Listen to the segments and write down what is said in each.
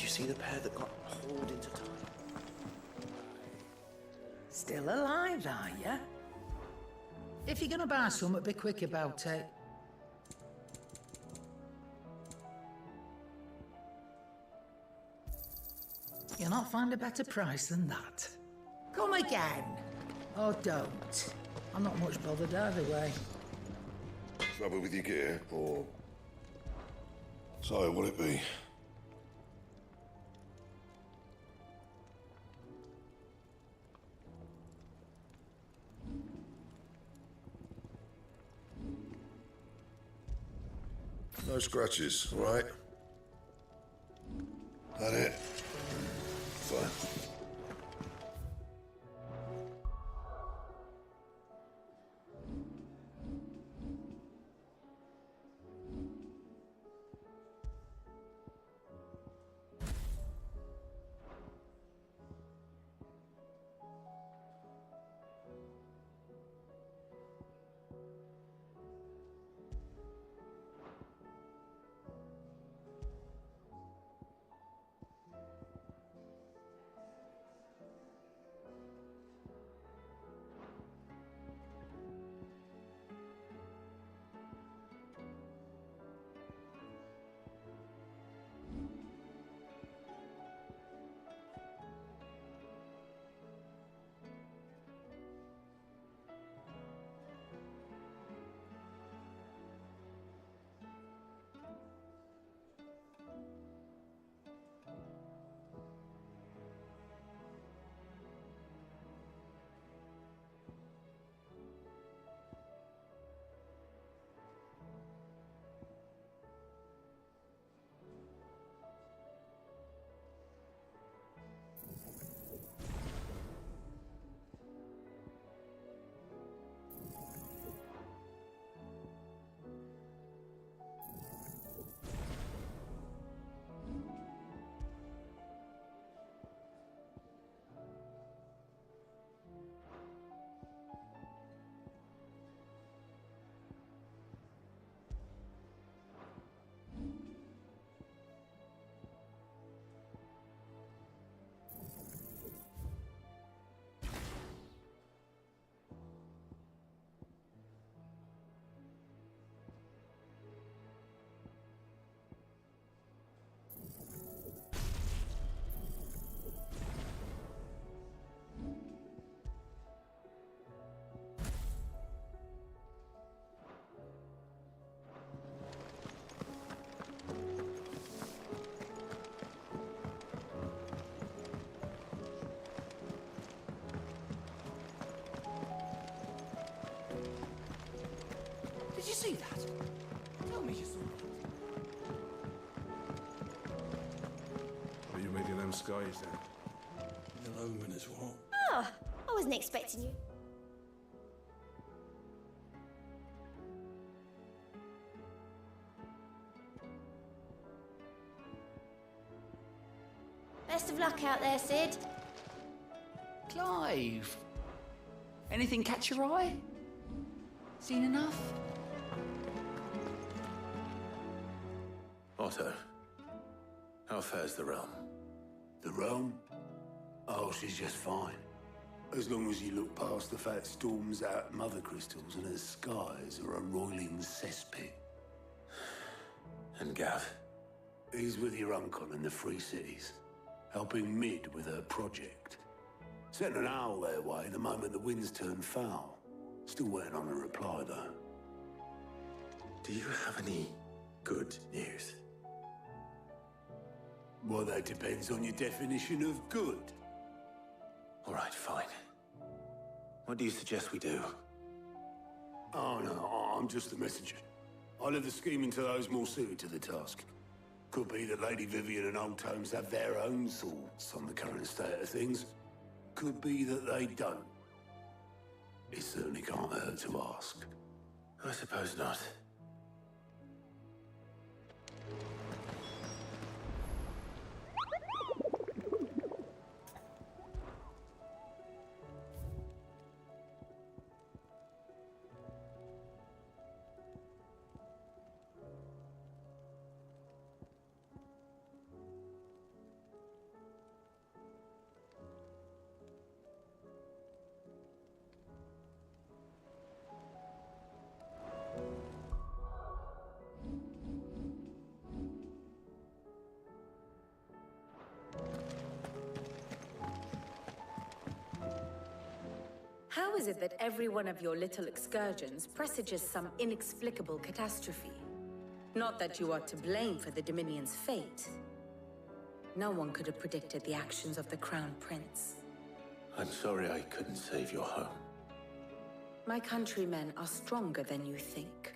you see the pair that got hauled into time? Still alive, are ya? If you're gonna buy something, be quick about it. You'll not find a better price than that. Come again! Or don't. I'm not much bothered either way. Trouble with your gear, or... So, what'll it be? No scratches, all right? That it? Fine. Did you see that? Tell me you saw that. Are you reading them skies then? Hello, as what? Oh, I wasn't expecting you. Best of luck out there, Sid. Clive! Anything catch your eye? Seen enough? Otto, how fares the realm? The realm? Oh, she's just fine. As long as you look past the fat storms out mother crystals and her skies are a roiling cesspit. And Gav? He's with your uncle in the Free Cities, helping Mid with her project. Sent an owl their way the moment the winds turned foul. Still waiting on a reply, though. Do you have any good news? Well, that depends on your definition of good. All right, fine. What do you suggest we do? Oh, no, I'm just the messenger. I leave the scheming to those more suited to the task. Could be that Lady Vivian and Old Tomes have their own thoughts on the current state of things. Could be that they don't. It certainly can't hurt to ask. I suppose not. is it that every one of your little excursions presages some inexplicable catastrophe? Not that you are to blame for the Dominion's fate. No one could have predicted the actions of the Crown Prince. I'm sorry I couldn't save your home. My countrymen are stronger than you think.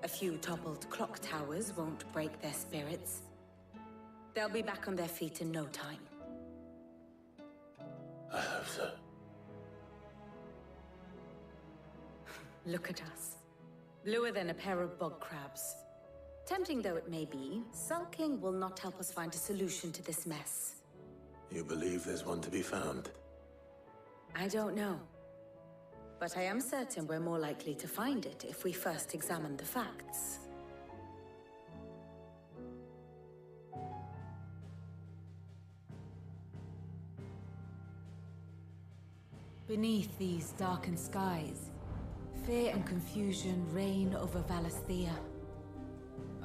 A few toppled clock towers won't break their spirits. They'll be back on their feet in no time. I hope so. Look at us. Bluer than a pair of bog crabs. Tempting though it may be, sulking will not help us find a solution to this mess. You believe there's one to be found? I don't know. But I am certain we're more likely to find it if we first examine the facts. Beneath these darkened skies, fear and confusion reign over Valisthea.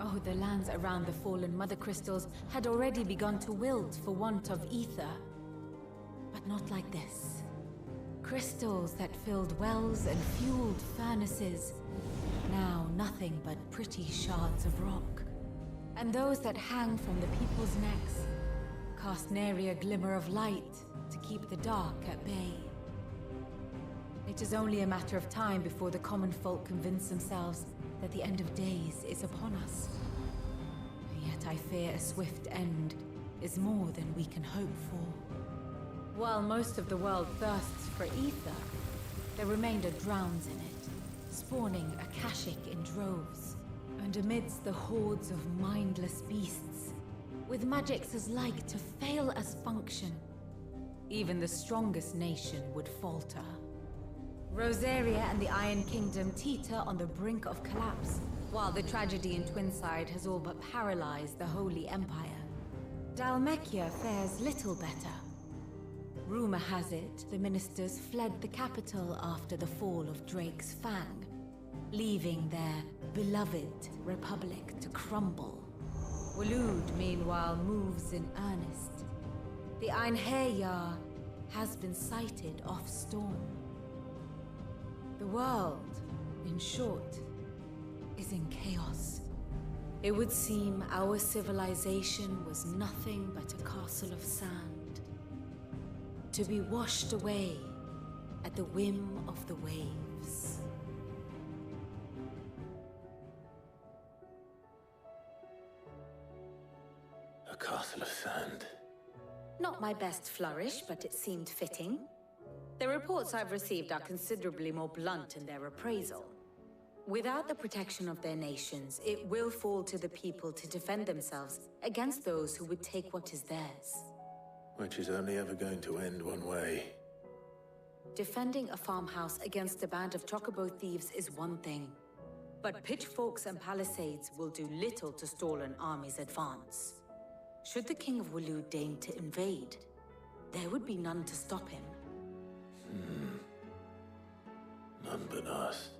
Oh, the lands around the fallen Mother Crystals had already begun to wilt for want of ether. But not like this. Crystals that filled wells and fueled furnaces. Now nothing but pretty shards of rock. And those that hang from the people's necks cast nary a glimmer of light to keep the dark at bay. It is only a matter of time before the common folk convince themselves that the end of days is upon us. Yet I fear a swift end is more than we can hope for. While most of the world thirsts for ether, the remainder drowns in it, spawning Akashic in droves. And amidst the hordes of mindless beasts, with magics as like to fail as function, even the strongest nation would falter. Rosaria and the Iron Kingdom teeter on the brink of collapse, while the tragedy in Twinside has all but paralyzed the Holy Empire. Dalmekia fares little better. Rumor has it the ministers fled the capital after the fall of Drake's Fang, leaving their beloved republic to crumble. Waloed, meanwhile, moves in earnest. The Einherjar has been sighted off-storm. The world, in short, is in chaos. It would seem our civilization was nothing but a castle of sand, to be washed away at the whim of the waves. A castle of sand. Not my best flourish, but it seemed fitting. The reports I've received are considerably more blunt in their appraisal. Without the protection of their nations, it will fall to the people to defend themselves against those who would take what is theirs. Which is only ever going to end one way. Defending a farmhouse against a band of chocobo thieves is one thing, but pitchforks and palisades will do little to stall an army's advance. Should the King of Waloed deign to invade, there would be none to stop him. None but us.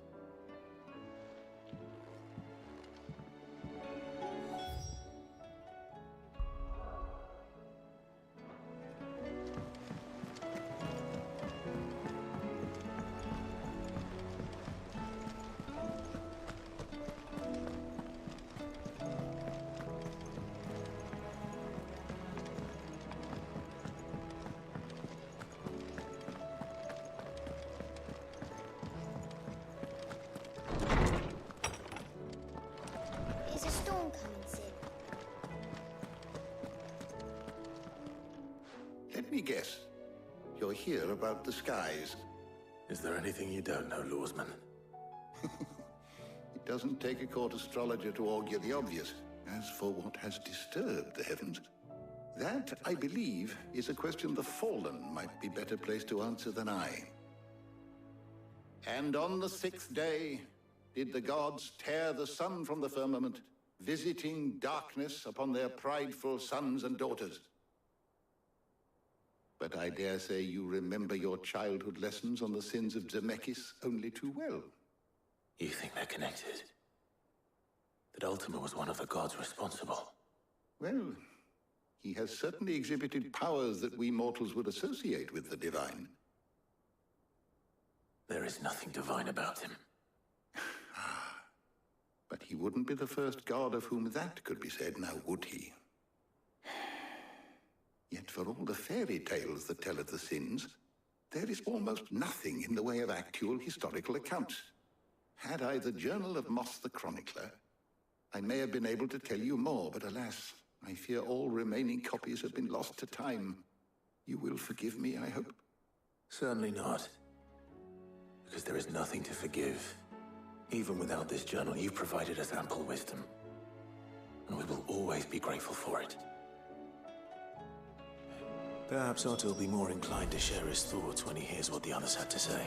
Is a storm coming, Sid? Let me guess. You're here about the skies. Is there anything you don't know, Lawsman? It doesn't take a court astrologer to augur the obvious. As for what has disturbed the heavens, that, I believe, is a question the Fallen might be better placed to answer than I. And on the sixth day, did the gods tear the sun from the firmament, visiting darkness upon their prideful sons and daughters. But I dare say you remember your childhood lessons on the sins of Zemeckis only too well. You think they're connected? That Ultima was one of the gods responsible? Well, he has certainly exhibited powers that we mortals would associate with the divine. There is nothing divine about him. But he wouldn't be the first god of whom that could be said, now would he? Yet for all the fairy tales that tell of the sins, there is almost nothing in the way of actual historical accounts. Had I the Journal of Moss the Chronicler, I may have been able to tell you more, but alas, I fear all remaining copies have been lost to time. You will forgive me, I hope? Certainly not. Because there is nothing to forgive. Even without this journal, you've provided us ample wisdom. And we will always be grateful for it. Perhaps Otto will be more inclined to share his thoughts when he hears what the others had to say.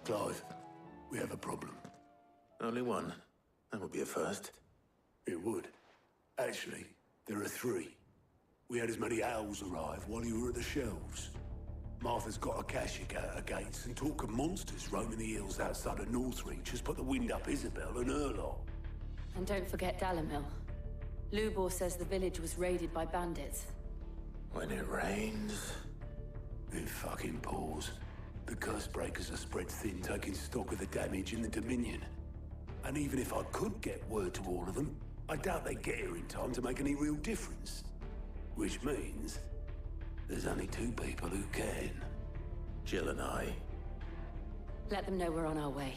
Clive, we have a problem. Only one. That would be a first. It would. Actually, there are three. We had as many owls arrive while you were at the shelves. Martha's got a cashier at her gates, and talk of monsters roaming the hills outside of Northreach has put the wind up Isabel and her lot. And don't forget Dalamil. Lubor says the village was raided by bandits. When it rains... It fucking pours. The curse breakers are spread thin, taking stock of the damage in the Dominion. And even if I could get word to all of them, I doubt they'd get here in time to make any real difference. Which means there's only two people who can. Jill and I. Let them know we're on our way.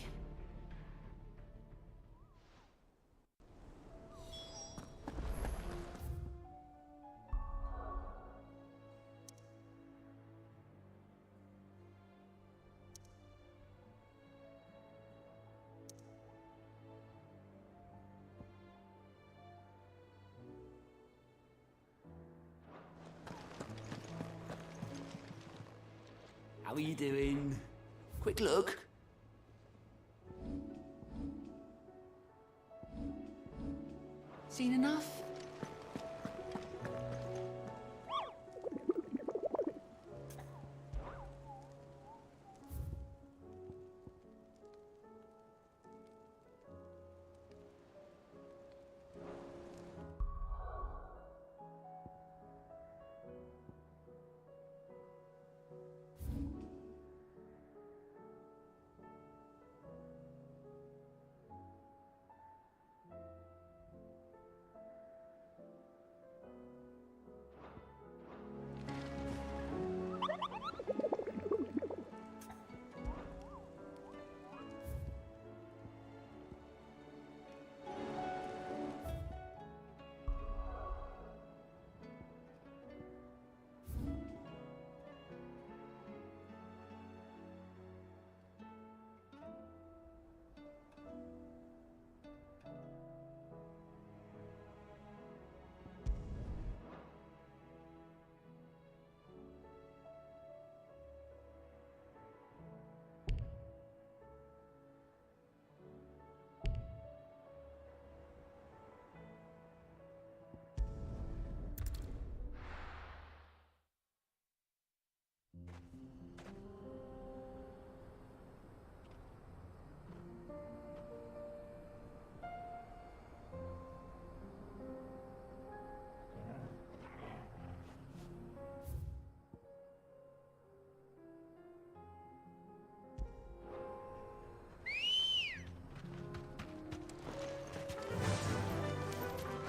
How are you doing? Quick look. Seen enough?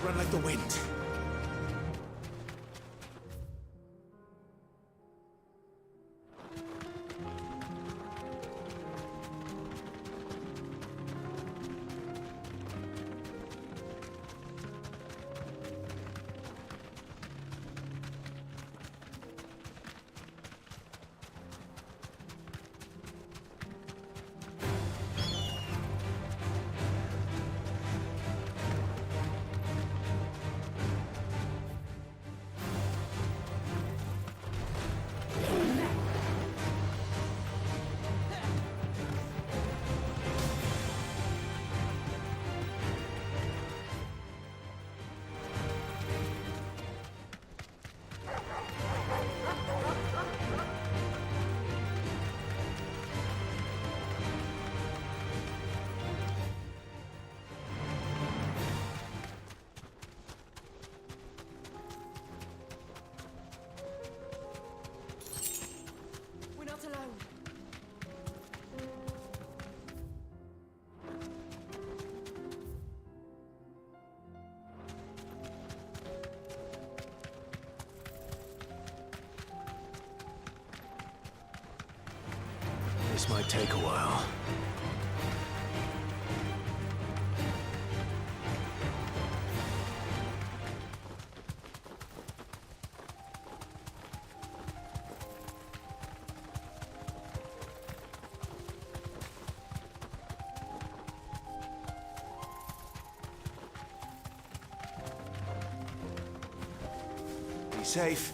Run like the wind. This might take a while. Be safe.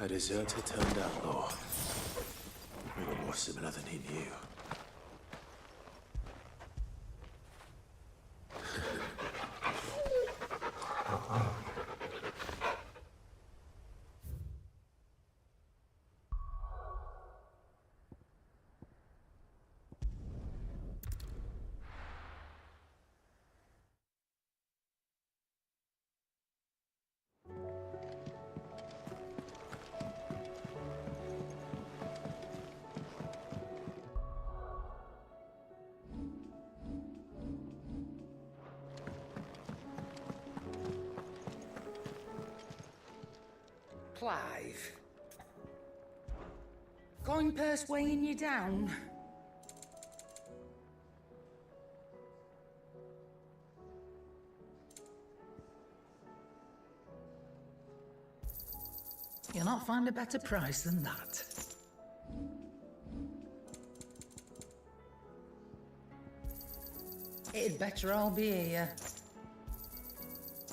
deserter turned outlaw. We were more similar than he knew. Clive. Coin purse weighing you down? You'll not find a better price than that. It'd better all be here.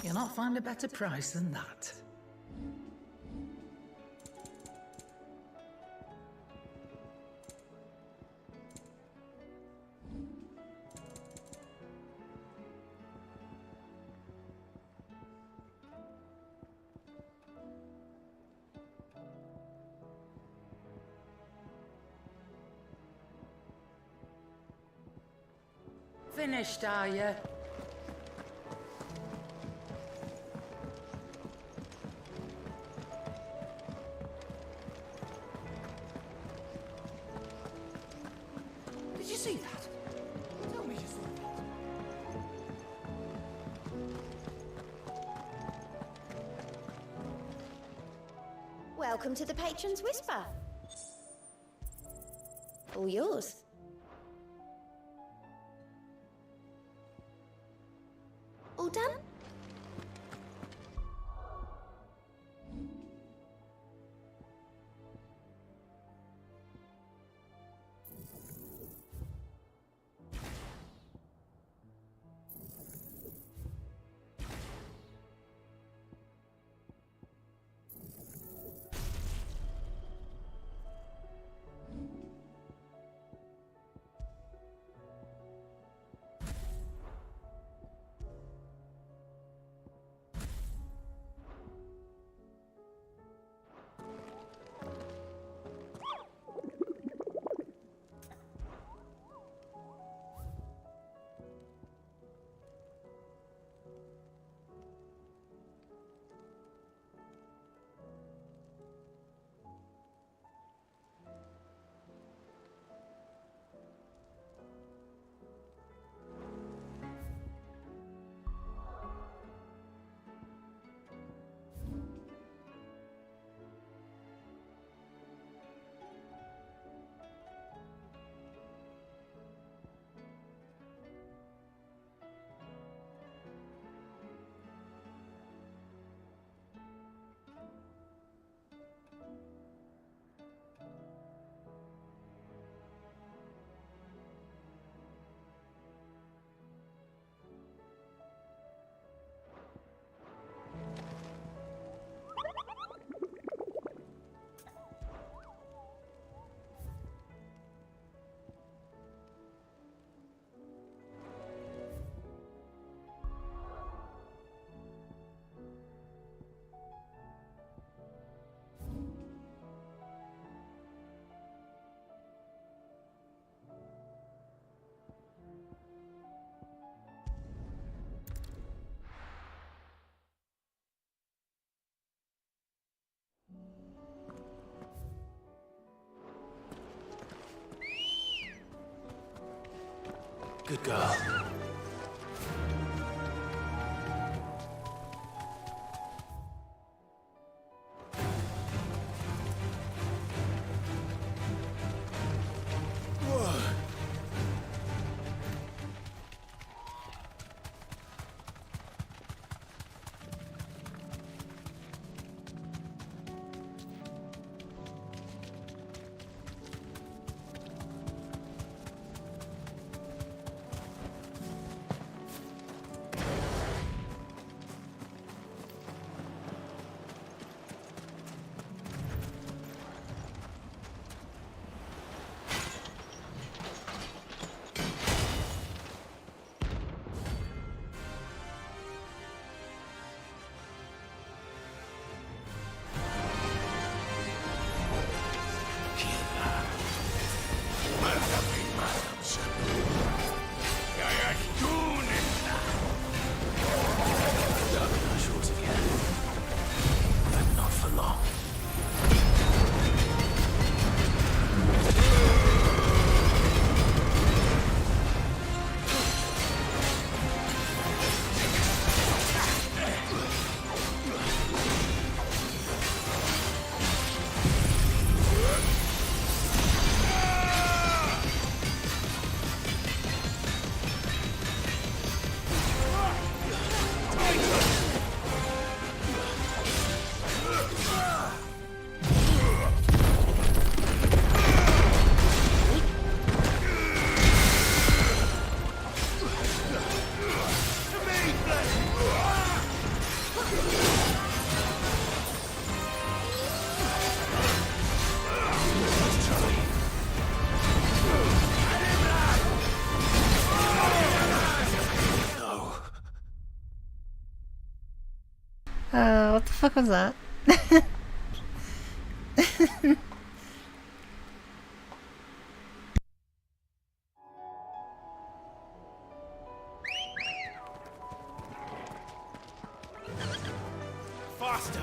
You'll not find a better price than that. Finished, are you? Did you see that? Tell me you saw that. Welcome to the Patron's Whisper. All yours. All done? Good girl. What the fuck was that? Faster!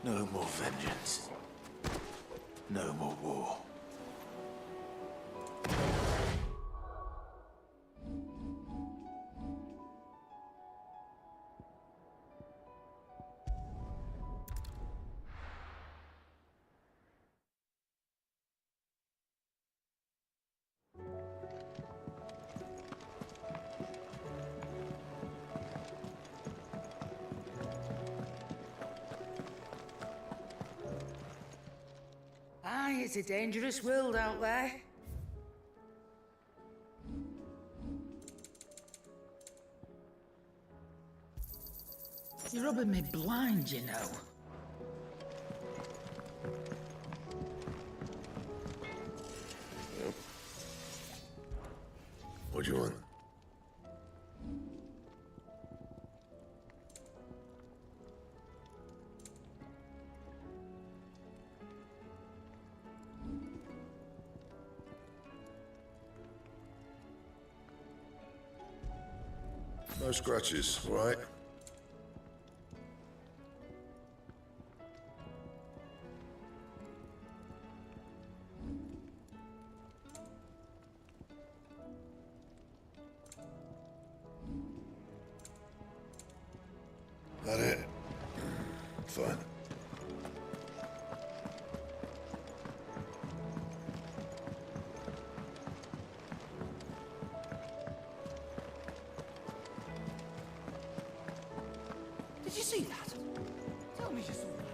No more vengeance. No more war. Aye, it's a dangerous world out there. You're rubbing me blind, you know. What do you want? No scratches, all right? That it? Fine. Did you see that? Tell me you saw that.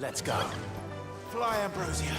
Let's go. Fly, Ambrosia.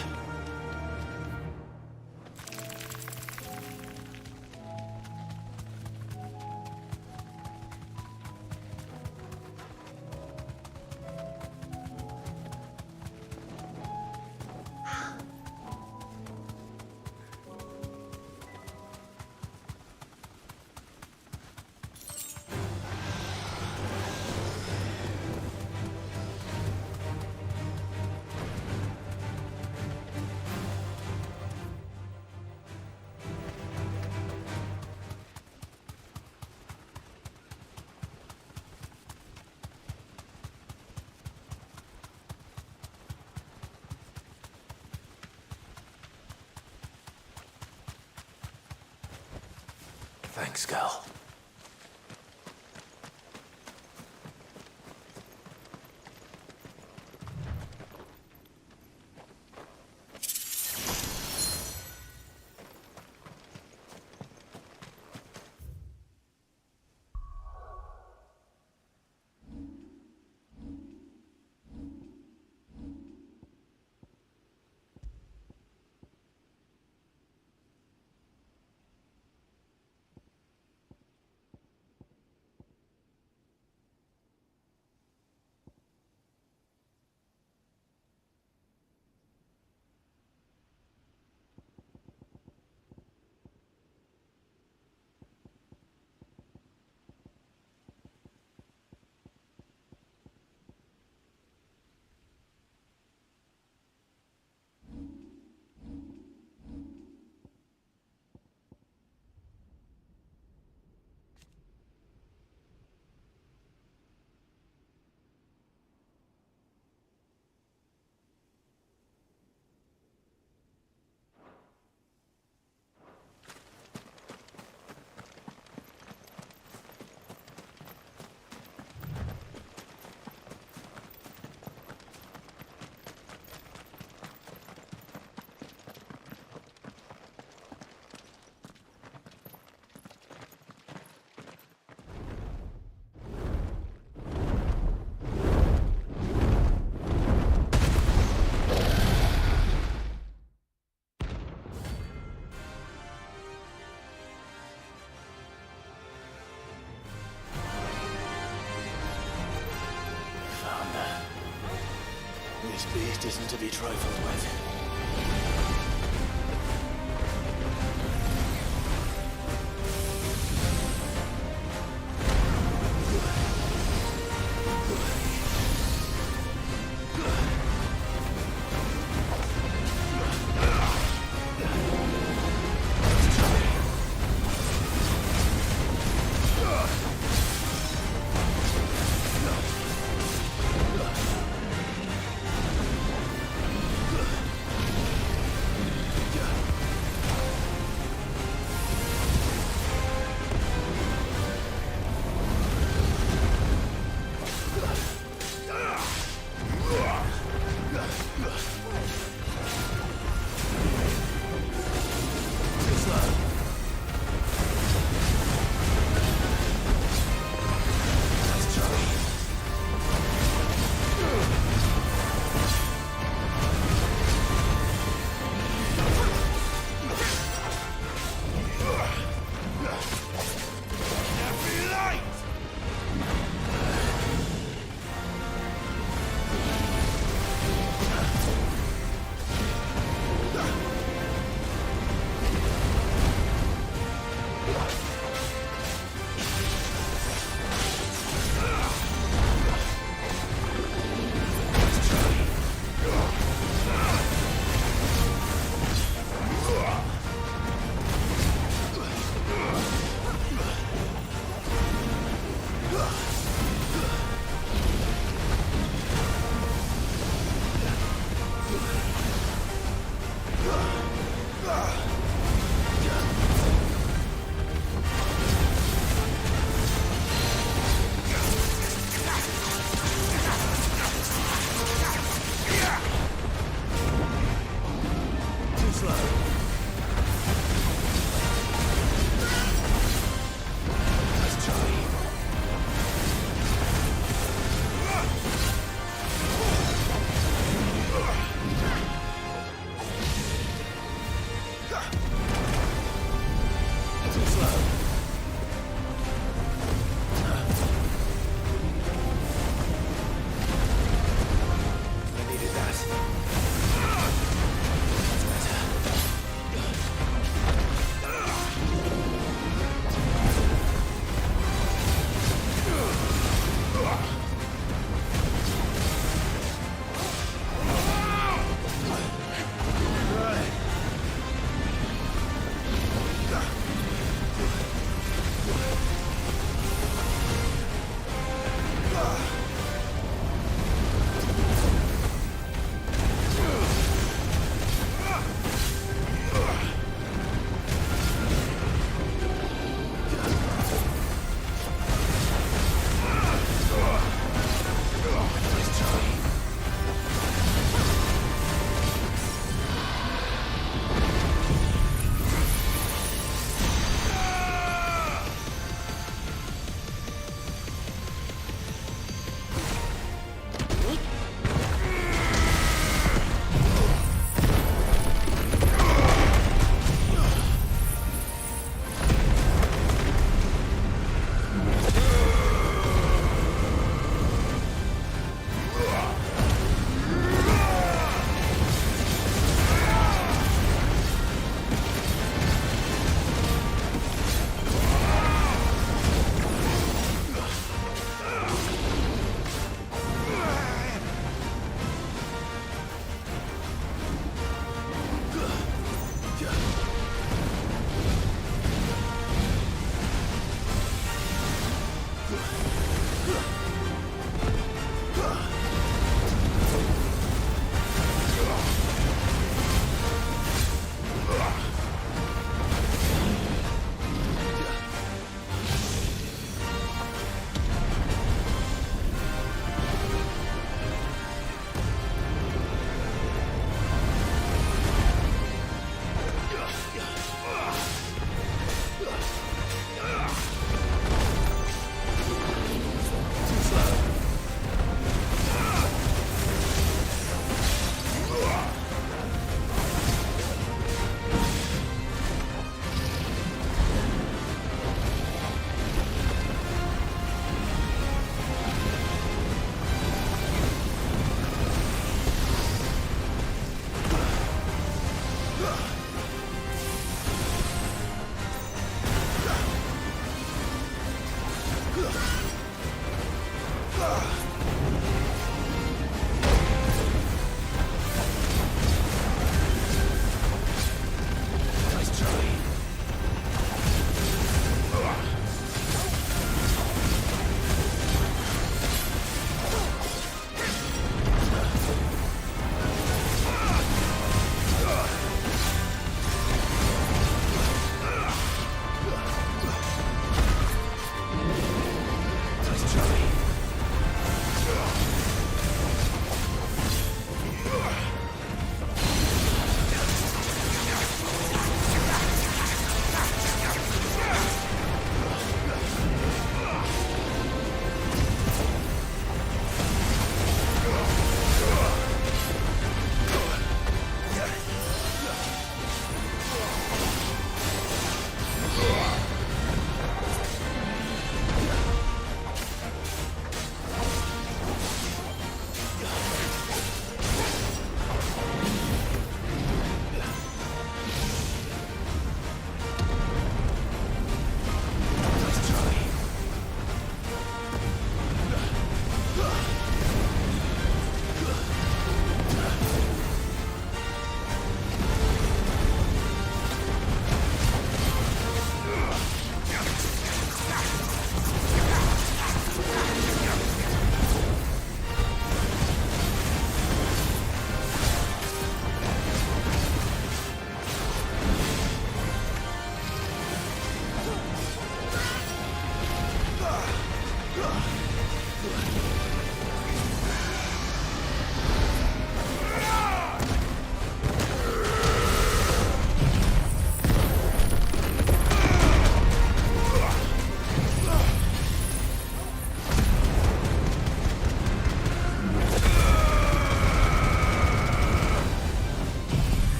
Thanks, girl. Speed isn't to be trifled with.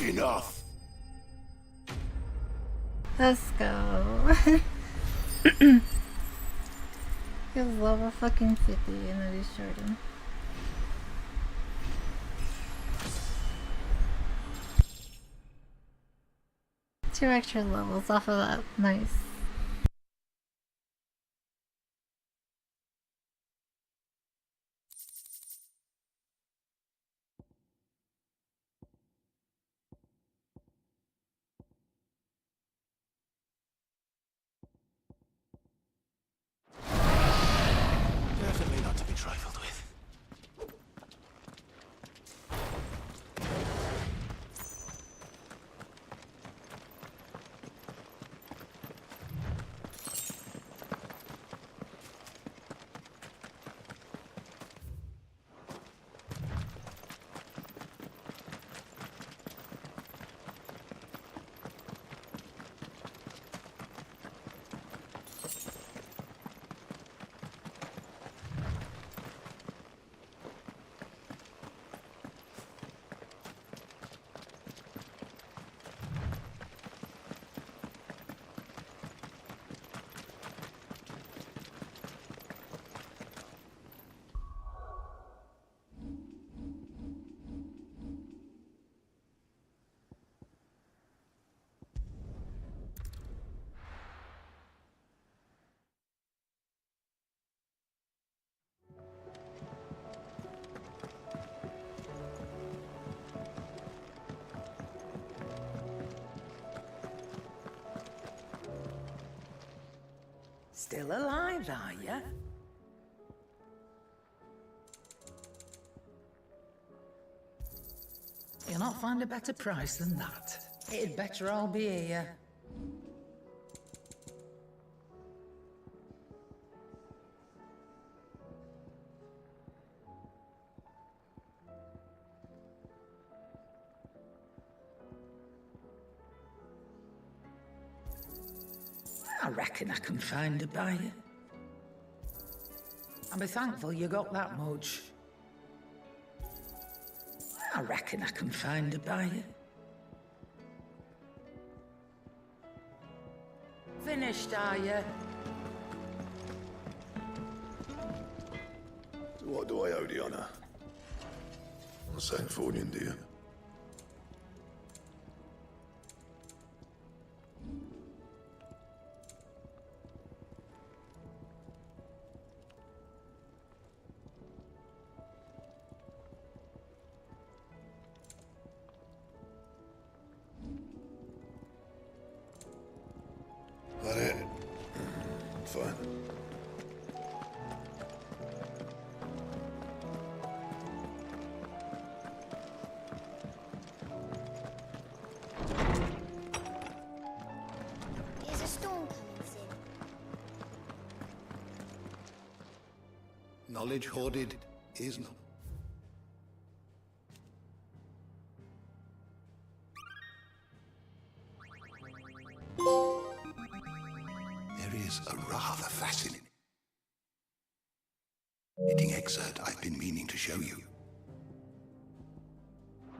Enough. Let's go. He was level fucking 50 and I destroyed him. Two extra levels off of that. Nice. Definitely not to be trifled with. Still alive, are you? You'll not find a better price than that. It'd better all be here. I reckon I can find a buyer. I'll be thankful you got that much. I reckon I can find a buyer. Finished, are you? What do I owe the honor? Not saying Fordian, do you? knowledge hoarded is not. There is a rather fascinating excerpt I've been meaning to show you.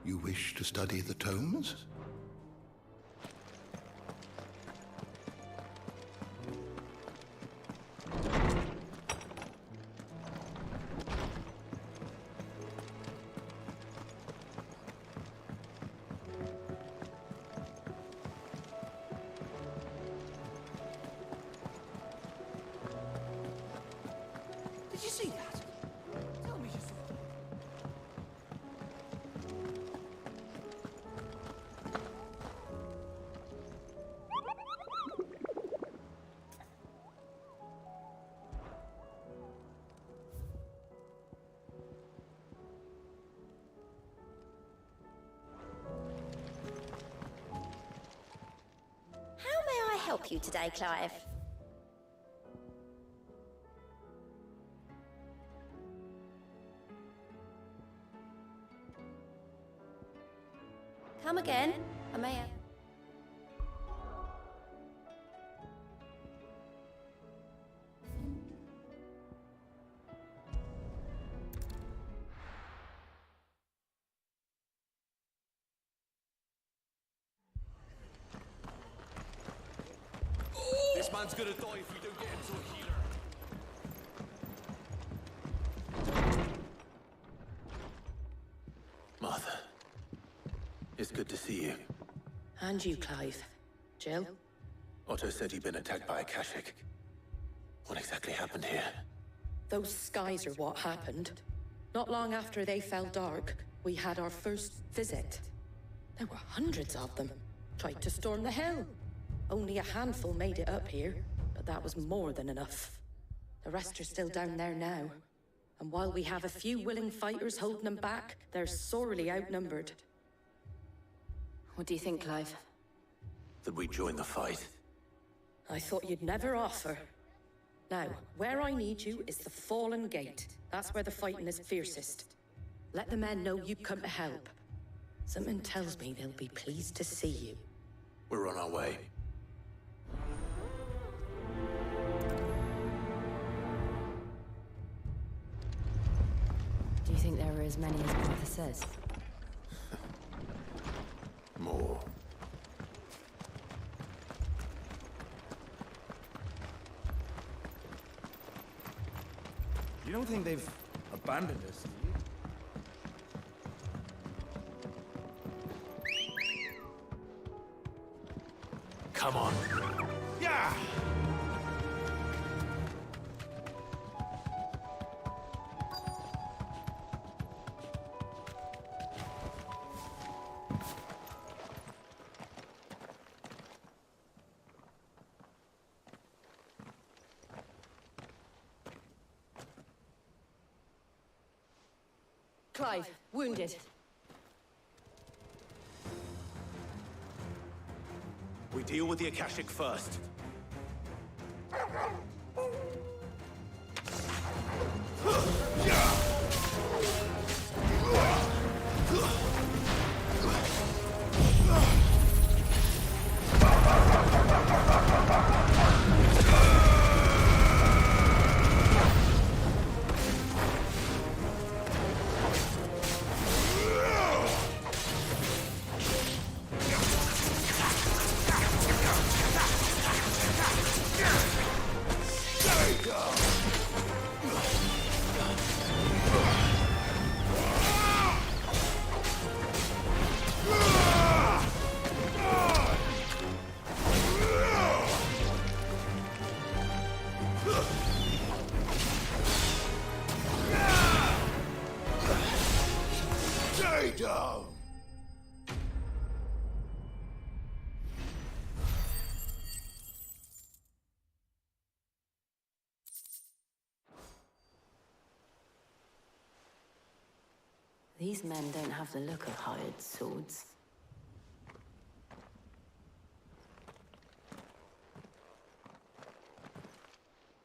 You wish to study the tomes? Did you see that? Tell me you saw it. How may I help you today, Clive? Come again? I may have... This man's gonna die if we don't get him to a healer. Martha, it's good to see you. And you, Clive. Jill? Otto said you'd been attacked by a Kashik. What exactly happened here? Those skies are what happened. Not long after they fell dark, we had our first visit. There were hundreds of them. Tried to storm the hill. Only a handful made it up here, but that was more than enough. The rest are still down there now. And while we have a few willing fighters holding them back, they're sorely outnumbered. What do you think, Clive? That we join the fight? I thought you'd never offer. Now, where I need you is the Fallen Gate. That's where the fighting is fiercest. Let the men know you've come to help. Something tells me they'll be pleased to see you. We're on our way. Do you think there were as many as Martha says? More. You don't think they've abandoned us, do you? Come on. Yeah! Clive, wounded. We deal with the Akashic first. These men don't have the look of hired swords.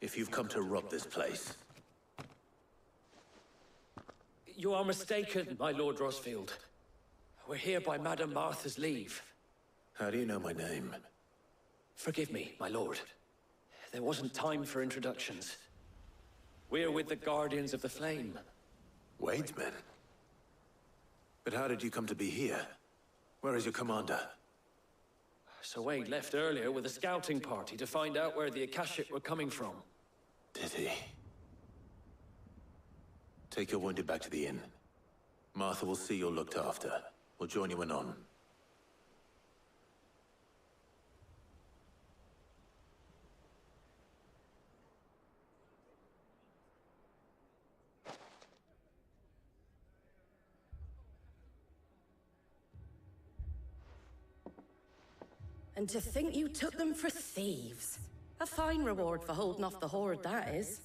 If you've come to rob this place, You are mistaken, my Lord Rosfield. We're here by Madame Martha's leave. How do you know my name? Forgive me, my lord. There wasn't time for introductions. We're with the Guardians of the Flame. Wade's men? But how did you come to be here? Where is your commander? Sir Wade left earlier with a scouting party to find out where the Akashic were coming from. Did he? Take your wounded back to the inn. Martha will see you're looked after. We'll join you anon. And to think you took them for thieves. A fine reward for holding off the horde, that is.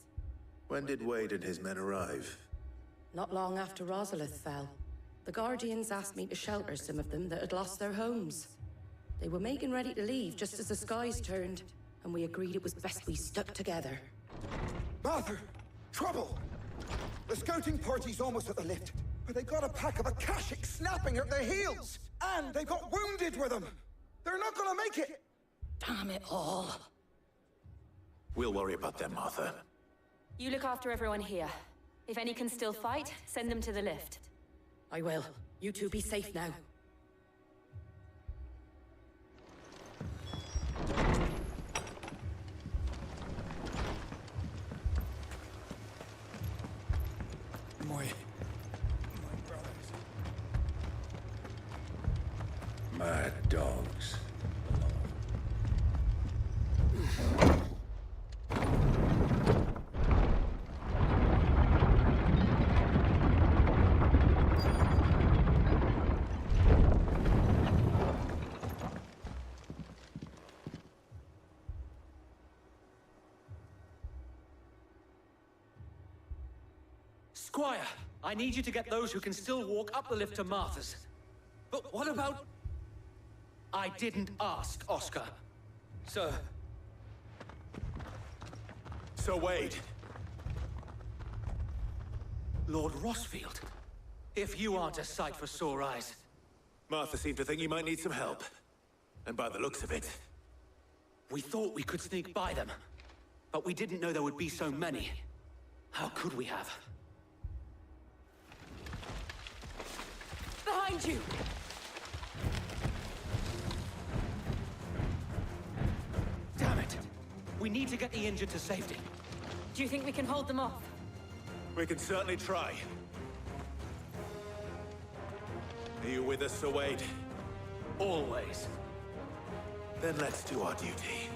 When did Wade and his men arrive? Not long after Rosalith fell. The Guardians asked me to shelter some of them that had lost their homes. They were making ready to leave just as the skies turned, and we agreed it was best we stuck together. Martha! Trouble! The scouting party's almost at the lift, but they got a pack of Akashic snapping at their heels! And they've got wounded with them! They're not gonna make it! Damn it all. We'll worry about them, Martha. You look after everyone here. If any can still fight, send them to the lift. I will. You two be safe now. My brothers. Mad dogs. Squire, I need you to get those who can still walk up the lift to Martha's. But what about... I didn't ask, Oscar. Sir. Sir Wade. Lord Rosfield. If you aren't a sight for sore eyes. Martha seemed to think you might need some help. And by the looks of it... We thought we could sneak by them. But we didn't know there would be so many. How could we have? Behind you! Damn it! We need to get the injured to safety. Do you think we can hold them off? We can certainly try. Are you with us, Sir Wade? Always. Then let's do our duty.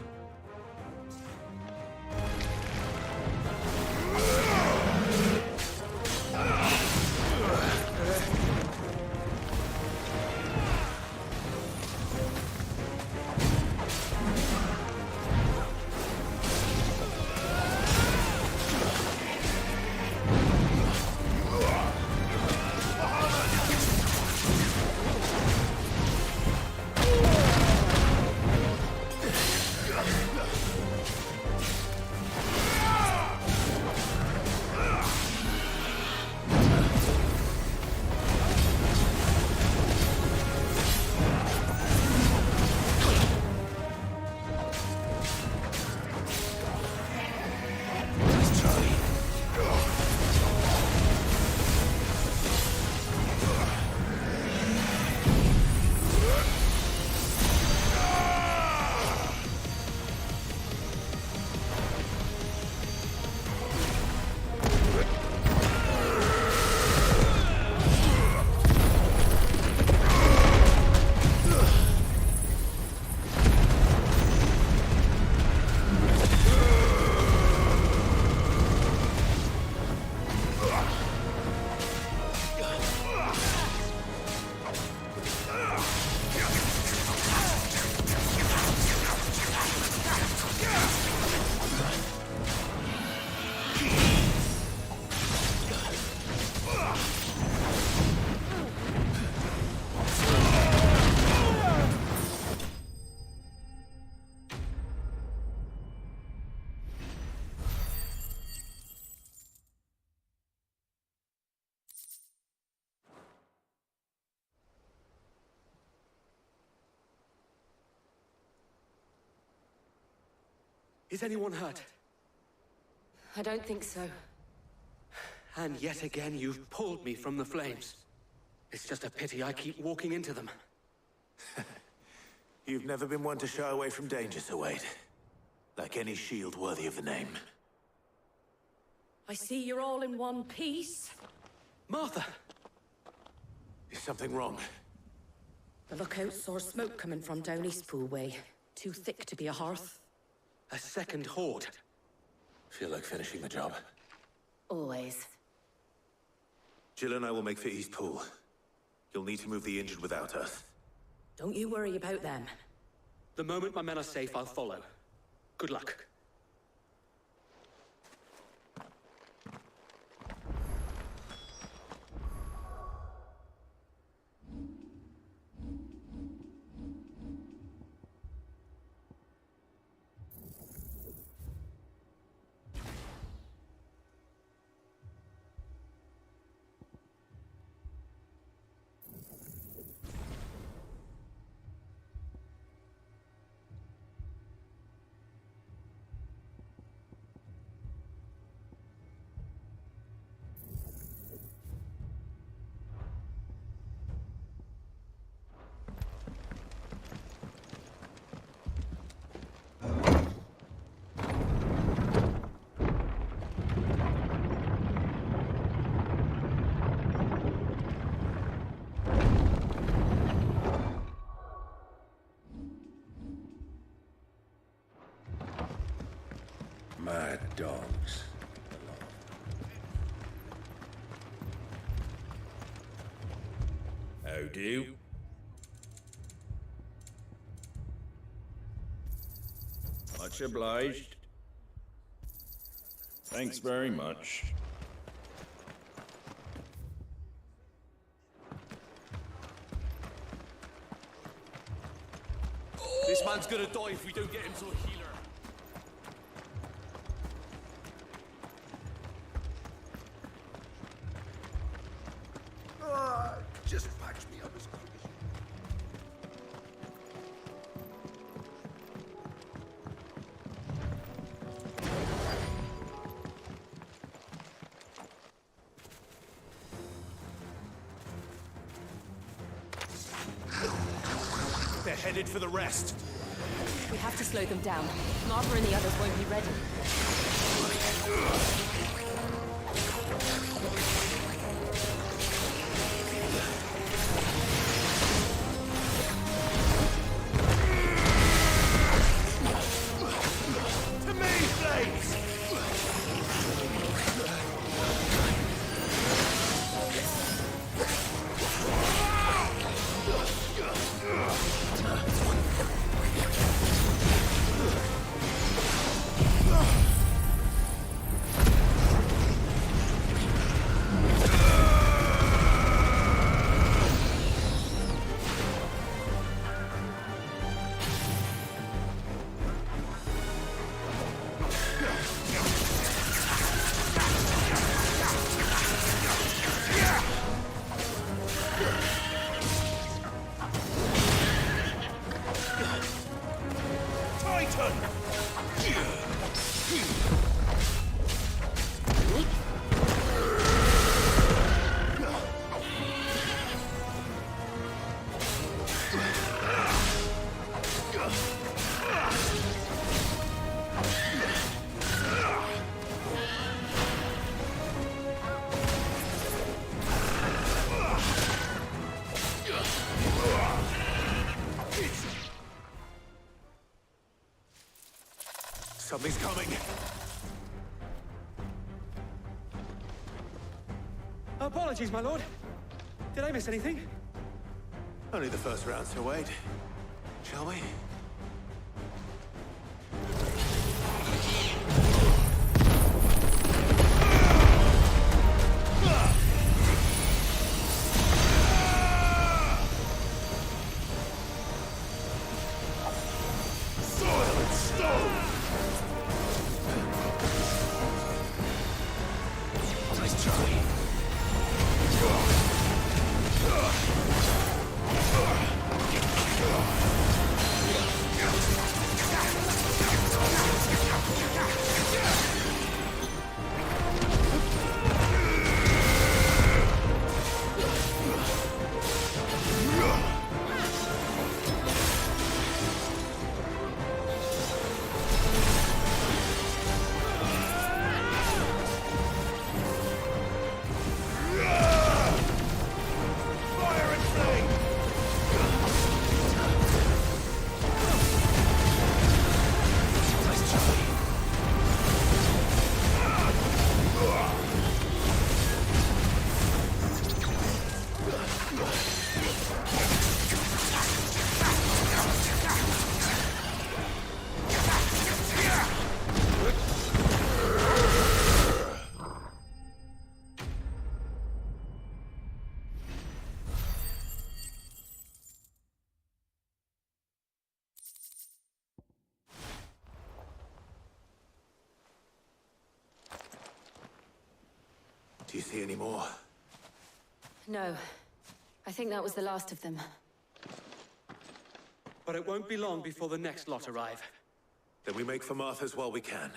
Is anyone hurt? I don't think so. And yet again, you've pulled me from the flames. It's just a pity I keep walking into them. You've never been one to shy away from danger, Sir Wade. Like any shield worthy of the name. I see you're all in one piece. Martha! Is something wrong? The lookout saw smoke coming from down Eastpool way. Too thick to be a hearth. A second horde. Feel like finishing the job? Always. Jill and I will make for Eastpool. You'll need to move the injured without us. Don't you worry about them. The moment my men are safe, I'll follow. Good luck. Mad dogs. How do? Much obliged. Thanks very much. This man's gonna die if we don't get him to a healer. Just patch me up as quick as you They're headed for the rest. We have to slow them down. Martha and the others won't be ready. Something's coming. Apologies, my lord. Did I miss anything? Only the first round, Sir Wade. Shall we? Charlie. see any more? No. I think that was the last of them. But it won't be long before the next lot arrive. Then we make for Martha's while we can.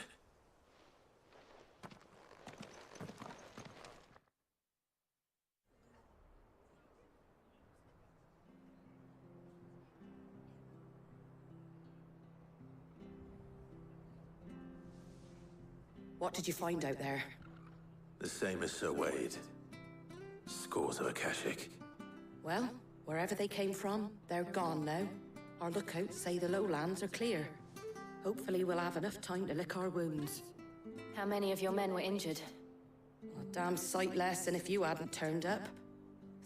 What did you find out there? The same as Sir Wade. Scores of Akashic. Well, wherever they came from, they're gone now. Our lookouts say the lowlands are clear. Hopefully we'll have enough time to lick our wounds. How many of your men were injured? A damn sight less than if you hadn't turned up.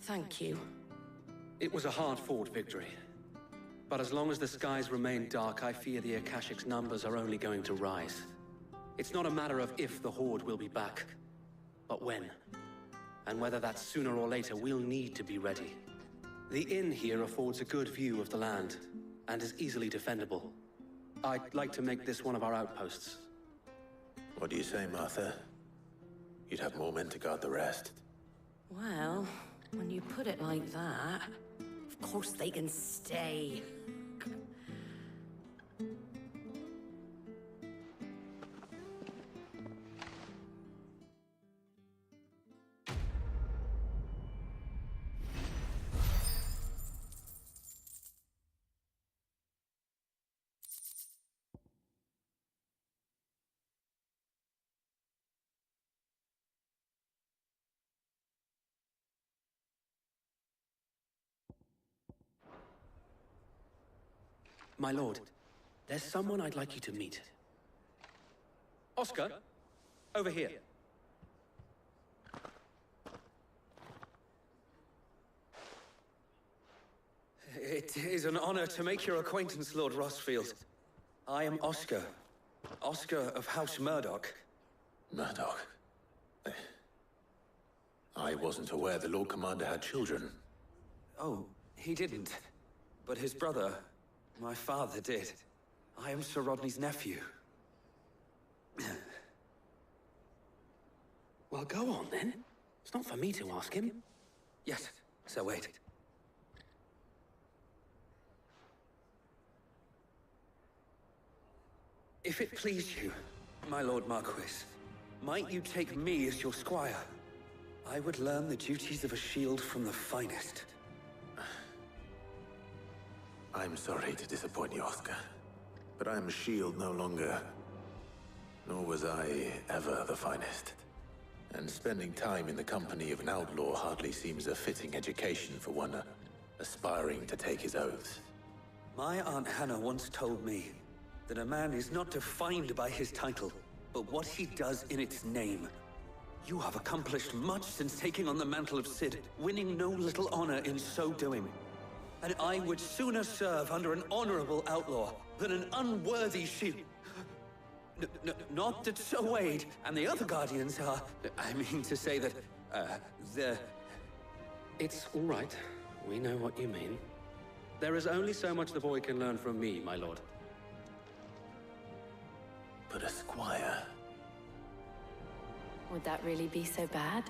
Thank you. It was a hard-fought victory. But as long as the skies remain dark, I fear the Akashic's numbers are only going to rise. It's not a matter of if the Horde will be back, but when. And whether that's sooner or later, we'll need to be ready. The inn here affords a good view of the land, and is easily defendable. I'd like to make this one of our outposts. What do you say, Martha? You'd have more men to guard the rest. Well, when you put it like that, of course they can stay. My lord, there's someone I'd like you to meet. Oscar, over here. It is an honor to make your acquaintance, Lord Rossfield. I am Oscar. Oscar of House Murdoch. Murdoch? I wasn't aware the Lord Commander had children. Oh, he didn't. But his brother, my father, did. I am Sir Rodney's nephew. Well, go on then. It's not for me to ask him. Yes, Sir Wade. If it please you, my Lord Marquis, might you take me as your squire? I would learn the duties of a shield from the finest. I'm sorry to disappoint you, Oscar. But I'm a shield no longer. Nor was I ever the finest. And spending time in the company of an outlaw hardly seems a fitting education for one aspiring to take his oaths. My Aunt Hannah once told me that a man is not defined by his title, but what he does in its name. You have accomplished much since taking on the mantle of Cid, winning no little honor in so doing. And I would sooner serve under an honorable outlaw than an unworthy shield. Not that Sir Wade and the other Guardians are... I mean to say that, It's all right. We know what you mean. There is only so much the boy can learn from me, my lord. But a squire... Would that really be so bad?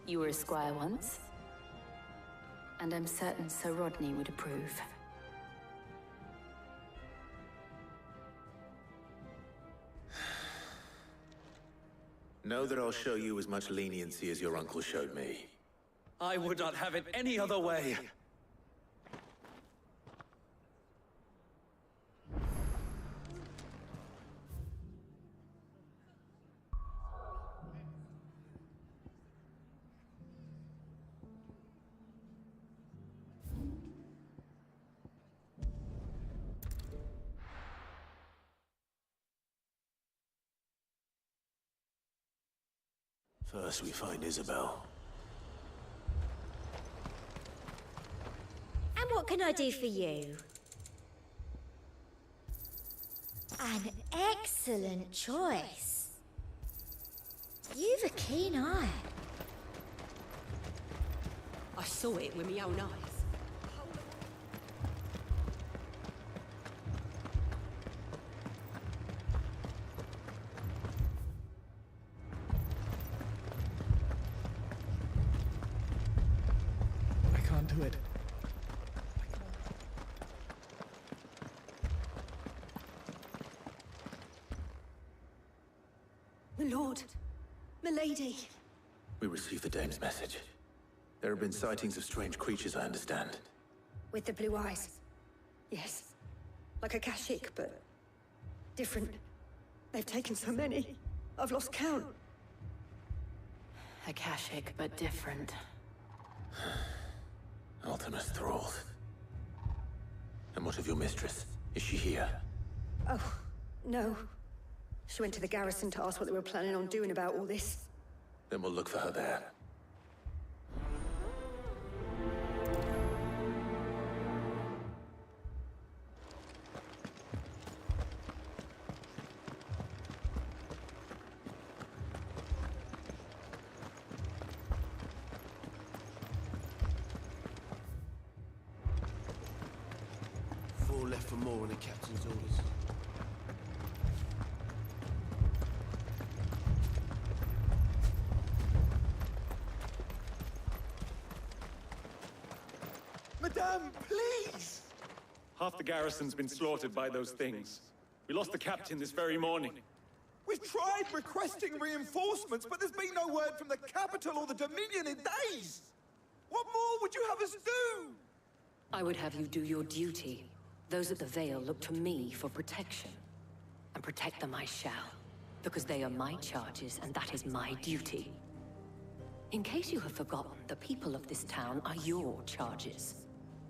You were a squire once. And I'm certain Sir Rodney would approve. Know that I'll show you as much leniency as your uncle showed me. I would not have it any other way. First, we find Isabel. And what can I do for you? An excellent choice. You've a keen eye. I saw it with my own eyes. to it. My lord. Milady. We received the dame's message. There have been sightings of strange creatures, I understand. With the blue eyes. Yes. Like a Kashik, but different. They've taken so many. I've lost count. Akashic, but different. Ultimus thralls. And what of your mistress? Is she here? Oh, no. She went to the garrison to ask what they were planning on doing about all this. Then we'll look for her there. Four left for more on the captain's orders. Madame, please! Half the garrison's been slaughtered by those things. We lost the captain this very morning. We've tried requesting reinforcements, but there's been no word from the capital or the Dominion in days! What more would you have us do? I would have you do your duty. Those at the Vale look to me for protection. And protect them I shall. Because they are my charges, and that is my duty. In case you have forgotten, the people of this town are your charges.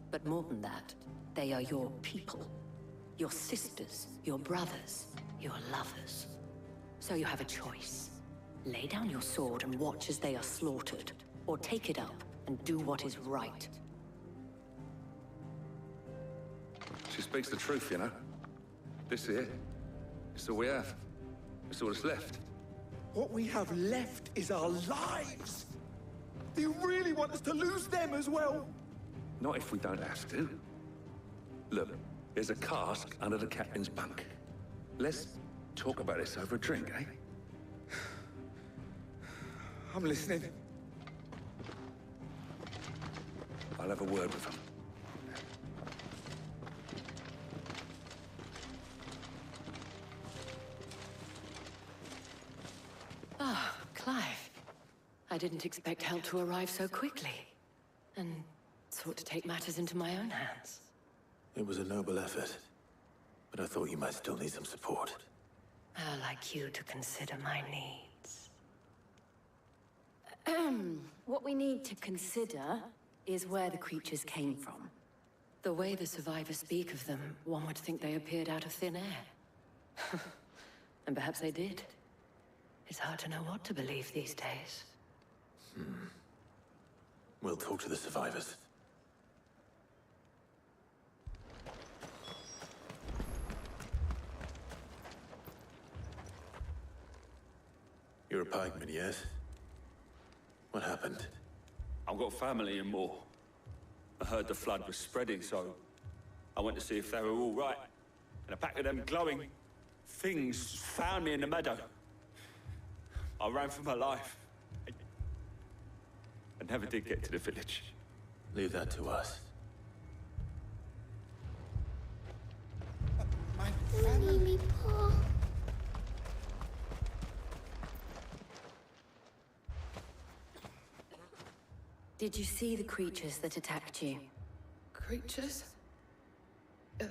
But more than that, they are your people. Your sisters, your brothers, your lovers. So you have a choice. Lay down your sword and watch as they are slaughtered, or take it up and do what is right. She speaks the truth, you know. This here, it's all we have. It's all that's left. What we have left is our lives! Do you really want us to lose them as well? Not if we don't have to. Look, there's a cask under the captain's bunk. Let's talk about this over a drink, eh? I'm listening. I'll have a word with him. Ah, Clive. I didn't expect help to arrive so quickly. And sought to take matters into my own hands. It was a noble effort, but I thought you might still need some support. I'd like you to consider my needs. What we need to consider is where the creatures came from. The way the survivors speak of them, one would think they appeared out of thin air. And perhaps they did. It's hard to know what to believe these days. We'll talk to the survivors. You're a pikeman, yes? What happened? I've got family in Moor. I heard the flood was spreading, so I went to see if they were all right. And a pack of them glowing things found me in the meadow. I ran for my life. I never did get to the village. Leave that to us. My family. Did you see the creatures that attacked you? Creatures?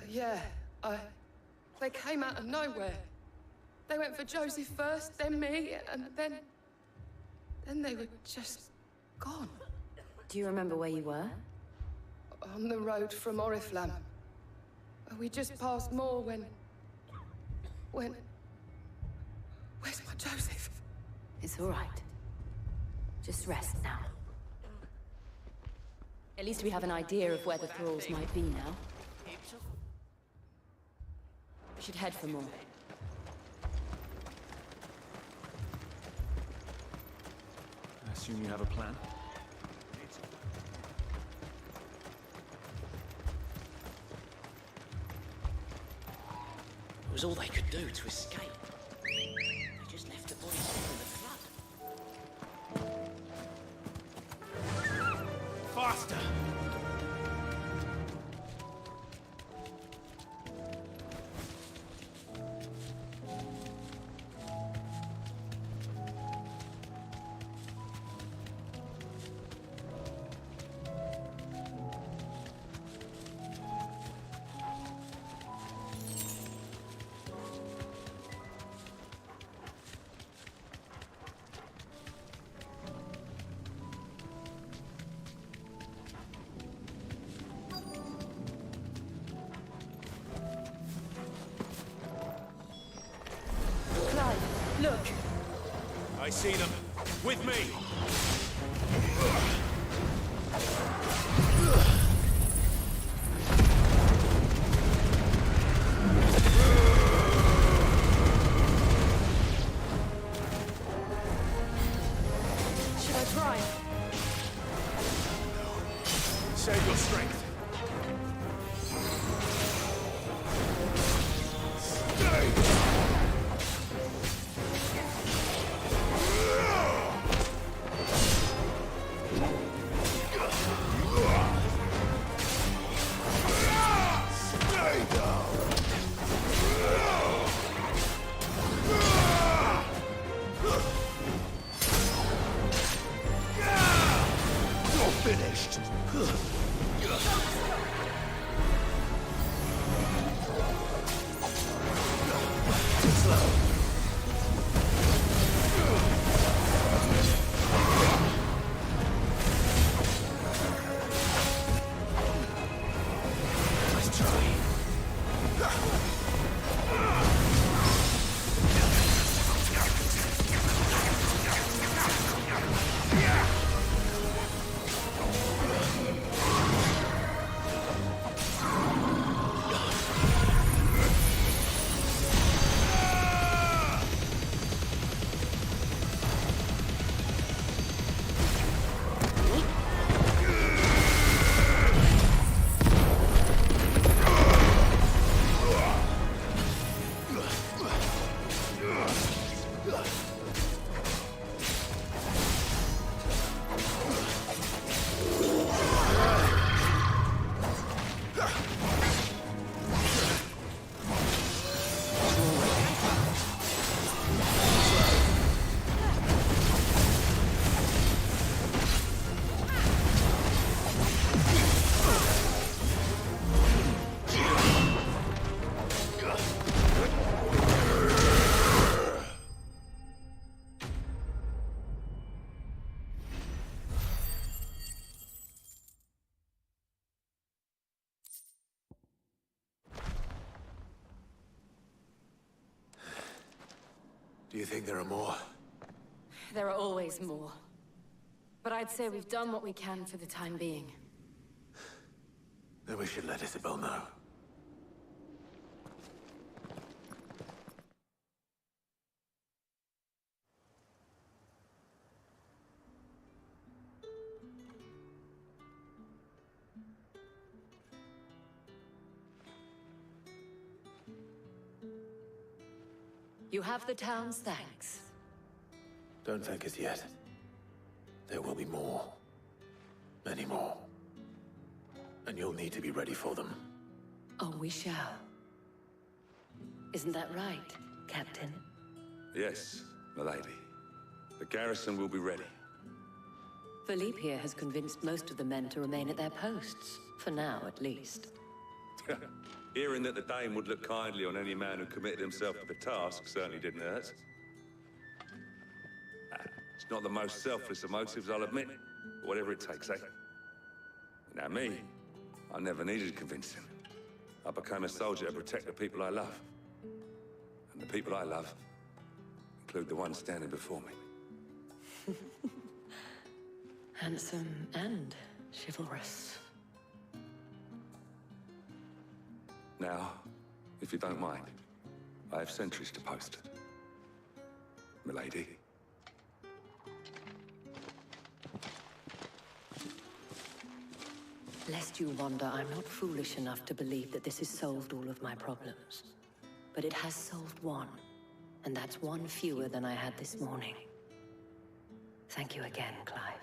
Yeah, they came out of nowhere. They went for Joseph first, then me, and then they were just gone. Do you remember where you were? On the road from Oriflamme. We just passed Moor when... Where's my Joseph? It's all right. Just rest now. At least we have an idea of where the thralls might be now. We should head for more. I assume you have a plan? It was all they could do to escape. They just left the bodies in the flood. Faster! Look. I see them. With me! Should I try? Save your strength. Do you think there are more? There are always more. But I'd say we've done what we can for the time being. Then we should let Isabel know. You have the town's thanks. Don't thank us yet. There will be more. Many more. And you'll need to be ready for them. Oh, we shall. Isn't that right, Captain? Yes, milady. The garrison will be ready. Philippe here has convinced most of the men to remain at their posts. For now, at least. Hearing that the Dane would look kindly on any man who committed himself to the task certainly didn't hurt. It's not the most selfless of motives, I'll admit. But whatever it takes, eh? Now me, I never needed convincing. I became a soldier to protect the people I love. And the people I love include the one standing before me. Handsome and chivalrous. Now, if you don't mind, I have sentries to post. Milady. Lest you wonder, I'm not foolish enough to believe that this has solved all of my problems. But it has solved one, and that's one fewer than I had this morning. Thank you again, Clive.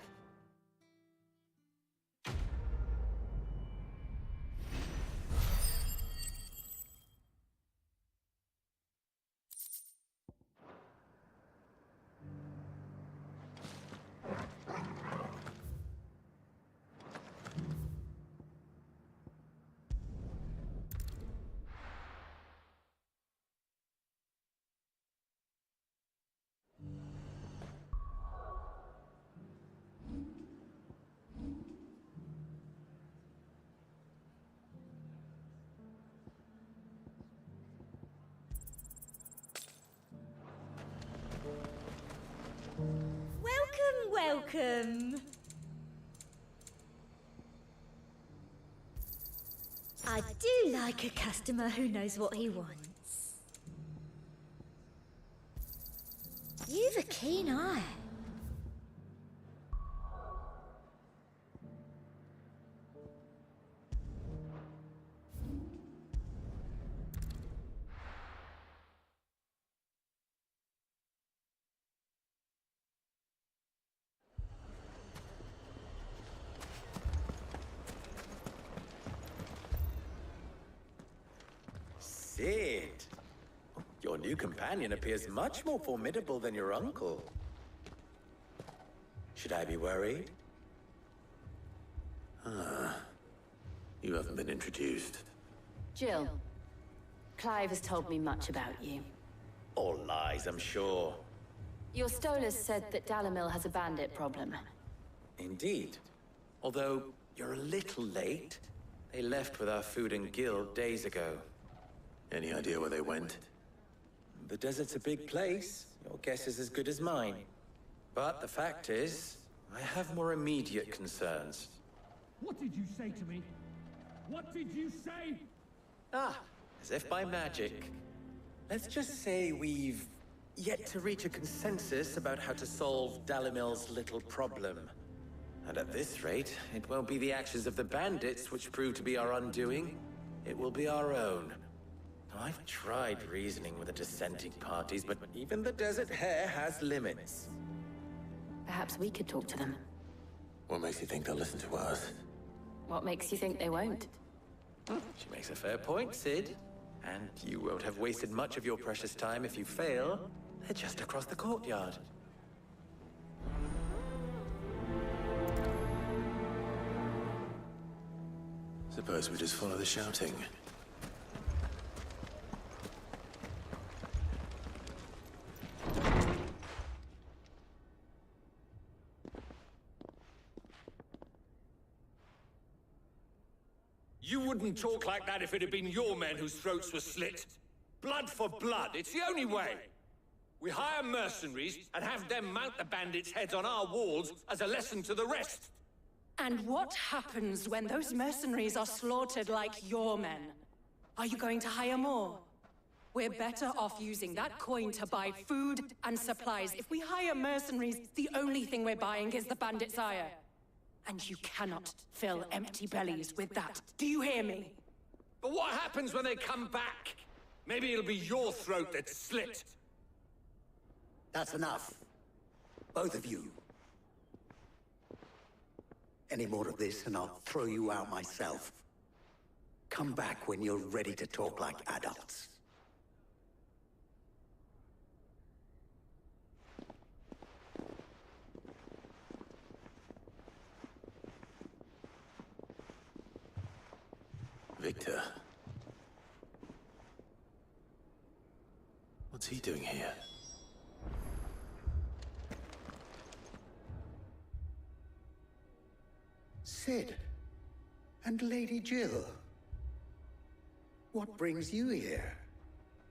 welcome. I do like a customer who knows what he wants. You've a keen eye. Sid, your new companion appears much more formidable than your uncle. Should I be worried? You haven't been introduced. Jill, Clive has told me much about you. All lies, I'm sure. Your Stolas said that Dalamil has a bandit problem. Indeed. Although, you're a little late. They left with our food and guild days ago. Any idea where they went? The desert's a big place. Your guess is as good as mine. But the fact is, I have more immediate concerns. What did you say to me? What did you say? As if by magic. Let's just say we've yet to reach a consensus about how to solve Dalamil's little problem. And at this rate, it won't be the actions of the bandits which prove to be our undoing. It will be our own. I've tried reasoning with the dissenting parties, but even the Desert Hare has limits. Perhaps we could talk to them. What makes you think they'll listen to us? What makes you think they won't? She makes a fair point, Sid. And you won't have wasted much of your precious time if you fail. They're just across the courtyard. Suppose we just follow the shouting. You wouldn't talk like that if it had been your men whose throats were slit. Blood for blood, it's the only way. We hire mercenaries and have them mount the bandits' heads on our walls as a lesson to the rest. And what happens when those mercenaries are slaughtered like your men? Are you going to hire more? We're better off using that coin to buy food and supplies. If we hire mercenaries, the only thing we're buying is the bandits' ire. And you cannot fill empty bellies with that. Do you hear me? But what happens when they come back? Maybe it'll be your throat that's slit. That's enough. Both of you. Any more of this and I'll throw you out myself. Come back when you're ready to talk like adults. Victor. What's he doing here? Sid. And Lady Jill. What brings you here?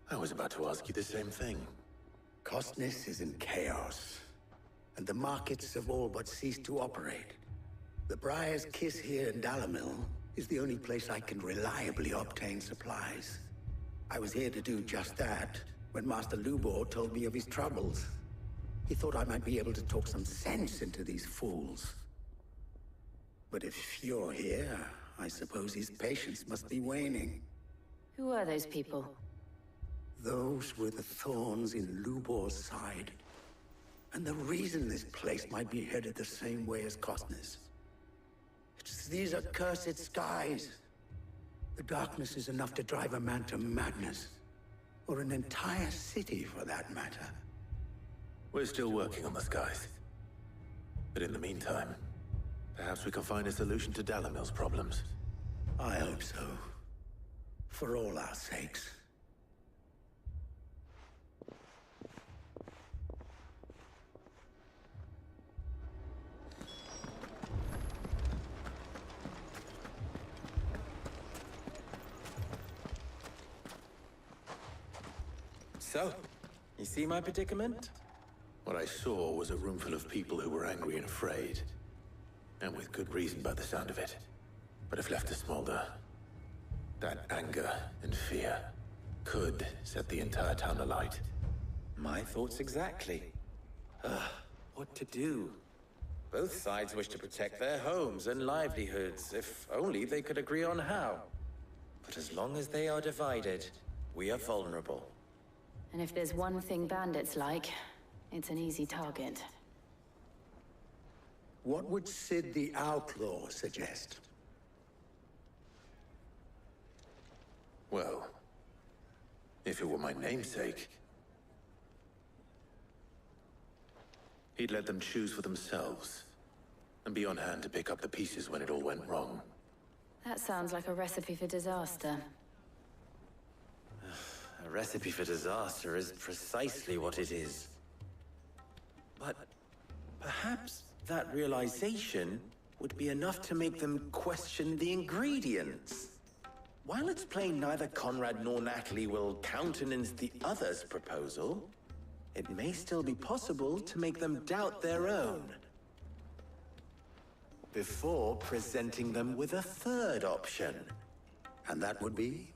I was about to ask you the same thing. Costness is in chaos, and the markets have all but ceased to operate. The Briar's Kiss here in Dalamil is the only place I can reliably obtain supplies. I was here to do just that when Master Lubor told me of his troubles. He thought I might be able to talk some sense into these fools. But if you're here, I suppose his patience must be waning. Who are those people? Those were the thorns in Lubor's side. And the reason this place might be headed the same way as Costner's. It's these accursed skies. The darkness is enough to drive a man to madness. Or an entire city, for that matter. We're still working on the skies. But in the meantime, perhaps we can find a solution to Dalamil's problems. I hope so. For all our sakes. So, you see my predicament? What I saw was a room full of people who were angry and afraid. And with good reason by the sound of it. But if left to smolder, that anger and fear could set the entire town alight. My thoughts exactly. What to do? Both sides wish to protect their homes and livelihoods, if only they could agree on how. But as long as they are divided, we are vulnerable. And if there's one thing bandits like, it's an easy target. What would Sid the Outlaw suggest? Well, if it were my namesake, he'd let them choose for themselves, and be on hand to pick up the pieces when it all went wrong. That sounds like a recipe for disaster. A recipe for disaster is precisely what it is. But perhaps that realization would be enough to make them question the ingredients. While it's plain neither Conrad nor Natalie will countenance the other's proposal, it may still be possible to make them doubt their own. Before presenting them with a third option. And that would be?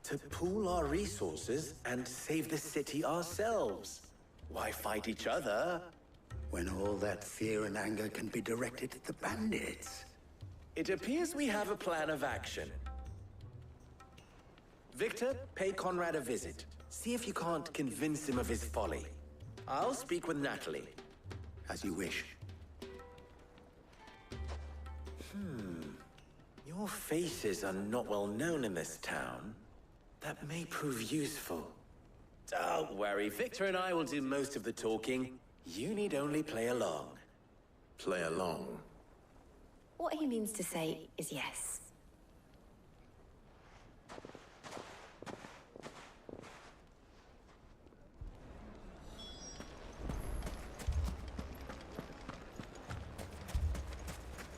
To pool our resources and save the city ourselves. Why fight each other? When all that fear and anger can be directed at the bandits. It appears we have a plan of action. Victor, pay Conrad a visit. See if you can't convince him of his folly. I'll speak with Natalie. As you wish. Your faces are not well known in this town. That may prove useful. Don't worry, Victor and I will do most of the talking. You need only play along. Play along? What he means to say is yes.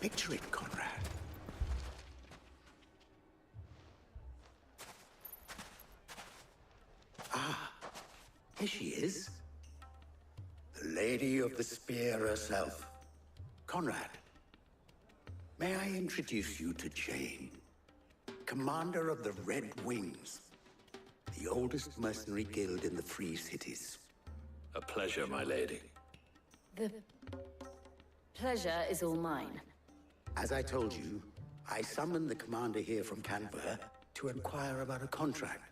Picture it, Conrad. Ah, here she is. The Lady of the Spear herself. Conrad, may I introduce you to Jane, commander of the Red Wings, the oldest mercenary guild in the Free Cities. A pleasure, my lady. The pleasure is all mine. As I told you, I summoned the commander here from Canberra to inquire about a contract.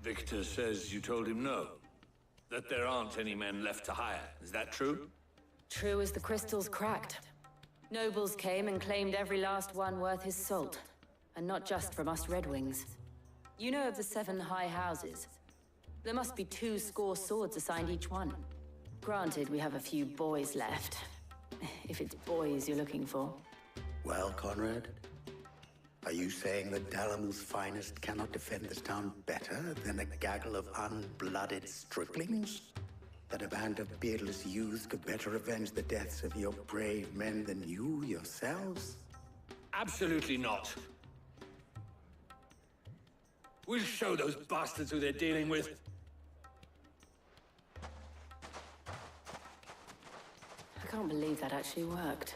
Victor says you told him no. That there aren't any men left to hire. Is that true? True as the crystals cracked. Nobles came and claimed every last one worth his salt. And not just from us Red Wings. You know of the 7 high houses. There must be 2 swords assigned each one. Granted, we have a few boys left. If it's boys you're looking for. Well, Conrad, are you saying that Dalamil's finest cannot defend this town better than a gaggle of unblooded striplings? That a band of beardless youths could better avenge the deaths of your brave men than you yourselves? Absolutely not. We'll show those bastards who they're dealing with. I can't believe that actually worked.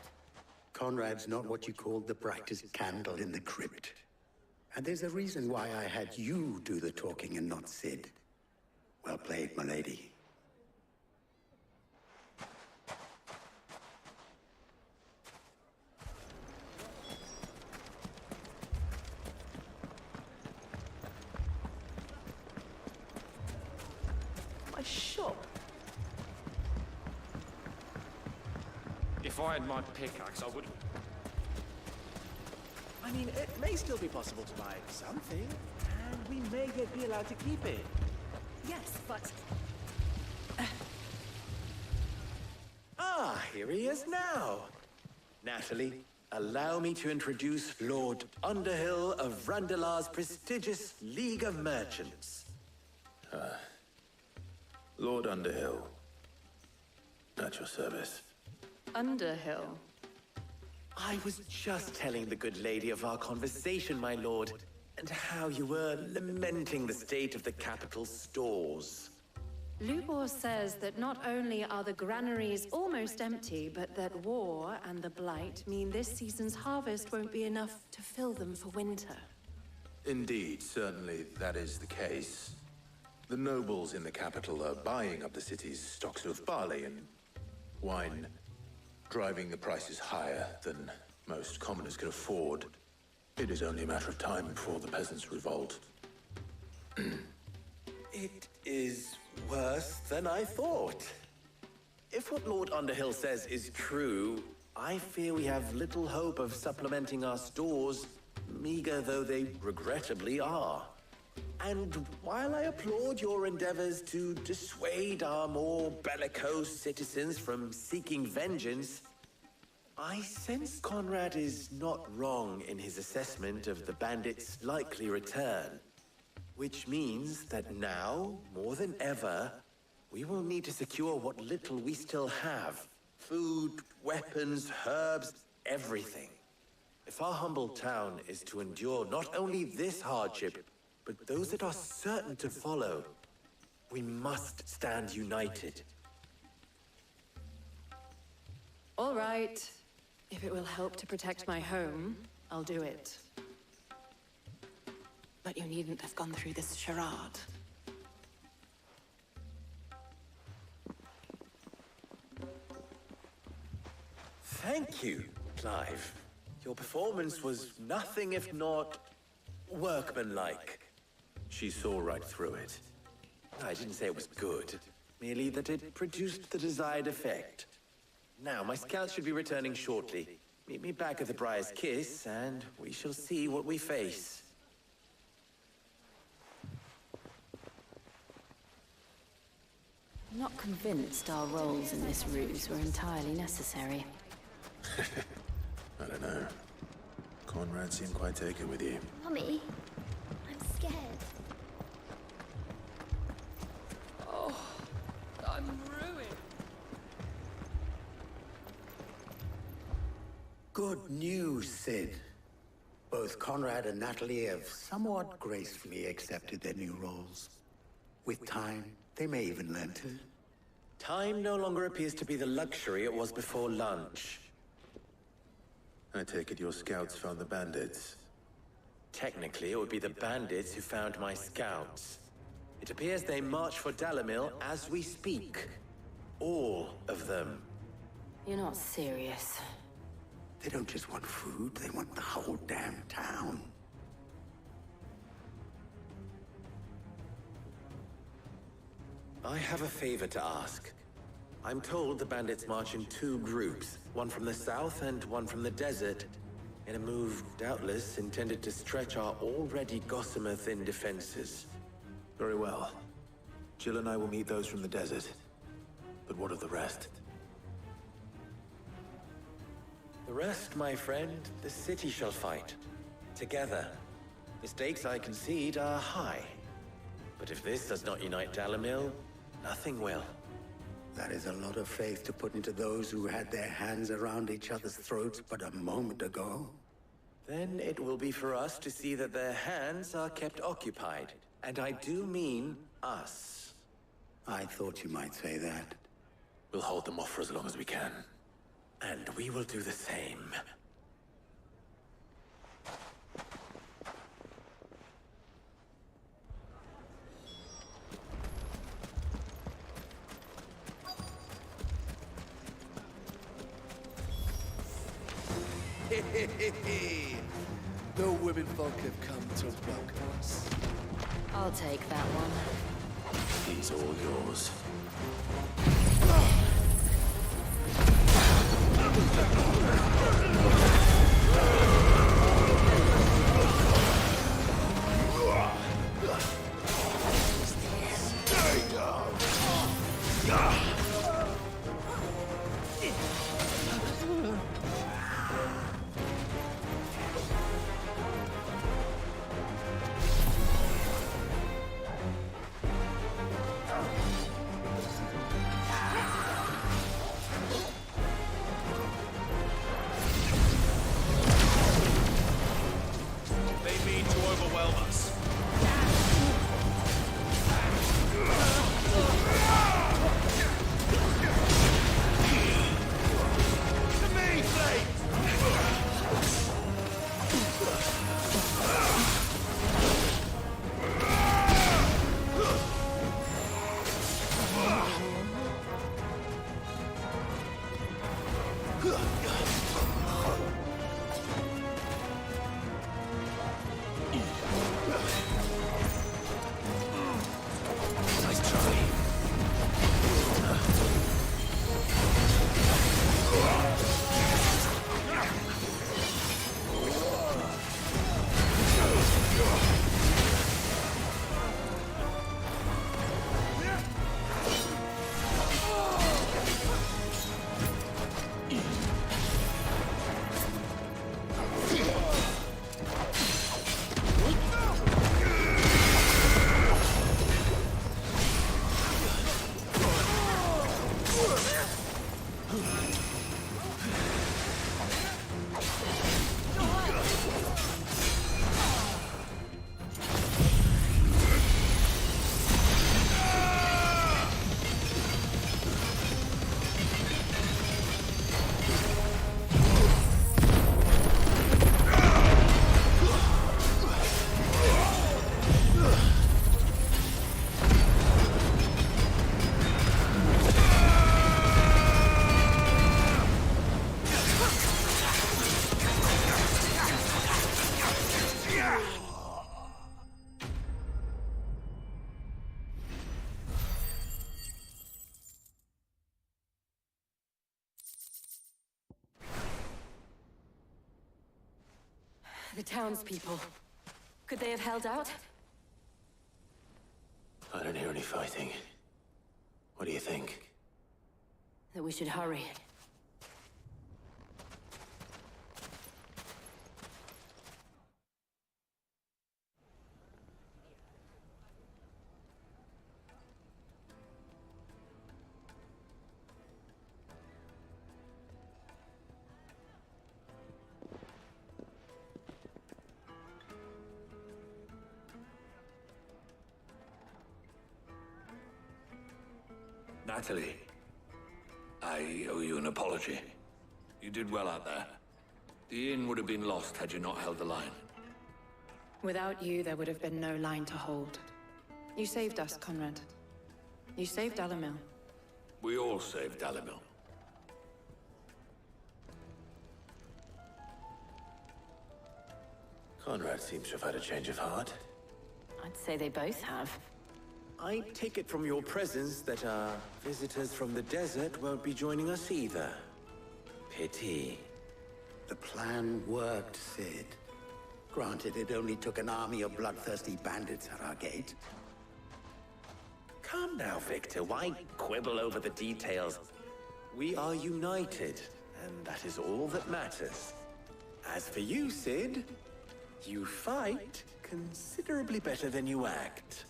Conrad's not what you called the brightest candle in the crypt. And there's a reason why I had you do the talking and not Sid. Well played, my lady. My shop. If I had my pickaxe, I would... I mean, it may still be possible to buy something, and we may yet be allowed to keep it. Yes, but... Ah, here he is now. Natalie, allow me to introduce Lord Underhill of Randalar's prestigious League of Merchants. Lord Underhill. At your service. Underhill? I was just telling the good lady of our conversation, my lord, and how you were lamenting the state of the capital stores. Lubor says that not only are the granaries almost empty, but that war and the Blight mean this season's harvest won't be enough to fill them for winter. Indeed, certainly that is the case. The nobles in the capital are buying up the city's stocks of barley and wine, driving the prices higher than most commoners can afford. It is only a matter of time before the peasants revolt. It is worse than I thought. If what Lord Underhill says is true, I fear we have little hope of supplementing our stores, meager though they regrettably are. And while I applaud your endeavors to dissuade our more bellicose citizens from seeking vengeance, I sense Conrad is not wrong in his assessment of the bandits' likely return. Which means that now, more than ever, we will need to secure what little we still have. Food, weapons, herbs, everything. If our humble town is to endure not only this hardship, but those that are certain to follow, we must stand united. All right. If it will help to protect my home, I'll do it. But you needn't have gone through this charade. Thank you, Clive. Your performance was nothing if not workmanlike. She saw right through it. I didn't say it was good, merely that it produced the desired effect. Now, my scouts should be returning shortly. Meet me back at the Briar's Kiss, and we shall see what we face. I'm not convinced our roles in this ruse were entirely necessary. I don't know. Conrad seemed quite taken with you. Mummy, I'm scared. Oh, I'm ruined. Good news, Sid. Both Conrad and Natalie have somewhat gracefully accepted their new roles. With time, they may even learn to. Time no longer appears to be the luxury it was before lunch. I take it your scouts found the bandits. Technically, it would be the bandits who found my scouts. It appears they march for Dalimil as we speak. All of them. You're not serious. They don't just want food, they want the whole damn town. I have a favor to ask. I'm told the bandits march in two groups, one from the south and one from the desert, in a move doubtless intended to stretch our already gossamer-thin defenses. Very well. Jill and I will meet those from the desert. But what of the rest? The rest, my friend, the city shall fight. Together. The stakes, I concede, are high. But if this does not unite Dalimil, nothing will. That is a lot of faith to put into those who had their hands around each other's throats but a moment ago. Then it will be for us to see that their hands are kept occupied. And I do mean us. I thought you might say that. We'll hold them off for as long as we can. And we will do the same. The women folk have come to welcome us. I'll take that one. He's all yours. The townspeople. Could they have held out? I don't hear any fighting. What do you think? That we should hurry. Natalie, I owe you an apology. You did well out there. The inn would have been lost had you not held the line. Without you, there would have been no line to hold. You saved us, Conrad. You saved Dalimil. We all saved Dalimil. Conrad seems to have had a change of heart. I'd say they both have. I take it from your presence that our visitors from the desert won't be joining us either. Pity. The plan worked, Sid. Granted, it only took an army of bloodthirsty bandits at our gate. Calm now, Victor. Why quibble over the details? We are united, and that is all that matters. As for you, Sid, you fight considerably better than you act.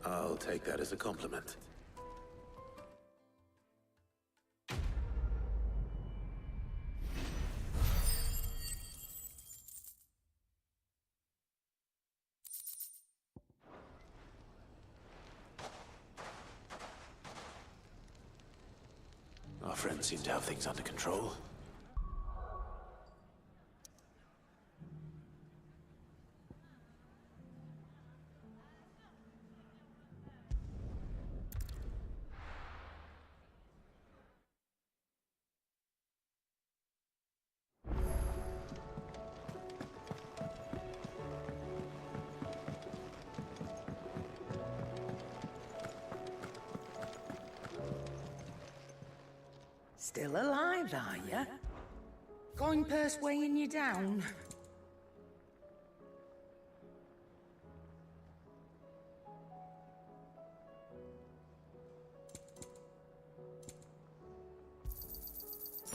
I'll take that as a compliment. Our friends seem to have things under control. Still alive, are you? Coin purse weighing you down?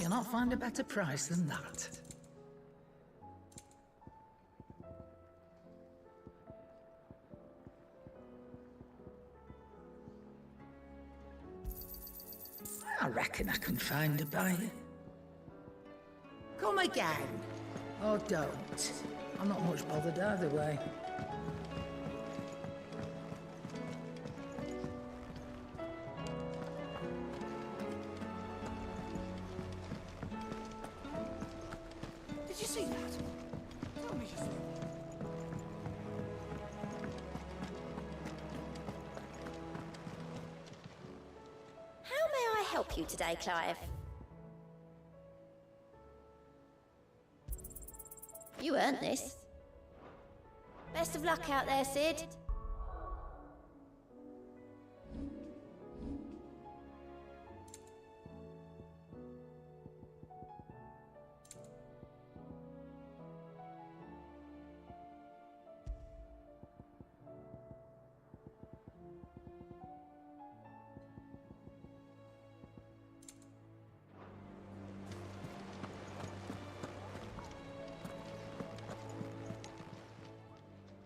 You'll not find a better price than that. I reckon I can find a buyer. Come again. Or don't. I'm not much bothered either way. Did you see that? Tell me you saw it. Help you today, Clive? You earned this. Best of luck out there, Sid.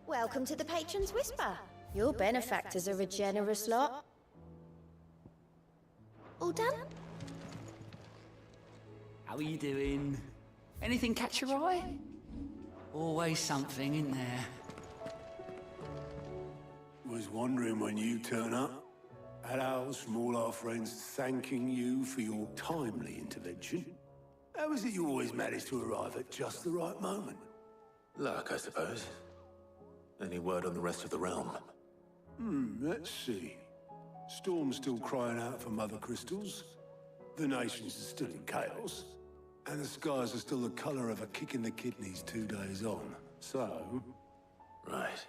Welcome to the Patron's Whisper. Your benefactors are a generous lot. All done? How are you doing? Anything catch your eye? Always something in there. Was wondering when you turn up. Had owls from all our friends thanking you for your timely intervention. How is it you always manage to arrive at just the right moment? Luck, I suppose. Any word on the rest of the realm? Let's see. Storm's still crying out for mother crystals. The nations are still in chaos. And the skies are still the color of a kick in the kidneys 2 days on. So... Right.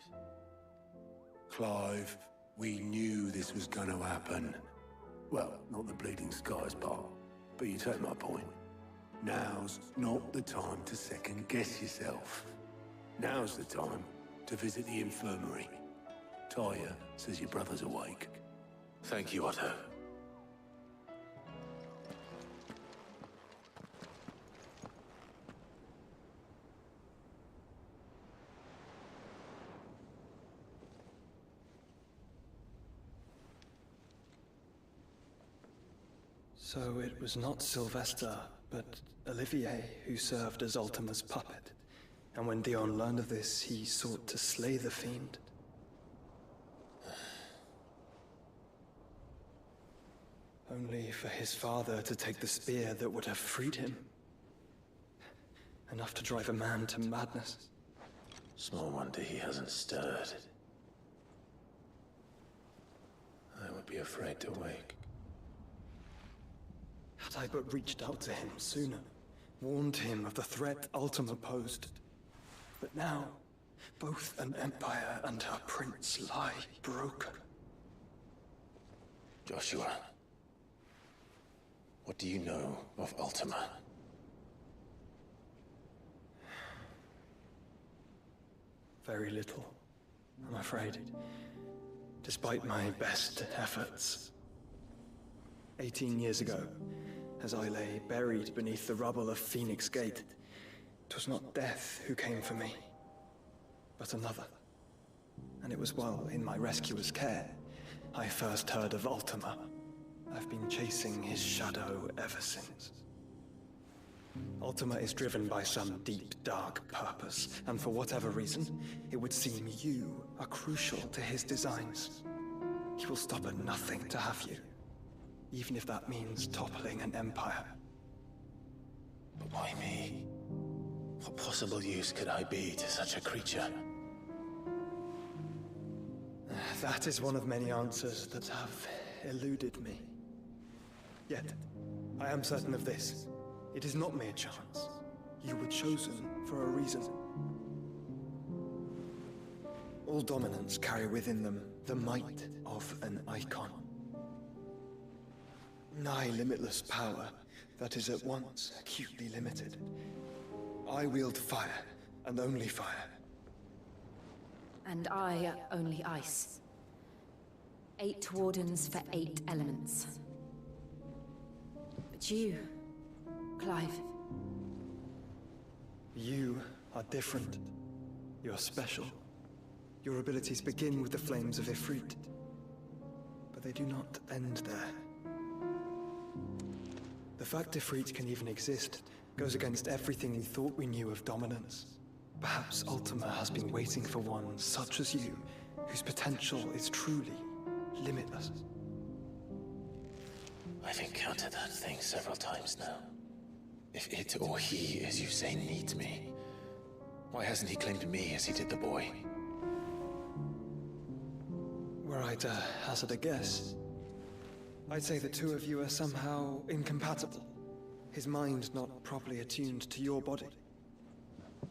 Clive, we knew this was going to happen. Well, not the bleeding skies part, but you take my point. Now's not the time to second-guess yourself. Now's the time to visit the infirmary. Tyre says your brother's awake. Thank you, Otto. So it was not Sylvester, but Olivier who served as Ultima's puppet. And when Dion learned of this, he sought to slay the fiend. Only for his father to take the spear that would have freed him. Enough to drive a man to madness. Small wonder he hasn't stirred. I would be afraid to wake. Had I but reached out to him sooner, warned him of the threat Ultima posed. But now, both an empire and her prince lie broken. Joshua, what do you know of Ultima? Very little, I'm afraid. Despite my best efforts. 18 years ago, as I lay buried beneath the rubble of Phoenix Gate, 'twas not death who came for me, but another. And it was while in my rescuer's care, I first heard of Ultima. I've been chasing his shadow ever since. Ultima is driven by some deep, dark purpose, and for whatever reason, it would seem you are crucial to his designs. He will stop at nothing to have you, even if that means toppling an empire. But why me? What possible use could I be to such a creature? That is one of many answers that have eluded me. Yet, I am certain of this. It is not mere chance. You were chosen for a reason. All dominants carry within them the might of an icon. Nigh limitless power that is at once acutely limited. I wield fire, and only fire. And I only ice. 8 wardens for 8 elements. But you, Clive. You are different. You're special. Your abilities begin with the flames of Ifrit. But they do not end there. The fact Ifrit can even exist goes against everything we thought we knew of dominance. Perhaps Ultima has been waiting for one such as you, whose potential is truly limitless. I've encountered that thing several times now. If it or he, as you say, needs me, why hasn't he claimed me as he did the boy? Were I to hazard a guess, I'd say the two of you are somehow incompatible. His mind not properly attuned to your body.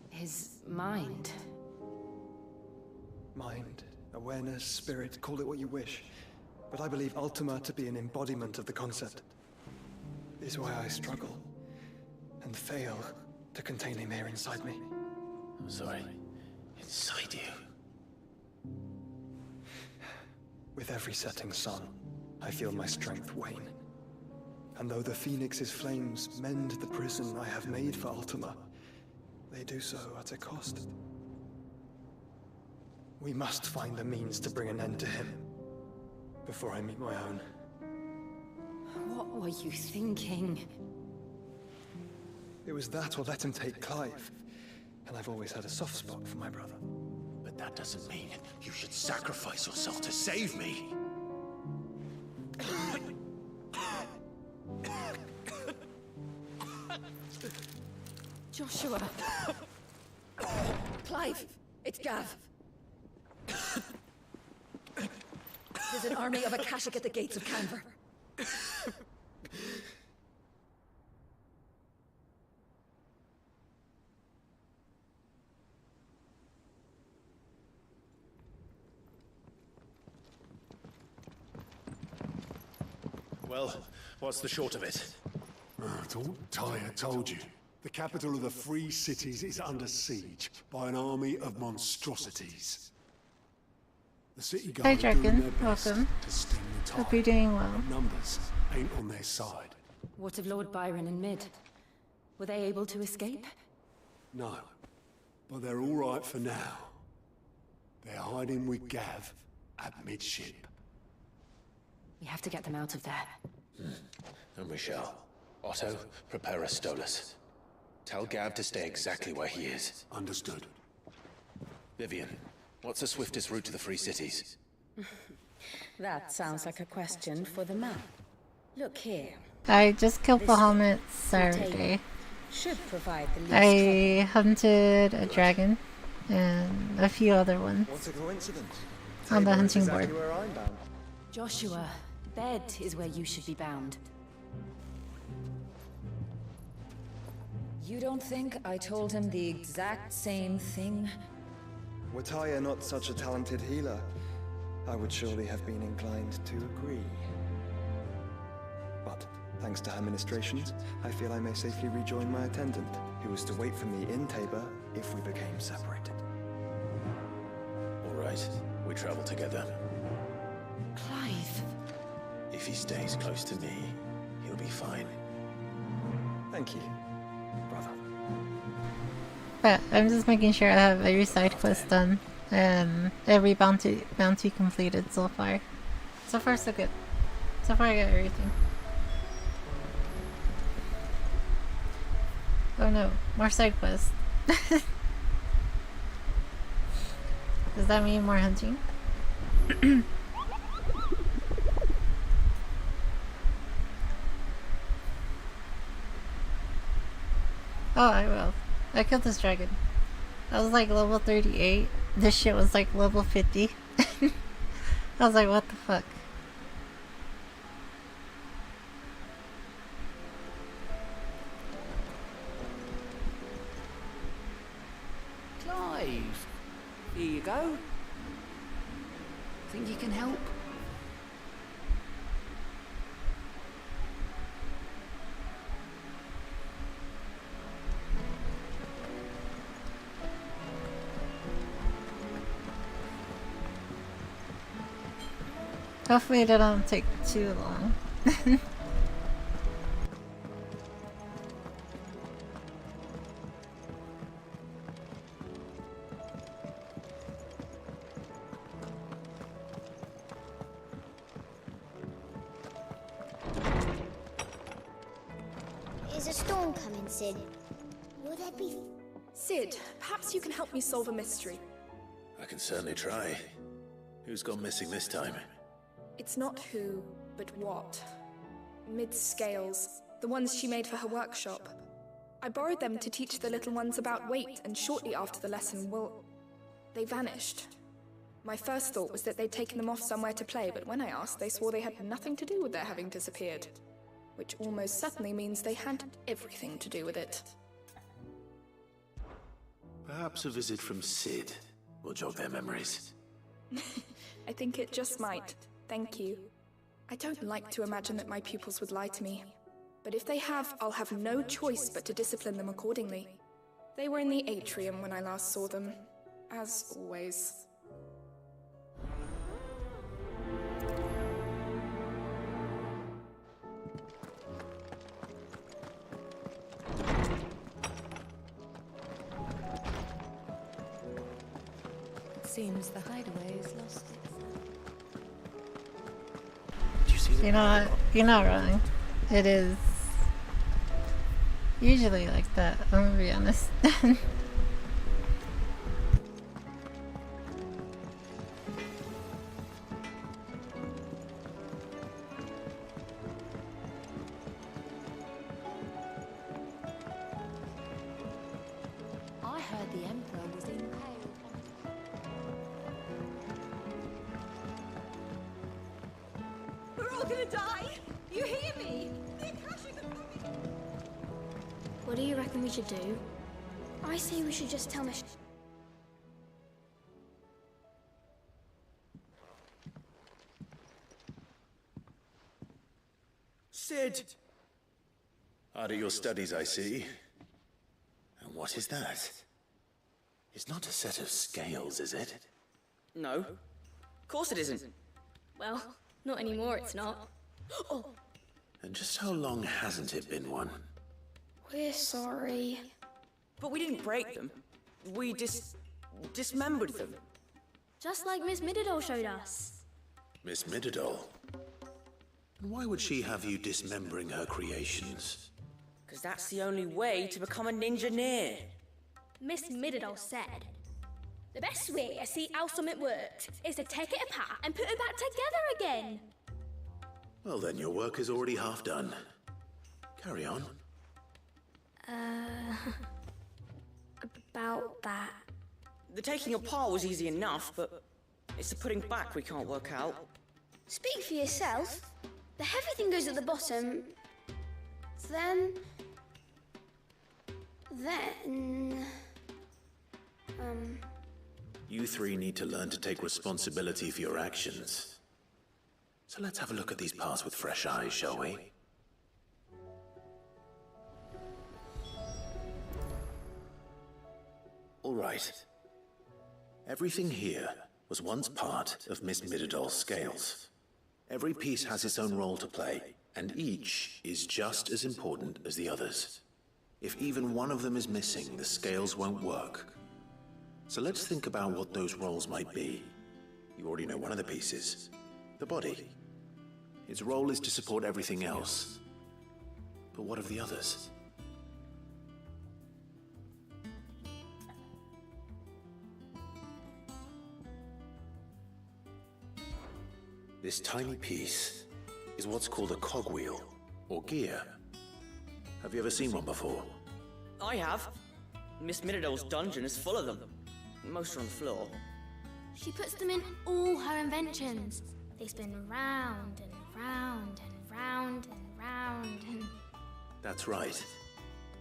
His mind? Mind, awareness, spirit, call it what you wish. But I believe Ultima to be an embodiment of the concept. Is why I struggle and fail to contain him here inside me. I'm sorry. Inside you? With every setting sun, I feel my strength wane. And though the Phoenix's flames mend the prison I have made for Ultima, they do so at a cost. We must find a means to bring an end to him, before I meet my own. What were you thinking? It was that or let him take Clive. And I've always had a soft spot for my brother. But that doesn't mean you should sacrifice yourself to save me. Joshua. Clive, it's Gav. There's an army of Akashic at the gates of Canver. Well, what's the short of it? Tyre told you. The capital of the Free Cities is under siege by an army of monstrosities. The city Hi, guard are doing Dragon. their best Welcome. to stem the tide. Hope you're doing well. But numbers ain't on their side. What of Lord Byron and Mid? Were they able to escape? No. But they're all right for now. They're hiding with Gav at midship. We have to get them out of there. And we shall. Otto, prepare a Stolas. Tell Gav to stay exactly where he is. Understood. Vivian, what's the swiftest route to the Free Cities? That sounds like a question for the map. Look here. I just killed This Bahamut route, Saturday. should provide the least I hunted a dragon and a few other ones What a coincidence. on the Tabor is hunting exactly board. where I'm bound. Joshua, bed is where you should be bound. You don't think I told him the exact same thing? Were Tyre not such a talented healer, I would surely have been inclined to agree. But, thanks to her ministrations, I feel I may safely rejoin my attendant, who was to wait for me in Tabor if we became separated. All right, we travel together. Clive. If he stays close to me, he'll be fine. Thank you, brother. But I'm just making sure I have every side quest done and every bounty completed so far. So far, so good. So far, I got everything. Oh no, more side quests. Does that mean more hunting? Oh, I will. I killed this dragon. I was like level 38. This shit was like level 50. I was like, what the fuck? Clive, here you go. Think you can help? Hopefully they don't take too long. Is a storm coming, Sid? Will there be... Sid, perhaps you can help me solve a mystery. I can certainly try. Who's gone missing this time? It's not who, but what. Mid's scales, the ones she made for her workshop. I borrowed them to teach the little ones about weight, and shortly after the lesson, well, they vanished. My first thought was that they'd taken them off somewhere to play, but when I asked, they swore they had nothing to do with their having disappeared. Which almost certainly means they had everything to do with it. Perhaps a visit from Sid will jog their memories. I think it just might. Thank you. I don't like to imagine that my pupils would lie to me. But if they have, I'll have no choice but to discipline them accordingly. They were in the atrium when I last saw them. As always. It seems the hideaway is lost. You're not wrong. It is usually like that, I'm gonna be honest. I heard the Emperor was impaled. We're all gonna die! You hear me? What do you reckon we should do? I say we should just tell Miss... Sid! Hard at your studies, I see. And what is that? It's not a set of scales, is it? No. Of course it isn't. Well, not anymore, it's not. Oh, And just how long hasn't it been one? we're sorry. But we didn't break them. We dismembered them. Just like Miss Mididol showed us. Miss Mididol? Why would she have you dismembering her creations? Because that's the only way to become a ninja-neer. Miss Mididol said, the best way to see how something worked is to take it apart and put it back together again. Well then, your work is already half done. Carry on. About that. The taking apart was easy enough, but it's the putting back we can't work out. Speak for yourself. The heavy thing goes at the bottom. Then... You three need to learn to take responsibility for your actions. So let's have a look at these parts with fresh eyes, shall we? All right. Everything here was once part of Miss Mididol's scales. Every piece has its own role to play, and each is just as important as the others. If even one of them is missing, the scales won't work. So let's think about what those roles might be. You already know one of the pieces, the body. Its role is to support everything else. But what of the others? This tiny piece is what's called a cogwheel, or gear. Have you ever seen one before? I have. Miss Mididol's dungeon is full of them. Most are on the floor. She puts them in all her inventions. They spin round and round and round and round and... That's right.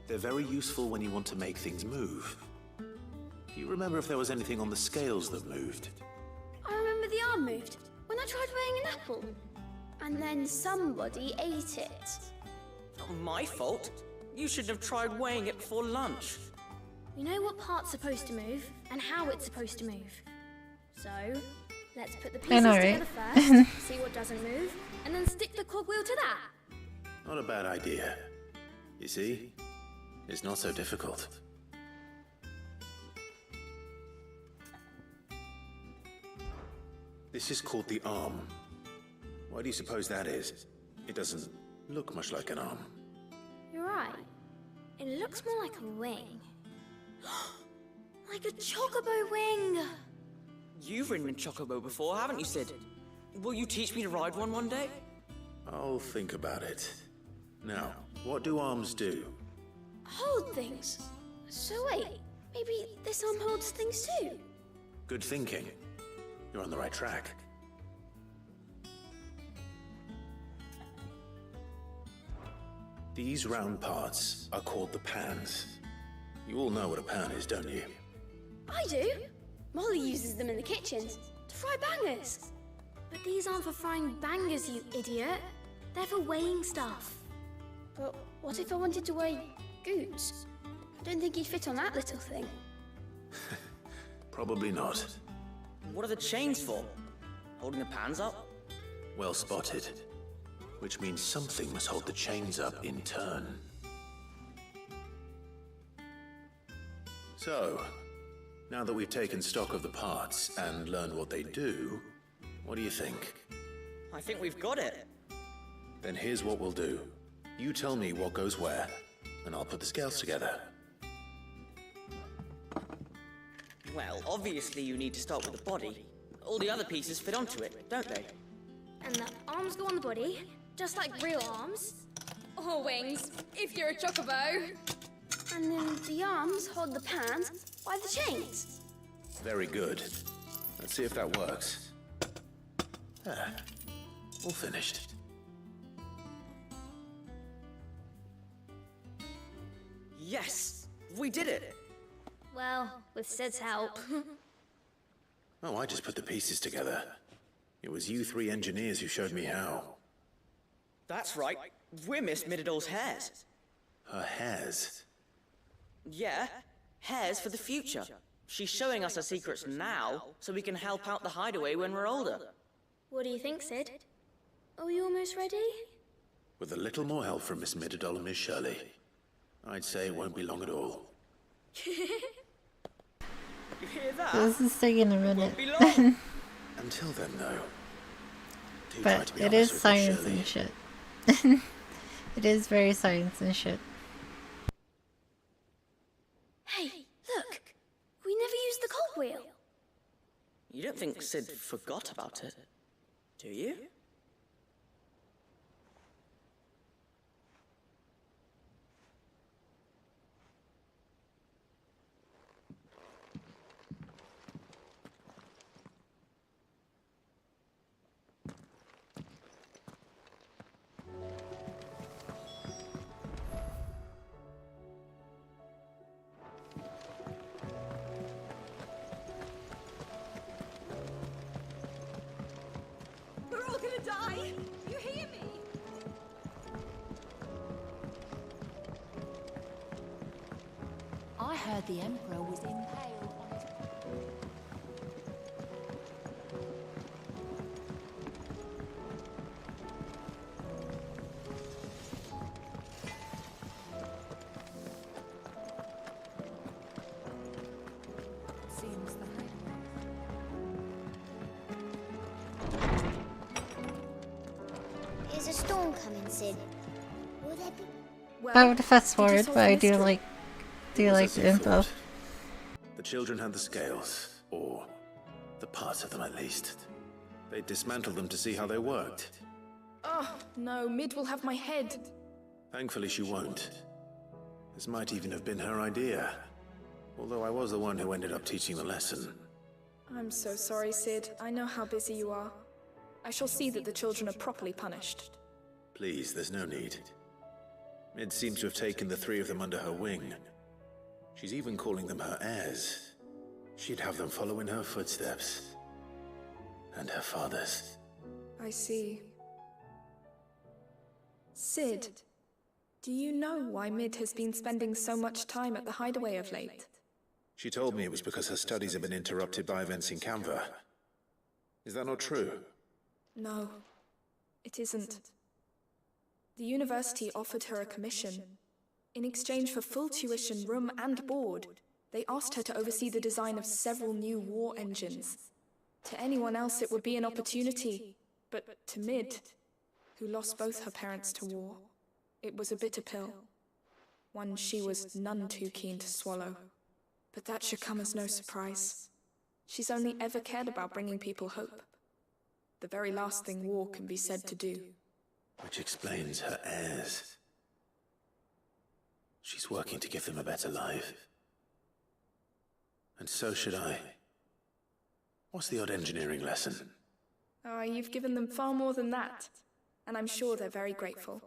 They're very useful when you want to make things move. Do you remember if there was anything on the scales that moved? I remember the arm moved when I tried weighing an apple. And then somebody ate it. Not my fault. You shouldn't have tried weighing it before lunch. We know what part's supposed to move and how it's supposed to move. So, let's put the pieces together first, see what doesn't move, and then stick the cogwheel to that. Not a bad idea. You see? It's not so difficult. This is called the arm. Why do you suppose that is? It doesn't look much like an arm. You're right. It looks more like a wing. Like a chocobo wing! You've ridden a chocobo before, haven't you, Sid? Will you teach me to ride one day? I'll think about it. Now, what do arms do? Hold things. So wait, maybe this arm holds things too? Good thinking. You're on the right track. These round parts are called the pans. You all know what a pan is, don't you? I do. Molly uses them in the kitchen to fry bangers. But these aren't for frying bangers, you idiot. They're for weighing stuff. But what if I wanted to weigh goods? I don't think he'd fit on that little thing. Probably not. What are the chains for? Holding the pans up? Well spotted. Which means something must hold the chains up in turn. So, now that we've taken stock of the parts and learned what they do, what do you think? I think we've got it. Then here's what we'll do. You tell me what goes where, and I'll put the scales together. Well, obviously you need to start with the body. All the other pieces fit onto it, don't they? And the arms go on the body, just like real arms. Or wings, if you're a chocobo. And then the arms hold the pans by the chains. Very good. Let's see if that works. Ah, all finished. Yes! We did it! Well, with Sid's help. Oh, I just put the pieces together. It was you three engineers who showed me how. That's right. We're Miss Mididol's heirs. Her hairs? Yeah, hair's for the future. She's showing us her secrets now, so we can help out the hideaway when we're older. What do you think, Sid? Are you almost ready? With a little more help from Miss Midadol and Miss Shirley, I'd say it won't be long at all. You hear that? This is taking a minute. Until then, though. Do try But to be it honest is with science Shirley. and shit. It is very science and shit. Hey, look! We never used the cogwheel. You don't think Sid forgot about it, do you? We're all gonna die! You hear me? I heard the Emperor was impaled on his... Seems the Is a storm coming, Sid? Will there be... I would fast forward, but I do like the info. The children had the scales, or the parts of them at least. They dismantled them to see how they worked. Oh, no, Mid will have my head. Thankfully she won't. This might even have been her idea. Although I was the one who ended up teaching the lesson. I'm so sorry, Sid. I know how busy you are. I shall see that the children are properly punished. Please, there's no need. Mid seems to have taken the three of them under her wing. She's even calling them her heirs. She'd have them follow in her footsteps. And her father's. I see. Sid, do you know why Mid has been spending so much time at the hideaway of late? She told me it was because her studies have been interrupted by events in Canva. Is that not true? No, it isn't. The university offered her a commission. In exchange for full tuition, room and board, they asked her to oversee the design of several new war engines. To anyone else it would be an opportunity, but to Mid, who lost both her parents to war, it was a bitter pill. One she was none too keen to swallow. But that should come as no surprise. She's only ever cared about bringing people hope. The very last thing war can be said to do. Which explains her heirs. She's working to give them a better life. And so should I. What's the odd engineering lesson? Oh, you've given them far more than that. And I'm sure they're very grateful.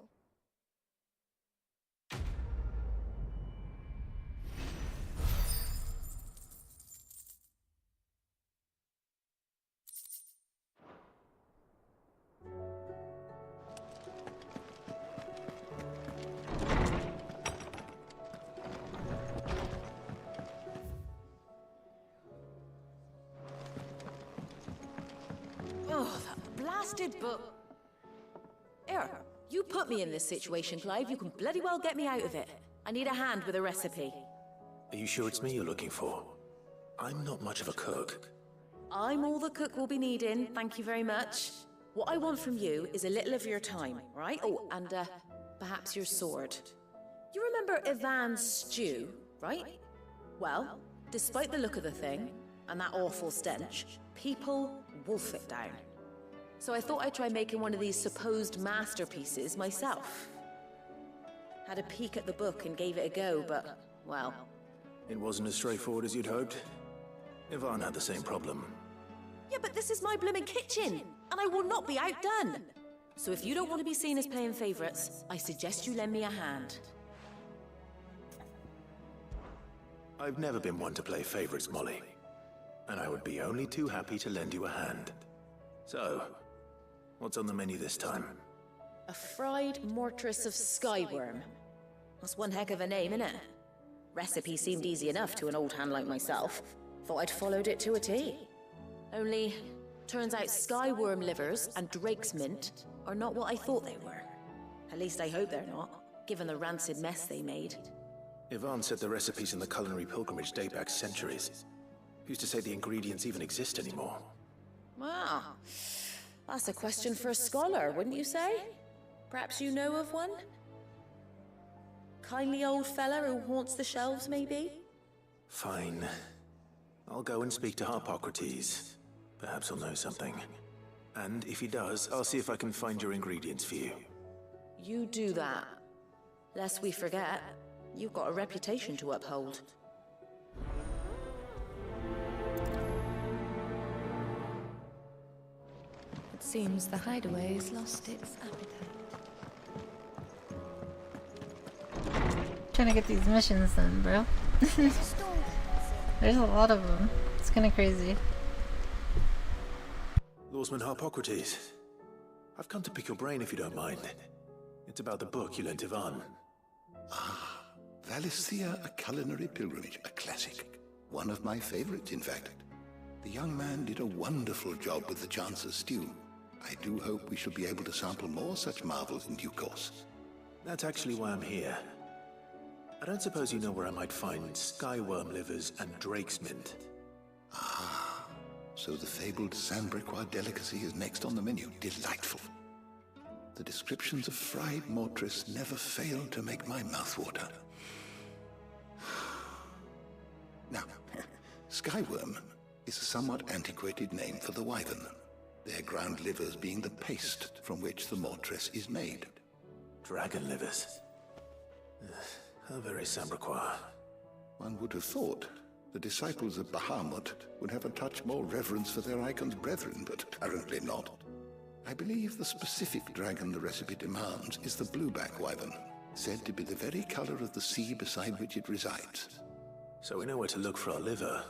Oh, that blasted book. Here, you put me in this situation, Clive. You can bloody well get me out of it. I need a hand with a recipe. Are you sure it's me you're looking for? I'm not much of a cook. I'm all the cook will be needing, thank you very much. What I want from you is a little of your time, right? Oh, and perhaps your sword. You remember Ivan's stew, right? Well, despite the look of the thing, and that awful stench, people wolf it down. So I thought I'd try making one of these supposed masterpieces myself. Had a peek at the book and gave it a go, but, well... It wasn't as straightforward as you'd hoped. Ivan had the same problem. Yeah, but this is my blimmin' kitchen, and I will not be outdone. So if you don't want to be seen as playing favourites, I suggest you lend me a hand. I've never been one to play favorites, Molly. And I would be only too happy to lend you a hand. So, what's on the menu this time? A fried mortress of skyworm. That's one heck of a name, innit? Recipe seemed easy enough to an old hand like myself. Thought I'd followed it to a T. Only, turns out skyworm livers and drake's mint are not what I thought they were. At least I hope they're not, given the rancid mess they made. Yvonne said the recipes in the culinary pilgrimage date back centuries. Who's to say the ingredients even exist anymore? Wow. That's a question for a scholar, wouldn't you say? Perhaps you know of one? Kindly old fella who haunts the shelves, maybe? Fine. I'll go and speak to Harpocrates. Perhaps he'll know something. And if he does, I'll see if I can find your ingredients for you. You do that. Lest we forget, you've got a reputation to uphold. It seems the hideaway's lost its appetite. Trying to get these missions done, bro. There's a lot of them. It's kind of crazy. Lawsman Harpocrates. I've come to pick your brain if you don't mind. It's about the book you lent Yvonne. Ah, Valisthea, A Culinary Pilgrimage, a classic. One of my favorites, in fact. The young man did a wonderful job with the Chance's stew. I do hope we shall be able to sample more such marvels in due course. That's actually why I'm here. I don't suppose you know where I might find skyworm livers and drake's mint. Ah, so the fabled Sandbrequois delicacy is next on the menu. Delightful. The descriptions of fried mortress never fail to make my mouth water. Now, skyworm is a somewhat antiquated name for the wyvern, their ground livers being the paste from which the mortress is made. Dragon livers. How very Sandbrequois. One would have thought the disciples of Bahamut would have a touch more reverence for their icon's brethren, but apparently not. I believe the specific dragon the recipe demands is the blueback wyvern, said to be the very color of the sea beside which it resides. So we know where to look for our liver.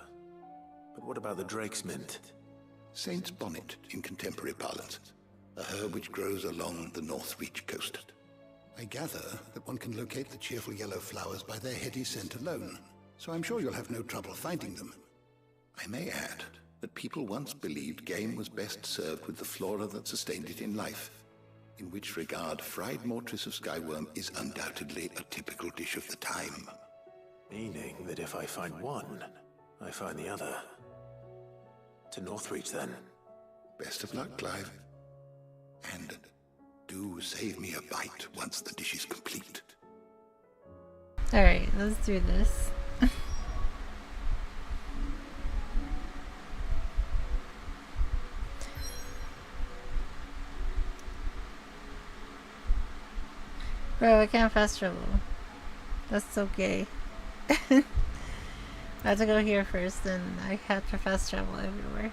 But what about the drake's mint? Saint's bonnet in contemporary parlance, a herb which grows along the North Reach coast. I gather that one can locate the cheerful yellow flowers by their heady scent alone, so I'm sure you'll have no trouble finding them. I may add that people once believed game was best served with the flora that sustained it in life, in which regard fried mortress of skyworm is undoubtedly a typical dish of the time. Meaning that if I find one, I find the other. To Northreach, then. Best of luck, Clive. And do save me a bite once the dish is complete. Alright, let's do this. Bro, I can't fast travel. That's so gay. I had to go here first, and I had to fast travel everywhere.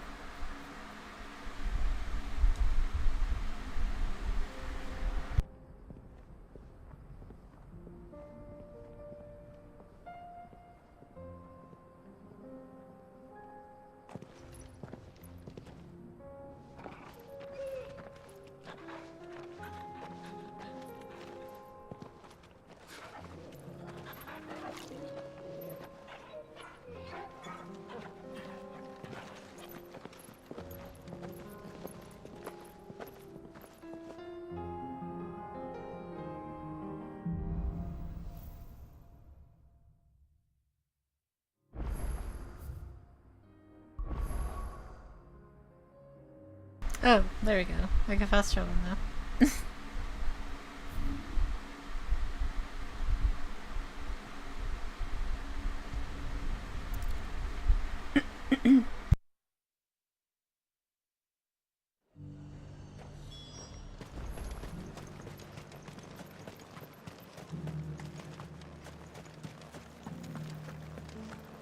Oh, there we go. I can fast travel now.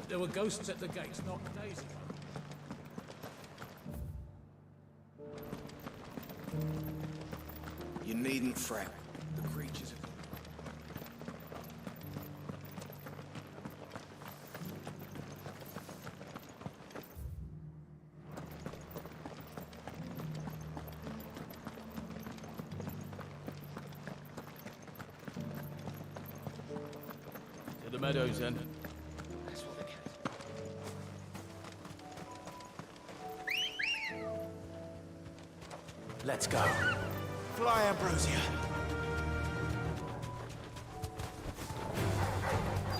There were ghosts at the gates not days ago. You needn't fret. The creatures are... the meadows then. Let's go. Fly, Ambrosia.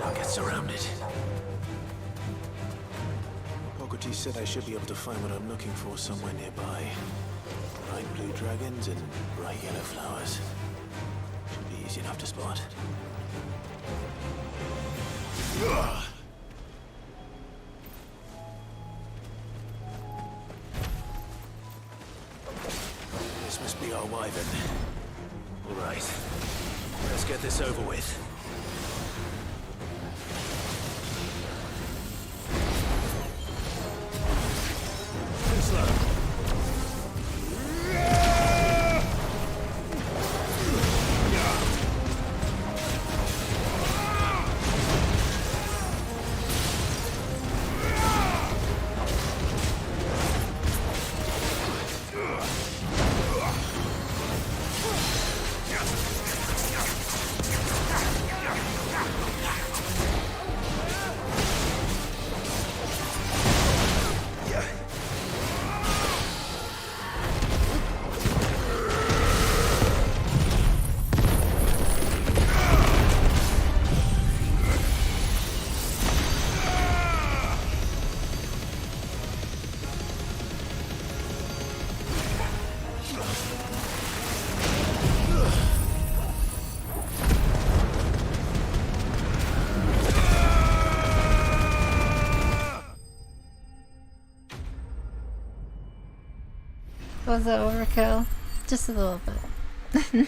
I'll get surrounded. Poggity said I should be able to find what I'm looking for somewhere nearby. Bright blue dragons and bright yellow flowers. Should be easy enough to spot. This must be our wyvern. All right, let's get this over with. Was it overkill? Just a little bit.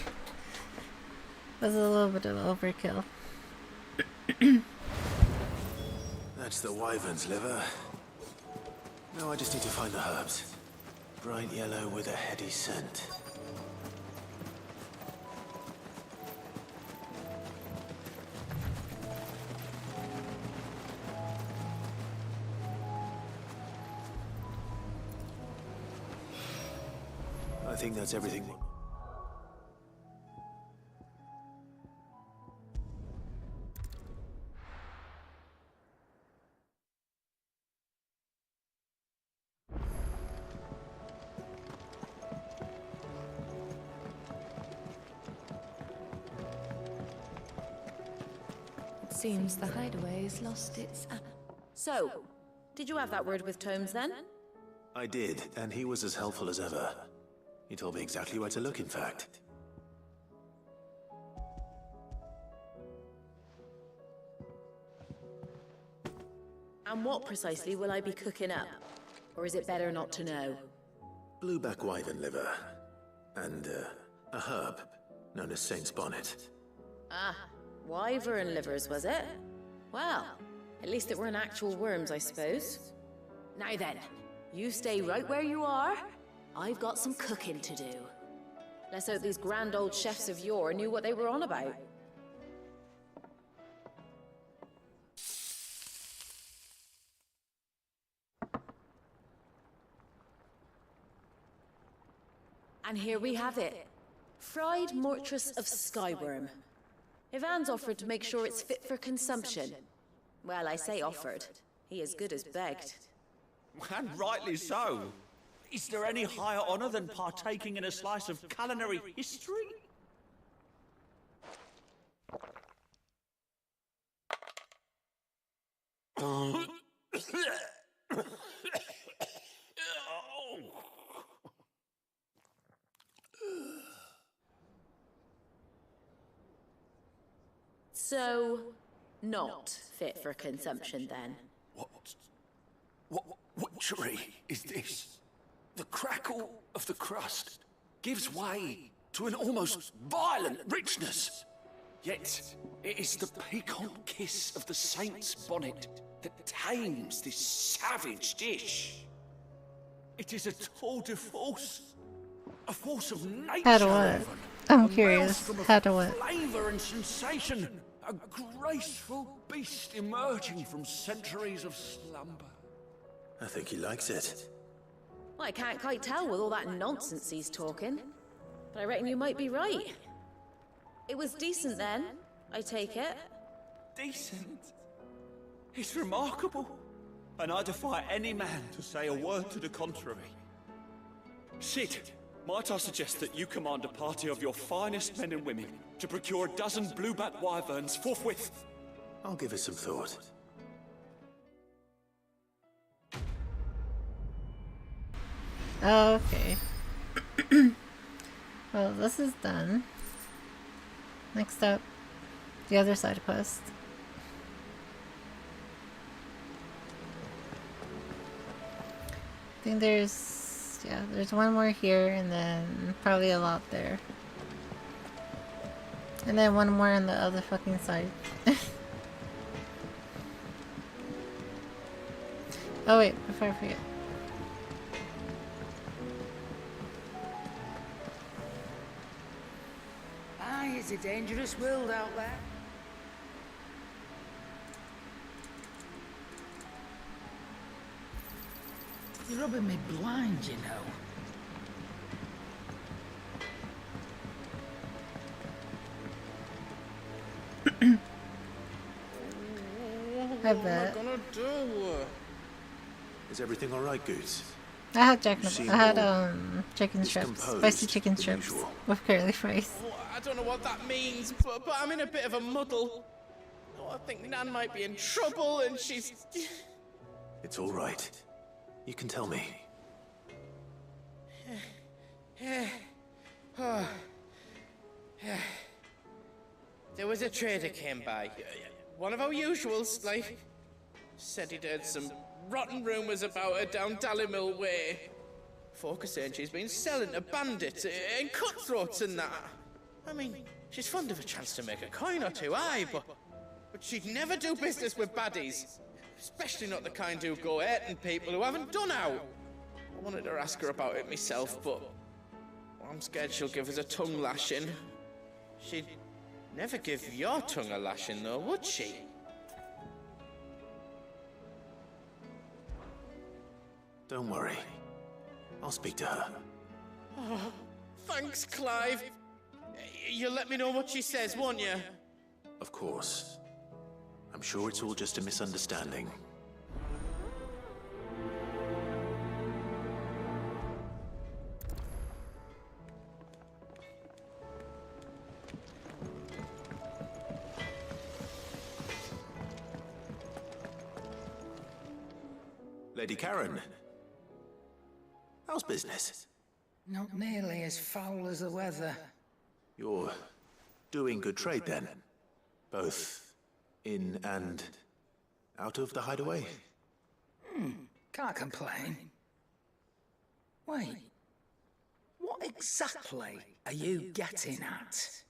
Was a little bit of overkill. That's the wyvern's liver. Now I just need to find the herbs. Bright yellow with a heady scent. I think that's everything. Seems the hideaway's lost its... So, did you have that word with Tomes then? I did, and he was as helpful as ever. He told me exactly where to look, in fact. And what precisely will I be cooking up? Or is it better not to know? Blueback wyvern liver. And, a herb known as Saint's Bonnet. Ah, wyvern livers, was it? Well, at least it weren't actual worms, I suppose. Now then, you stay right where you are. I've got some cooking to do. Let's hope these grand old chefs of yore knew what they were on about. And here we have it. Fried mortress of skyworm. Ivan's offered to make sure it's fit for consumption. Well, I say offered. He as good as begged. And rightly so. Is there any higher honor than partaking in a slice of culinary history? So, not fit for consumption then? What witchery is this? The crackle of the crust gives way to an almost violent richness. Yet, it is the piquant kiss of the Saint's Bonnet that tames this savage dish. It is a tour de force. A force of nature. How to what? I'm curious. How to what? Flavor and sensation. A graceful beast emerging from centuries of slumber. I think he likes it. Well, I can't quite tell with all that nonsense he's talking. But I reckon you might be right. It was decent then, I take it. decent. It's remarkable. And I defy any man to say a word to the contrary. Sid, might I suggest that you command a party of your finest men and women to procure a dozen blueback wyverns forthwith? I'll give it some thought. Okay. Well, this is done. Next up, the other side quest. I think there's one more here and then probably a lot there. And then one more on the other fucking side. Oh wait, before I forget. Aye, it's a dangerous world out there. You're rubbing me blind, you know. I bet. What am I gonna do? Is everything all right, Goose? I had chicken strips, spicy chicken strips with curly fries. Oh, I don't know what that means, but I'm in a bit of a muddle. Oh, I think Nan might be in trouble, and she's... It's all right. You can tell me. There was a trader came by. One of our usuals, like... Said he'd heard some rotten rumours about her down Dalimil Way. Folk are saying she's been selling to bandits and cutthroats and that. I mean, she's fond of a chance to make a coin or two, aye, but she'd never do business with baddies. Especially not the kind who go hurting people who haven't done out. I wanted to ask her about it myself, but I'm scared she'll give us a tongue lashing. She'd never give your tongue a lashing, though, would she? Don't worry. I'll speak to her. Oh, thanks, Clive. You'll let me know what she says, won't you? Of course. I'm sure it's all just a misunderstanding. Lady Karen. How's business? Not nearly as foul as the weather. You're doing good trade then? Both in and out of the hideaway? Can't complain. Wait. What exactly are you getting at?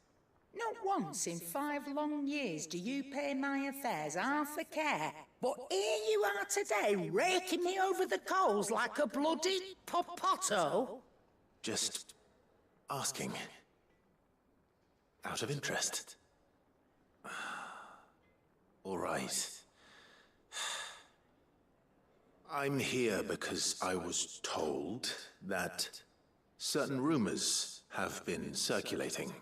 Not once in 5 long years do you pay my affairs half a care. But here you are today, raking me over the coals like a bloody popoto. Just asking. Out of interest. All right. I'm here because I was told that certain rumors have been circulating.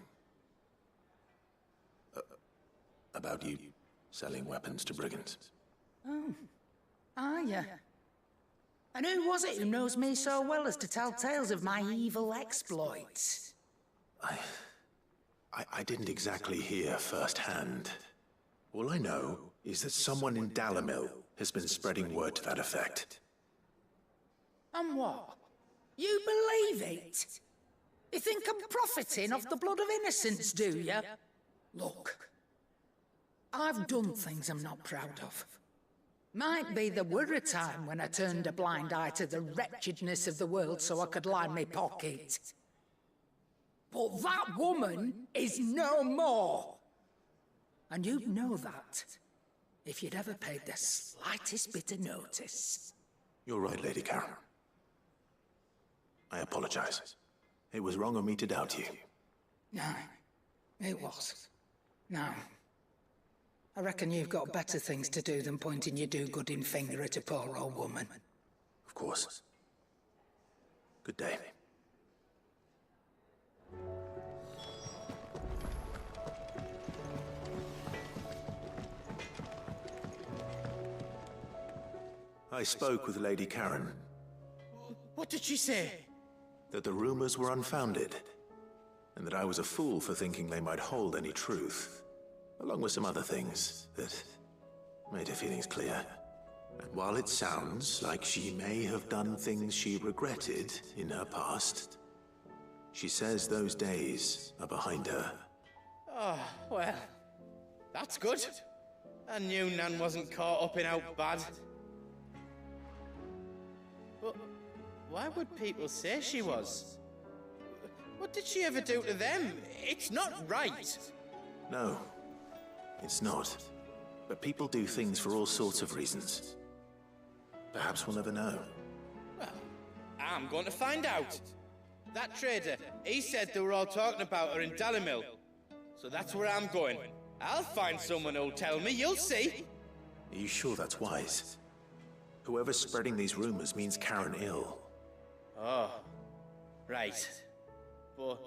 About you selling weapons to brigands. Oh, are ya? And who was it who knows me so well as to tell tales of my evil exploits? I didn't exactly hear firsthand. All I know is that someone in Dalimil has been spreading word to that effect. And what? You believe it? You think I'm profiting off the blood of innocents, do you? Look, I've done things I'm not proud of. Might be there were a time when I turned a blind eye to the wretchedness of the world so I could line my pocket. But that woman is no more. And you'd know that if you'd ever paid the slightest bit of notice. You're right, Lady Karen. I apologize. It was wrong of me to doubt you. No, it was. No. I reckon you've got better things to do than pointing your do-gooding finger at a poor old woman. Of course. Good day. I spoke with Lady Karen. What did she say? That the rumors were unfounded, and that I was a fool for thinking they might hold any truth, along with some other things that made her feelings clear. And while it sounds like she may have done things she regretted in her past, she says those days are behind her. Oh, well, that's good. I knew Nan wasn't caught up in out bad. But why would people say she was? What did she ever do to them? It's not right. No, it's not. But people do things for all sorts of reasons. Perhaps we'll never know. Well, I'm going to find out. That trader, he said they were all talking about her in Dalimil. So that's where I'm going. I'll find someone who'll tell me, you'll see. Are you sure that's wise? Whoever's spreading these rumors means Karen ill. Oh, right. But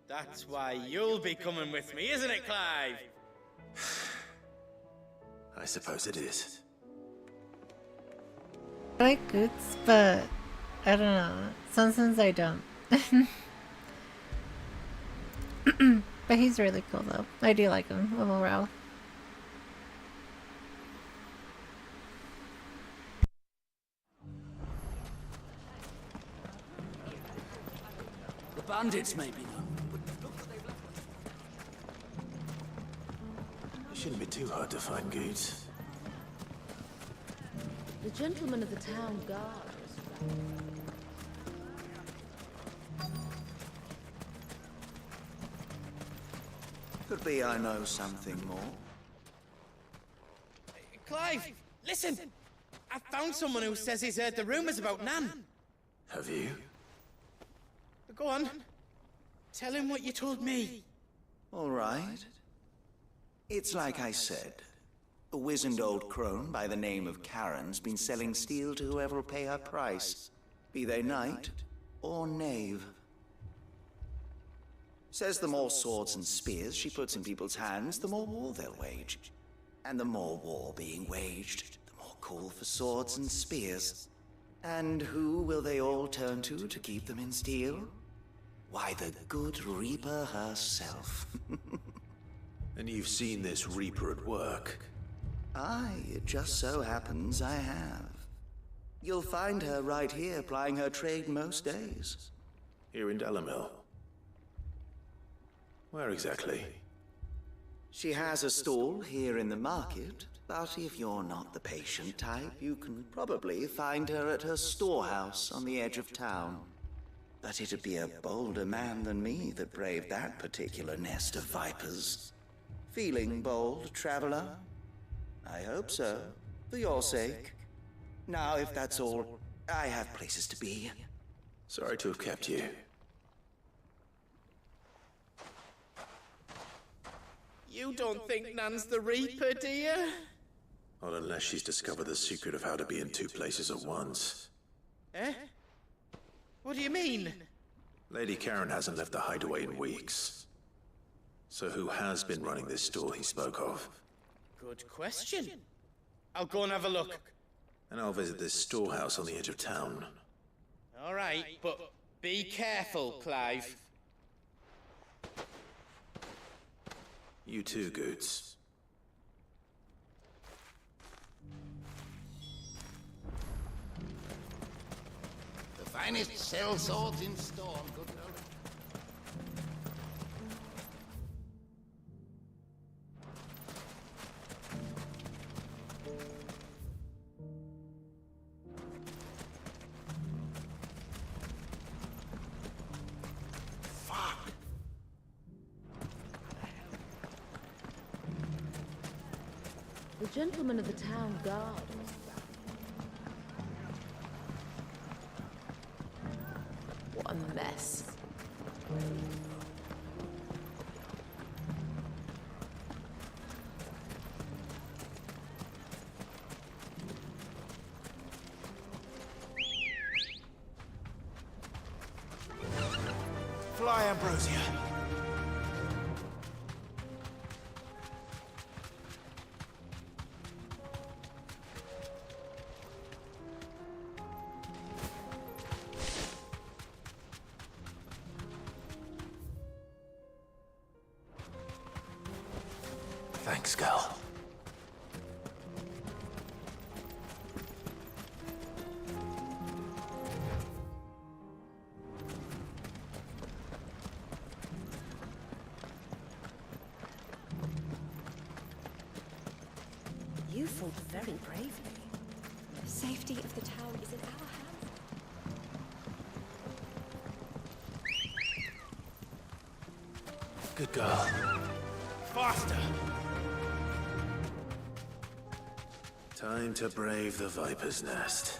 that's why you'll be coming with me, isn't it, Clive? I suppose it is. I like Goots, but I don't know. Sometimes I don't. But he's really cool though. I do like him overall. The bandits may be known. It shouldn't be too hard to find Goots. The gentleman of the town guard. Could be I know something more. Clive, listen! I found someone who says he's heard the rumors about Nan. Have you? Go on. Tell him what you told me. All right. It's like I said. A wizened old crone by the name of Karen's been selling steel to whoever will pay her price, be they knight or knave. Says the more swords and spears she puts in people's hands, the more war they'll wage. And the more war being waged, the more call for swords and spears. And who will they all turn to keep them in steel? Why, the good Reaper herself. And you've seen this Reaper at work? Aye, it just so happens I have. You'll find her right here plying her trade most days. Here in Dalimil? Where exactly? She has a stall here in the market, but if you're not the patient type, you can probably find her at her storehouse on the edge of town. But it'd be a bolder man than me that braved that particular nest of vipers. Feeling bold, traveler? I hope so, for your sake. Now, if that's all, I have places to be. Sorry to have kept you. You don't think Nan's the Reaper, do you? Not unless she's discovered the secret of how to be in two places at once. Eh? What do you mean? Lady Karen hasn't left the hideaway in weeks. So who has been running this stall he spoke of? Good question. I'll go and have a look. And I'll visit this storehouse on the edge of town. All right, but be careful, Clive. You too, Goots. The finest sell swords in Storm, good lord. The gentleman of the town guard. What a mess. Fly, Ambrosia. Thanks, girl. You fought very bravely. The safety of the town is in our hands. Good girl. Faster! Time to brave the Viper's Nest.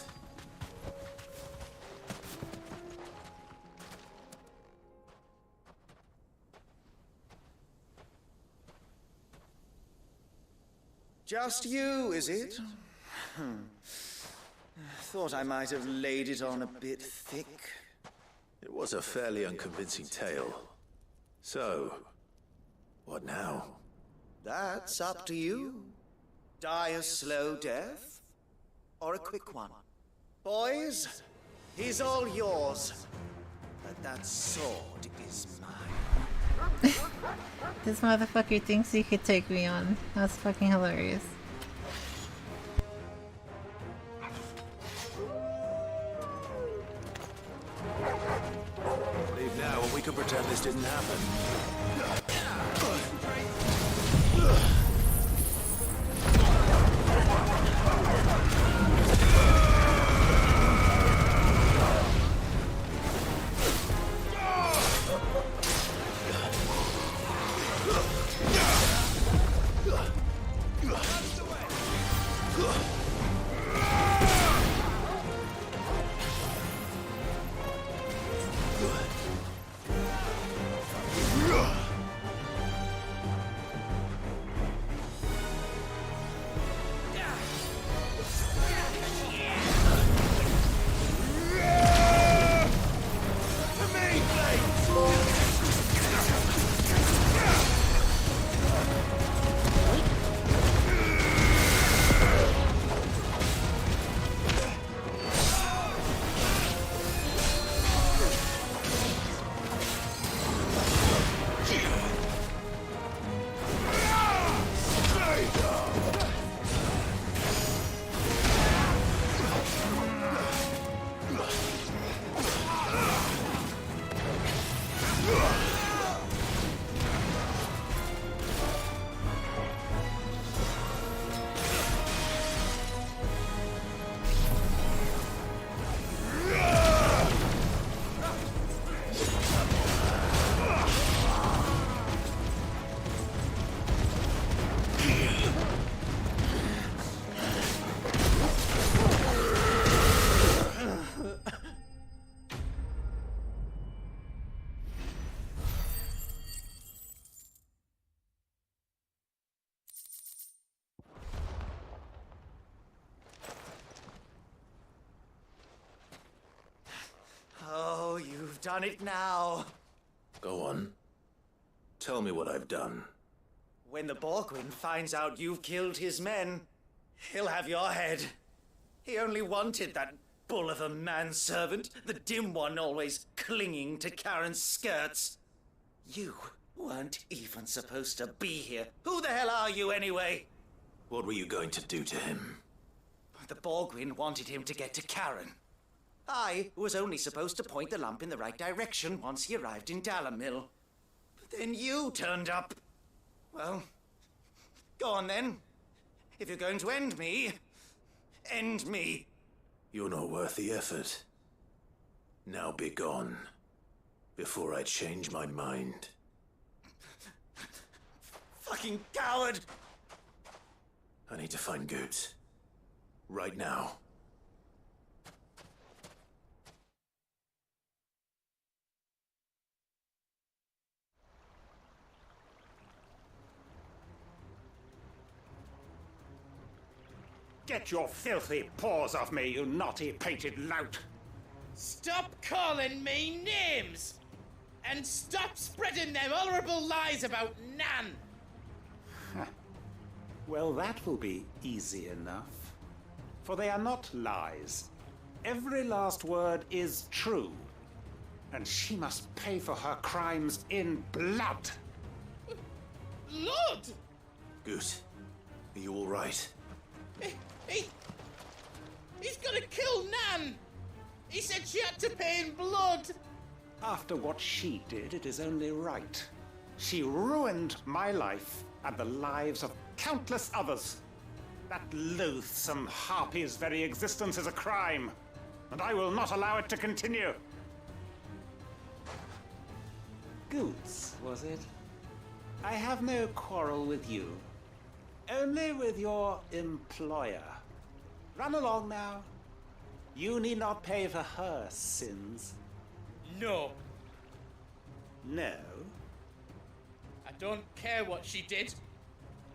Just you, is it? Thought I might have laid it on a bit thick. It was a fairly unconvincing tale. So, what now? That's up to you. Die a slow death, or a quick one. Boys, he's all yours. But that sword is mine. This motherfucker thinks he could take me on. That's fucking hilarious. Leave now and we can pretend this didn't happen. Oh, you've done it now. Go on. Tell me what I've done. When the Borgwyn finds out you've killed his men, he'll have your head. He only wanted that bull of a manservant, the dim one always clinging to Karen's skirts. You weren't even supposed to be here. Who the hell are you anyway? What were you going to do to him? The Borgwyn wanted him to get to Karen. I was only supposed to point the lamp in the right direction once he arrived in Dalamil. But then you turned up. Well, go on then. If you're going to end me, end me. You're not worth the effort. Now be gone, before I change my mind. Fucking coward! I need to find Goots. Right now. Get your filthy paws off me, you naughty painted lout! Stop calling me names! And stop spreading them horrible lies about Nan! Well, that will be easy enough. For they are not lies. Every last word is true. And she must pay for her crimes in blood. Blood? Goose, are you all right? He's gonna kill Nan! He said she had to pay in blood! After what she did, it is only right. She ruined my life and the lives of countless others. That loathsome harpy's very existence is a crime, and I will not allow it to continue. Goose, was it? I have no quarrel with you. Only with your employer. Run along now. You need not pay for her sins. No. No? I don't care what she did.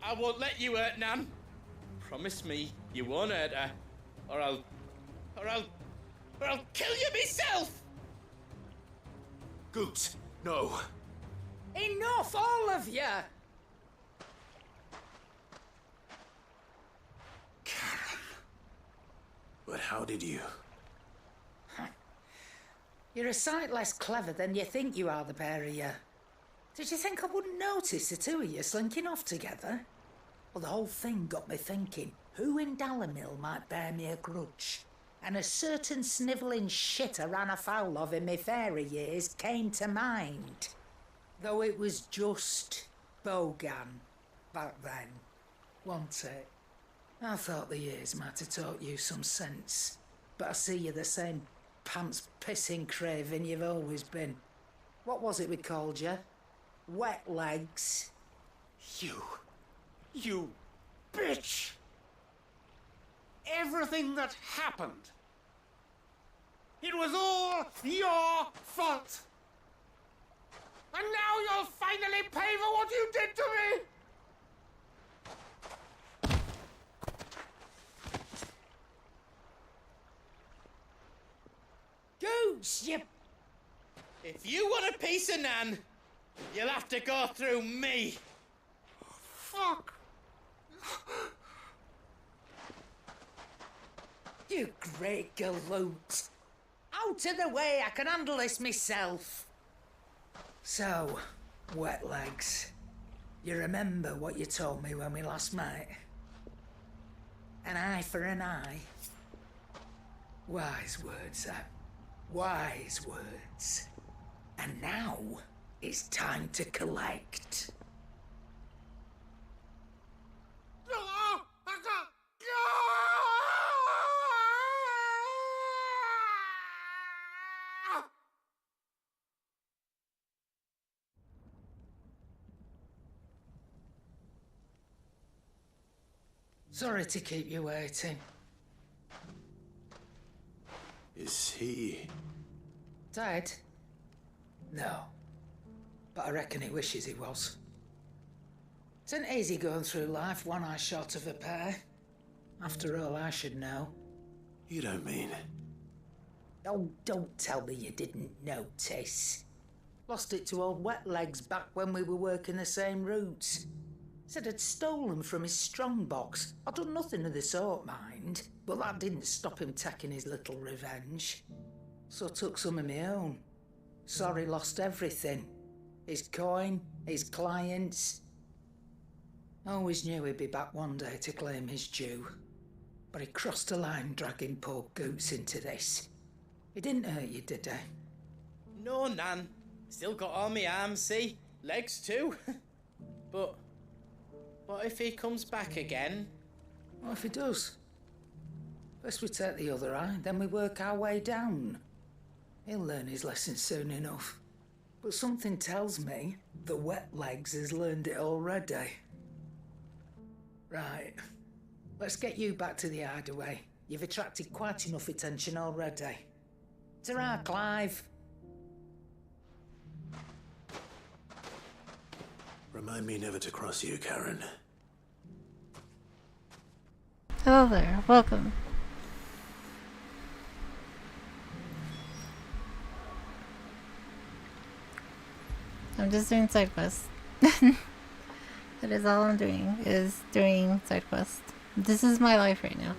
I won't let you hurt Nan. Promise me you won't hurt her, or I'll kill you myself! Goose, no. Enough, all of you! But how did you? You're a sight less clever than you think you are, the pair of you. Did you think I wouldn't notice the two of you slinking off together? Well, the whole thing got me thinking, who in Dalimil might bear me a grudge? And a certain snivelling shit I ran afoul of in my fairy years came to mind. Though it was just Bogan back then, wasn't it? I thought the years might have taught you some sense, but I see you're the same pants-pissing craven you've always been. What was it we called you? Wet legs. You bitch! Everything that happened, it was all your fault! And now you'll finally pay for what you did to me! Goose, you... If you want a piece of Nan, you'll have to go through me. Fuck! You great galoot. Out of the way, I can handle this myself. So, wet legs, you remember what you told me when we last met? An eye for an eye. Wise words, wise words. And now, it's time to collect. Sorry to keep you waiting. Is he... Dead? No. But I reckon he wishes he was. It isn't easy going through life one eye short of a pair. After all, I should know. You don't mean... Oh, don't tell me you didn't notice. Lost it to old Wet Legs back when we were working the same routes. Said I'd stolen from his strongbox. I'd done nothing of the sort, mind, but that didn't stop him taking his little revenge. So I took some of my own. Sorry, lost everything. His coin, his clients. Always knew he'd be back one day to claim his due. But he crossed a line dragging poor Goots into this. He didn't hurt you, did he? No, Nan. Still got all my arms, see? Legs too. But what if he comes back again? What if he does? First we take the other eye, then we work our way down. He'll learn his lesson soon enough. But something tells me the Wet Legs has learned it already. Right. Let's get you back to the hideaway. You've attracted quite enough attention already. Ta-ra, Clive. Remind me never to cross you, Karen. Hello there, welcome. I'm just doing side quests. That is all I'm doing, is doing side quests. This is my life right now.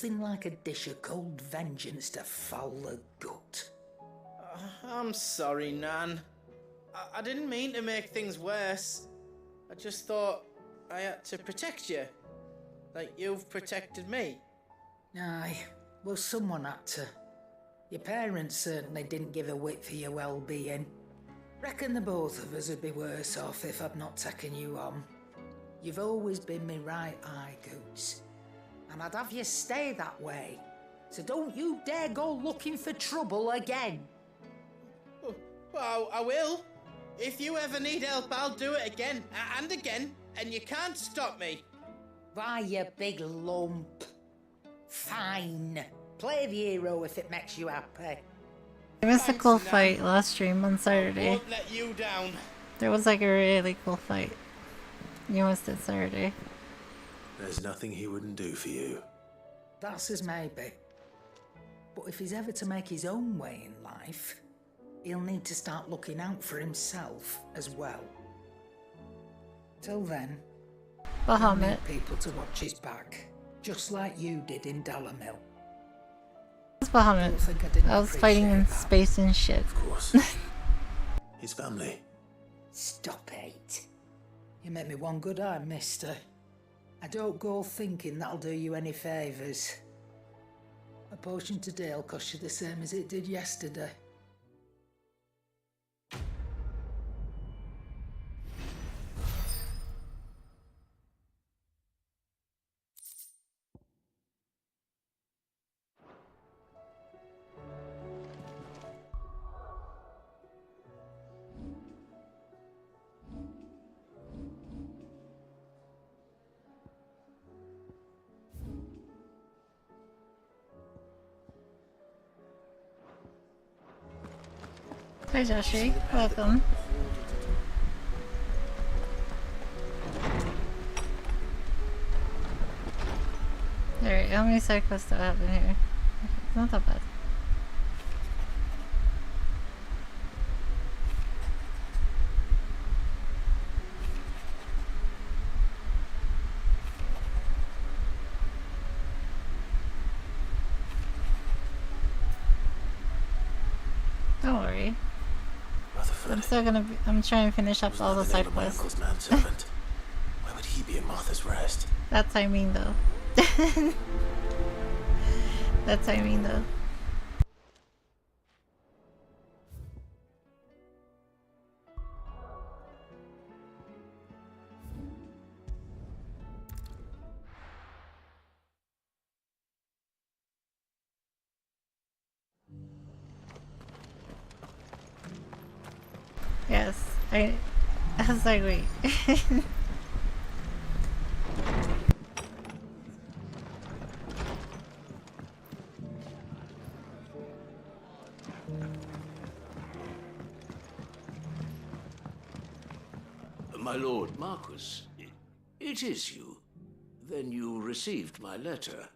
nothing like a dish of cold vengeance to foul the gut. I'm sorry, Nan. I didn't mean to make things worse. I just thought I had to protect you. Like you've protected me. Aye, well, someone had to. Your parents certainly didn't give a whit for your well-being. Reckon the both of us would be worse off if I'd not taken you on. You've always been me right eye, Goots. And I'd have you stay that way. So don't you dare go looking for trouble again. Well, I will. If you ever need help, I'll do it again and again, and you can't stop me. Why, you big lump. Fine. Play the hero if it makes you happy. There was a cool fight last stream on Saturday. Won't let you down. There was like a really cool fight. You missed it Saturday. There's nothing he wouldn't do for you. That's as maybe. But if he's ever to make his own way in life, he'll need to start looking out for himself as well. Till then, he'll need people to watch his back, just like you did in Dalamil. It's Bahamut. I was fighting in space and shit. Of course. His family. Stop it. You make me one good eye, mister. I don't go thinking that'll do you any favours. A potion today'll cost you the same as it did yesterday. Hi Joshi, welcome. Alright, how many side quests do I have in here? It's not that bad. Don't worry. I'm still gonna be, I'm trying to finish up all the side quests. Uncle's manservant. Why would he be in Martha's Rest? That's what I mean though. That's what I mean though. Yes, I was like, wait. My lord Marquis, it is you. Then you received my letter.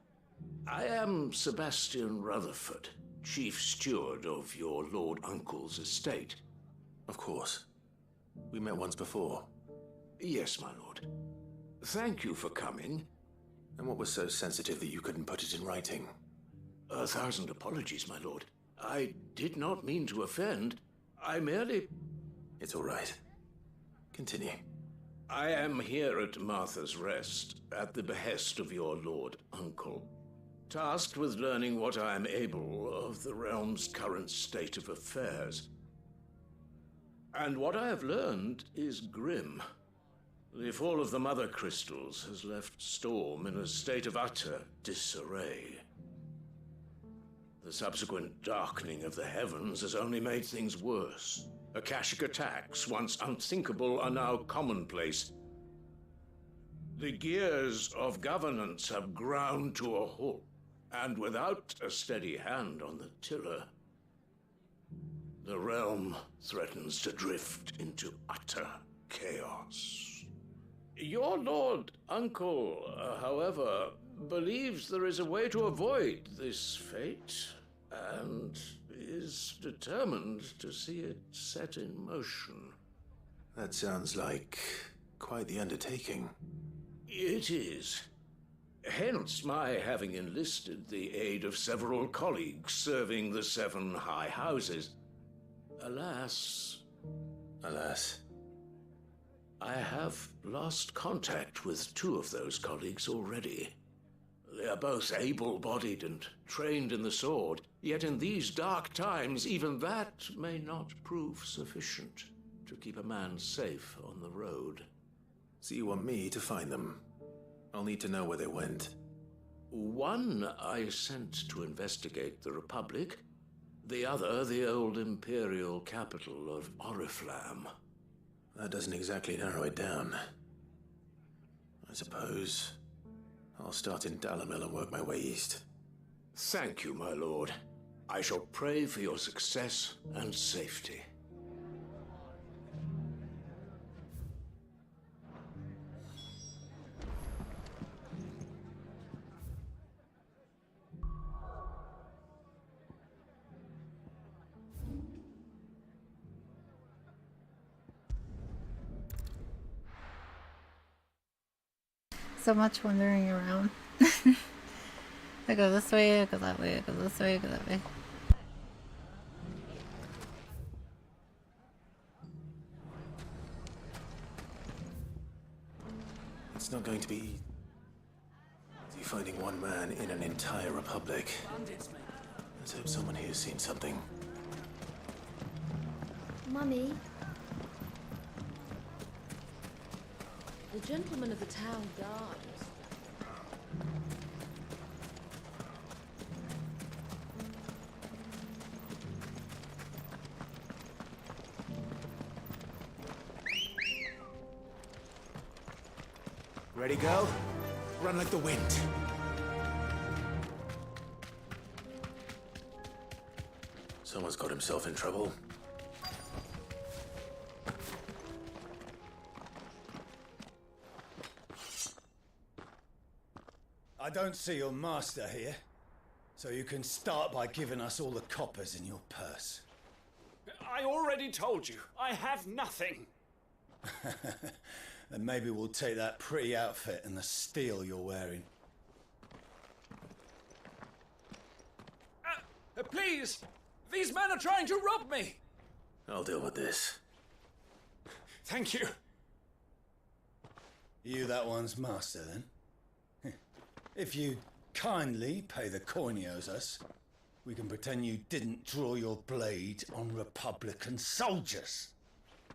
I am Sebastian Rutherford, chief steward of your lord uncle's estate. Of course. We met once before. Yes, my lord. Thank you for coming. And what was so sensitive that you couldn't put it in writing? 1,000 apologies, my lord. I did not mean to offend. I merely... It's all right. Continue. I am here at Martha's Rest, at the behest of your lord uncle, tasked with learning what I am able of the realm's current state of affairs. And what I have learned is grim. The fall of the Mother Crystals has left Storm in a state of utter disarray. The subsequent darkening of the heavens has only made things worse. Akashic attacks, once unthinkable, are now commonplace. The gears of governance have ground to a halt, and without a steady hand on the tiller, the realm threatens to drift into utter chaos. Your lord uncle, however, believes there is a way to avoid this fate, and is determined to see it set in motion. That sounds like quite the undertaking. It is. Hence my having enlisted the aid of several colleagues serving the 7 high houses. Alas, I have lost contact with 2 of those colleagues already. They are both able-bodied and trained in the sword, yet in these dark times even that may not prove sufficient to keep a man safe on the road. So you want me to find them? I'll need to know where they went. One I sent to investigate the Republic, the other the old Imperial capital of Oriflamme. That doesn't exactly narrow it down. I suppose I'll start in Dalimil and work my way east. Thank you, my lord. I shall pray for your success and safety. So much wandering around. I go this way, I go that way, I go this way, I go that way. It's not going to be easy finding one man in an entire republic. Let's hope someone here's seen something. Mummy? The gentleman of the town guard. Ready, girl? Run like the wind. Someone's got himself in trouble. I don't see your master here, so you can start by giving us all the coppers in your purse. I already told you, I have nothing. Then maybe we'll take that pretty outfit and the steel you're wearing. Please! These men are trying to rob me! I'll deal with this. Thank you. You that one's master, then? If you kindly pay the coin he owes us, we can pretend you didn't draw your blade on Republican soldiers.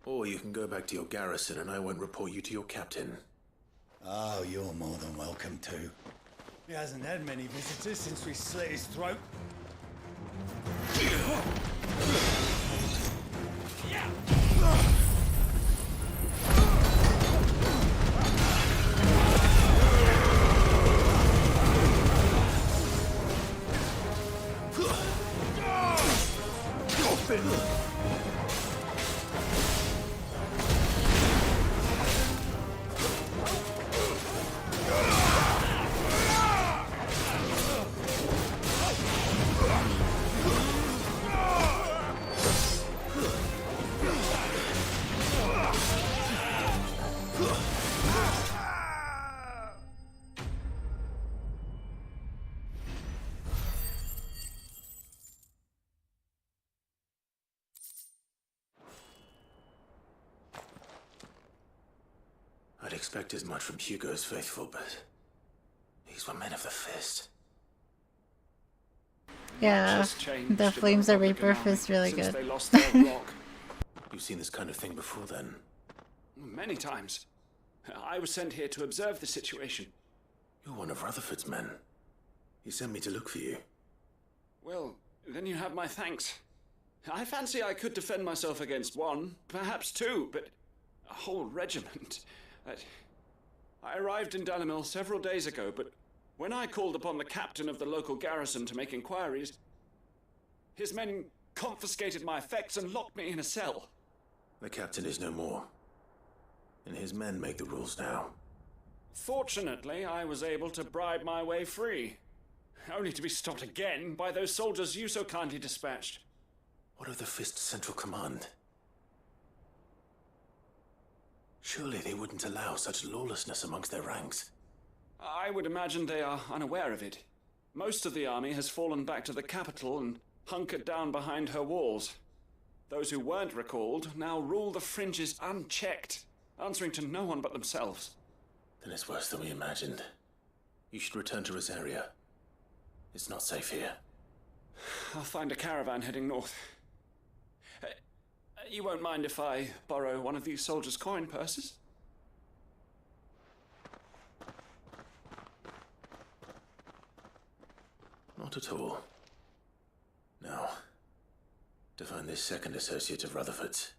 Or you can go back to your garrison and I won't report you to your captain. Oh, you're more than welcome to. He hasn't had many visitors since we slit his throat. I'd expect as much from Hugo's faithful, but these were men of the fist. Yeah, the Flames of Rebirth is really good. They lost their rock. You've seen this kind of thing before, then? Many times. I was sent here to observe the situation. You're one of Rutherford's men. He sent me to look for you. Well, then you have my thanks. I fancy I could defend myself against one, perhaps 2, but a whole regiment. I arrived in Dalimil several days ago, but when I called upon the captain of the local garrison to make inquiries, his men confiscated my effects and locked me in a cell. The captain is no more, and his men make the rules now. Fortunately, I was able to bribe my way free, only to be stopped again by those soldiers you so kindly dispatched. What of the Fist's Central Command? Surely they wouldn't allow such lawlessness amongst their ranks. I would imagine they are unaware of it. Most of the army has fallen back to the capital and hunkered down behind her walls. Those who weren't recalled now rule the fringes unchecked, answering to no one but themselves. Then it's worse than we imagined. You should return to Rosaria. It's not safe here. I'll find a caravan heading north. You won't mind if I borrow one of these soldiers' coin purses? Not at all. Now, to find this second associate of Rutherford's.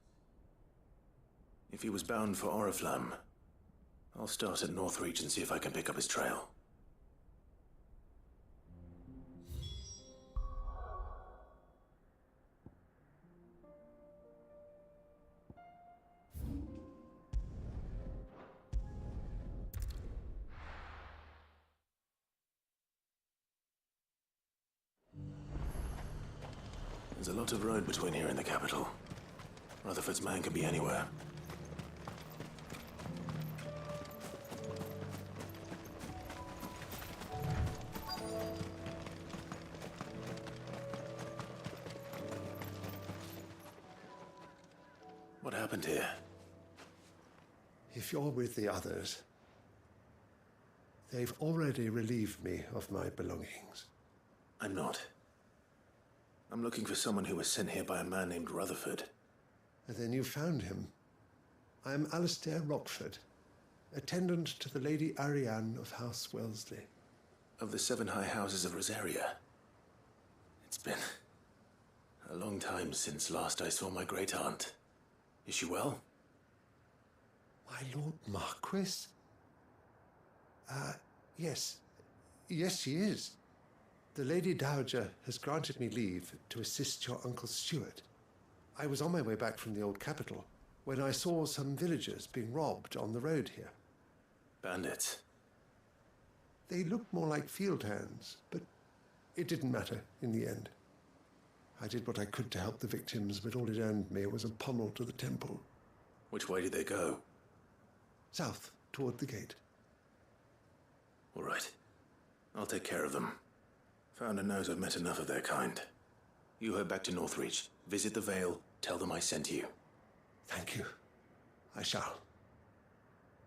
If he was bound for Oriflamme, I'll start at Northreach and see if I can pick up his trail. There's a lot of road between here and the capital. Rutherford's man can be anywhere. What happened here? If you're with the others, they've already relieved me of my belongings. I'm not. I'm looking for someone who was sent here by a man named Rutherford. And then you found him. I am Alistair Rockford, attendant to the Lady Ariane of House Wellesley. Of the 7 high houses of Rosaria. It's been a long time since last I saw my great-aunt. Is she well? My Lord Marquis? Yes. Yes, she is. The Lady Dowager has granted me leave to assist your Uncle Stuart. I was on my way back from the old capital when I saw some villagers being robbed on the road here. Bandits? They looked more like field hands, but it didn't matter in the end. I did what I could to help the victims, but all it earned me was a pommel to the temple. Which way did they go? South, toward the gate. All right. I'll take care of them. Founder knows I've met enough of their kind. You head back to Northreach, visit the Vale, tell them I sent you. Thank you. I shall.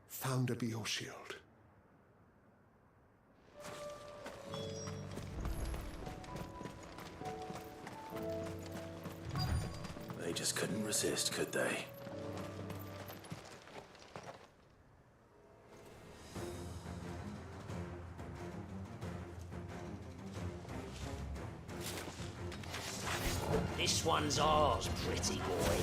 Founder be your shield. They just couldn't resist, could they? This one's ours, pretty boy.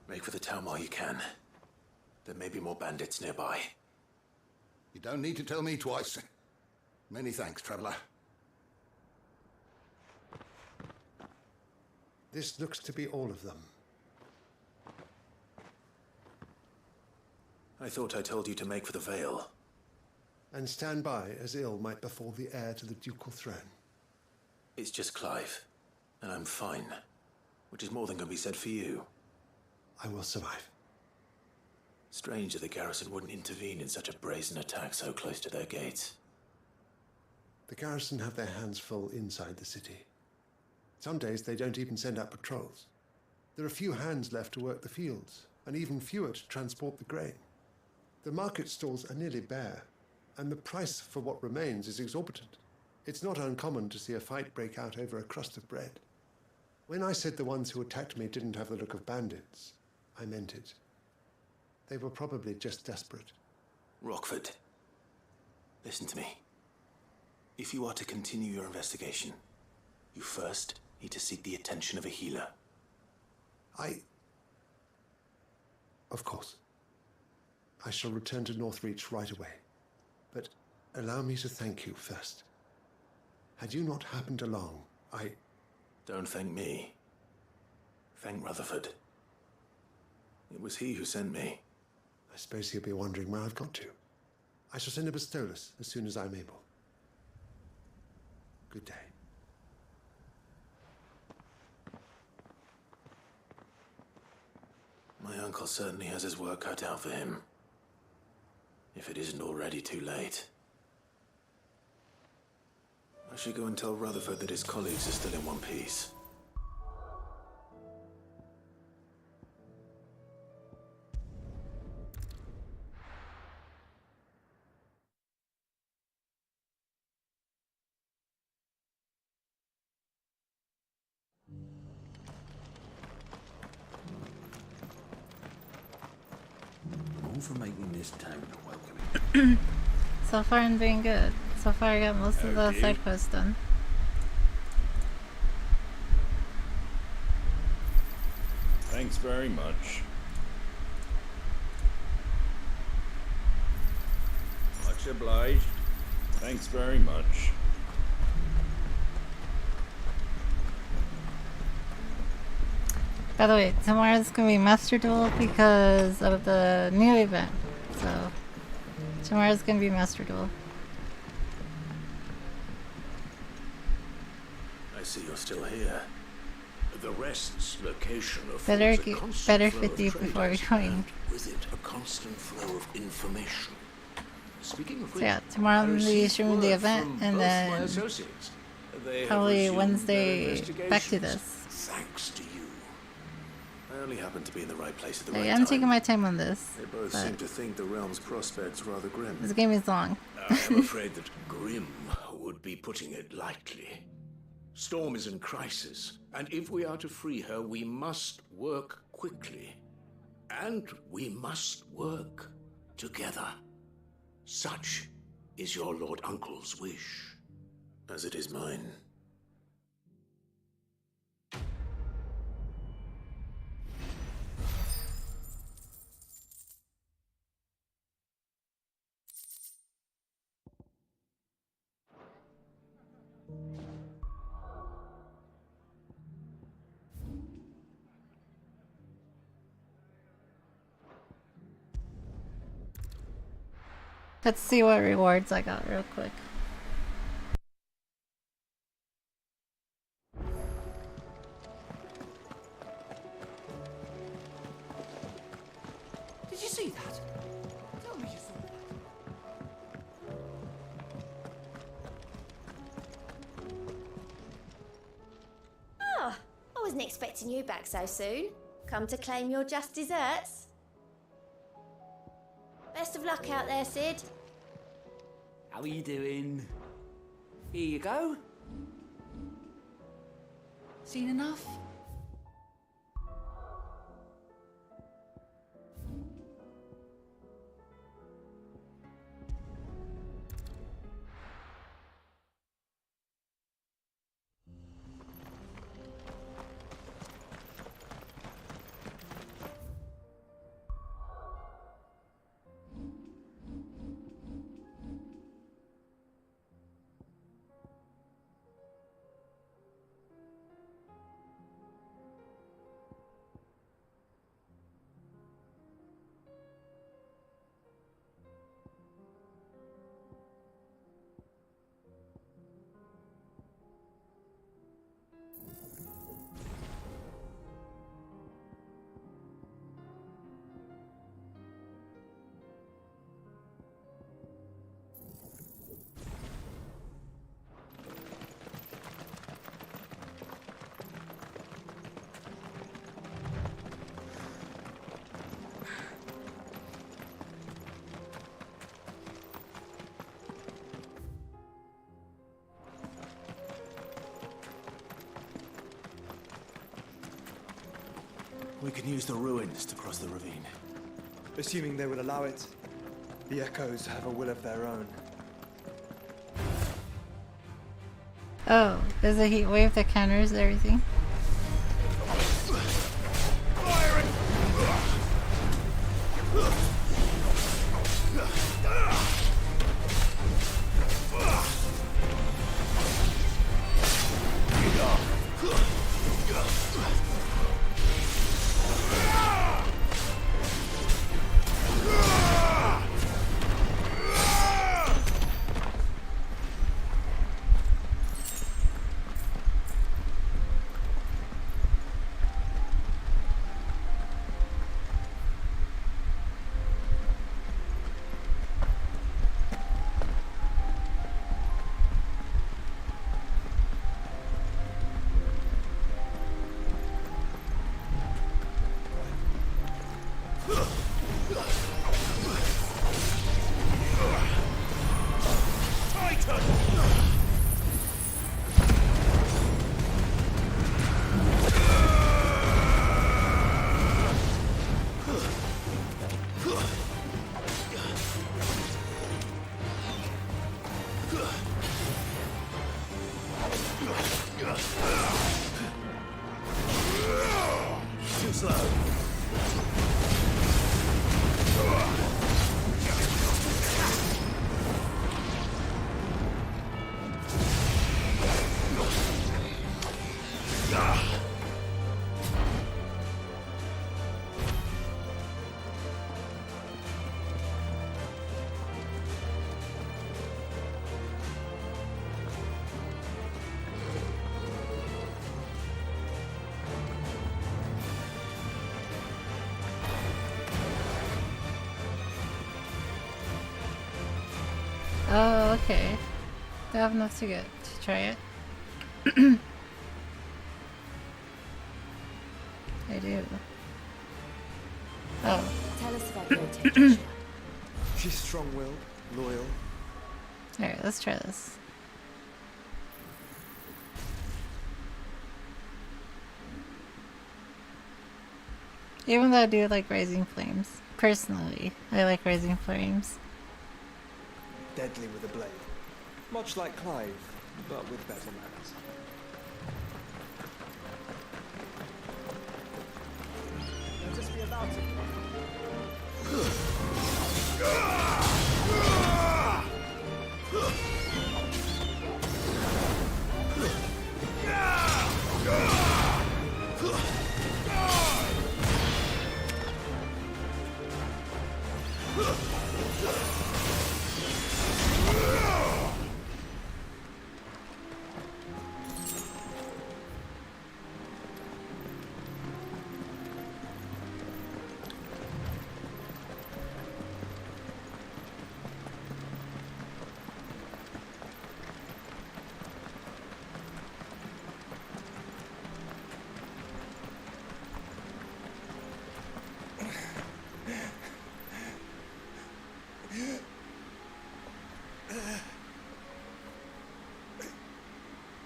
Make for the town while you can. There may be more bandits nearby. You don't need to tell me twice. Many thanks, traveler. This looks to be all of them. I thought I told you to make for the Vale. And stand by as ill might befall the heir to the ducal throne. It's just Clive, and I'm fine. Which is more than can be said for you. I will survive. Strange that the garrison wouldn't intervene in such a brazen attack so close to their gates. The garrison have their hands full inside the city. Some days they don't even send out patrols. There are few hands left to work the fields, and even fewer to transport the grain. The market stalls are nearly bare, and the price for what remains is exorbitant. It's not uncommon to see a fight break out over a crust of bread. When I said the ones who attacked me didn't have the look of bandits, I meant it. They were probably just desperate. Rockford, listen to me. If you are to continue your investigation, you first need to seek the attention of a healer. Of course. I shall return to Northreach right away. But allow me to thank you first. Had you not happened along, Don't thank me. Thank Rutherford. It was he who sent me. I suppose he'll be wondering where I've got to. I shall send a Bistolus as soon as I'm able. Good day. My uncle certainly has his work cut out for him. If it isn't already too late. I should go and tell Rutherford that his colleagues are still in one piece. All for making this town welcoming. So far I'm doing good. So far I got most of the side quests done. Thanks very much. Much obliged. Thanks very much. By the way, tomorrow's gonna be Master Duel because of the new event. So tomorrow's gonna be Master Duel. I see you're still here. The rest's location Better affords a constant better flow fit of you before traders, going. and with it a constant flow of information. Speaking of So which, yeah, tomorrow I'm I gonna be received streaming the word event from and both my then associates. They have probably resumed their Wednesday back to investigations. this. Thanks to you. I only happen to be in the right place at the Like, right I'm time. taking my time on this. They both but seem to think the realm's prospects rather grim. this game is long. I am afraid that grim would be putting it lightly. Storm is in crisis, and if we are to free her, we must work quickly. And we must work together. Such is your Lord Uncle's wish. As it is mine. Let's see what rewards I got real quick. Did you see that? Tell me you saw that. Ah, I wasn't expecting you back so soon. Come to claim your just desserts? Best of luck out there, Sid. How are you doing? Here you go. Seen enough? We can use the ruins to cross the ravine. Assuming they would allow it. The echoes have a will of their own. Oh, there's a heat wave that counters everything. Too slow. Oh, okay. Do I have enough to get to try it? I do. Oh. Tell us about your intention. She's strong-willed, loyal. Alright, let's try this. Even though I do like Rising Flames. Personally, I like Rising Flames. Deadly with a blade. Much like Clive, but with better manners. Let us be about it.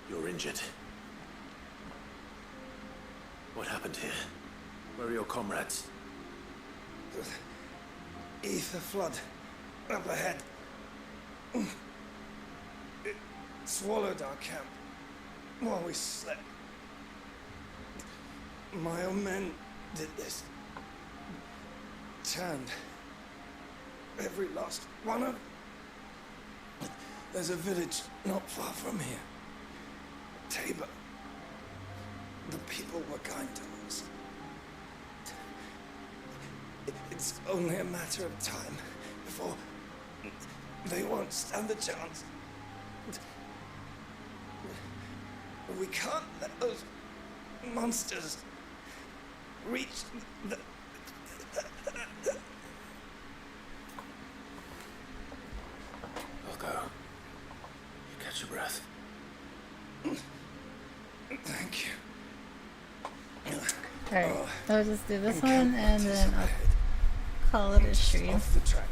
You're injured. What happened here? Where are your comrades? Ether flood. Up ahead. It swallowed our camp while we slept. My own men did this. Turned every last one of. There's a village not far from here. Tabor. The people were kind to us. It's only a matter of time before they won't stand a chance. We can't let those monsters reach the... I'll go. You catch your breath. Thank you. Alright, I'll just do this one and then I'll call it a stream. Off the track.